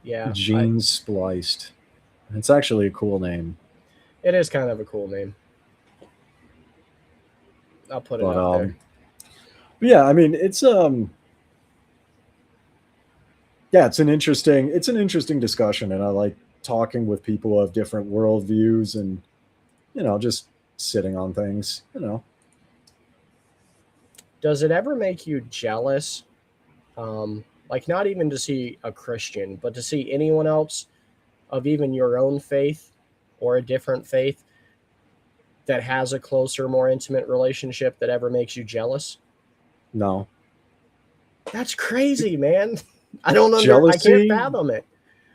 Yeah. Gene Spliced. It's actually a cool name. It is kind of a cool name. I'll put it But out there. but yeah, I mean it's yeah, it's an interesting discussion, and I like talking with people who have different worldviews and just sitting on things, Does it ever make you jealous? Like not even to see a Christian, but to see anyone else of even your own faith or a different faith that has a closer, more intimate relationship that ever makes you jealous? No. That's crazy, man. I can't Jealousy. fathom it.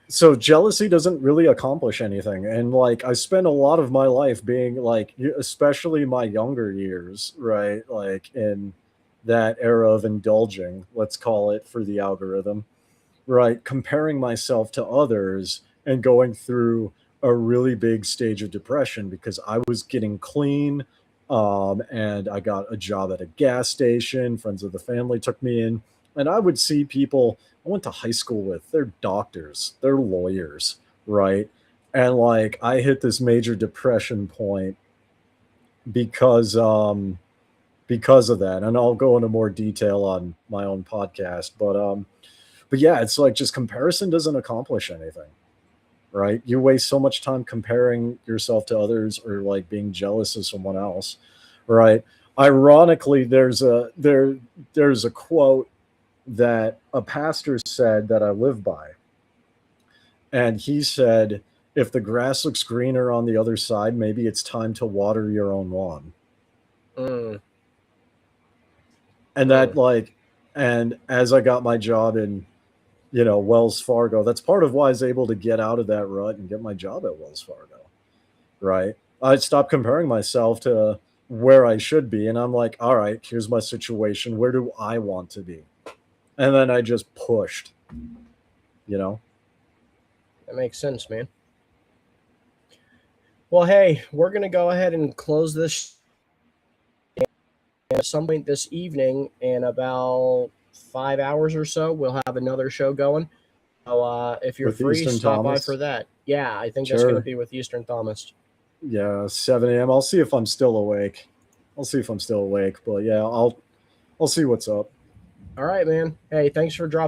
So jealousy doesn't really accomplish anything, and like I spent a lot of my life being like, especially my younger years, right, like in that era of indulging, let's call it, for the algorithm, right, comparing myself to others and going through a really big stage of depression because I was getting clean, and I got a job at a gas station. Friends of the family took me in, and I would see people I went to high school with. They're doctors, they're lawyers, right? And like I hit this major depression point because because of that. And I'll go into more detail on my own podcast. But yeah, it's like just comparison doesn't accomplish anything. Right? You waste so much time comparing yourself to others or like being jealous of someone else, right? Ironically, there's a quote that a pastor said that I live by. And he said, if the grass looks greener on the other side, maybe it's time to water your own lawn. And that like, and as I got my job in, Wells Fargo, that's part of why I was able to get out of that rut and get my job at Wells Fargo, right? I stopped comparing myself to where I should be. And I'm like, all right, here's my situation. Where do I want to be? And then I just pushed, That makes sense, man. Well, hey, we're going to go ahead and close this at some point this evening. In about 5 hours or so, we'll have another show going. So if you're With free, Eastern stop Thomas? by for that. Yeah, I think that's Sure. going to be with Eastern Thomas. Yeah, 7 a.m. I'll see if I'm still awake. But yeah, I'll see what's up. All right, man. Hey, thanks for dropping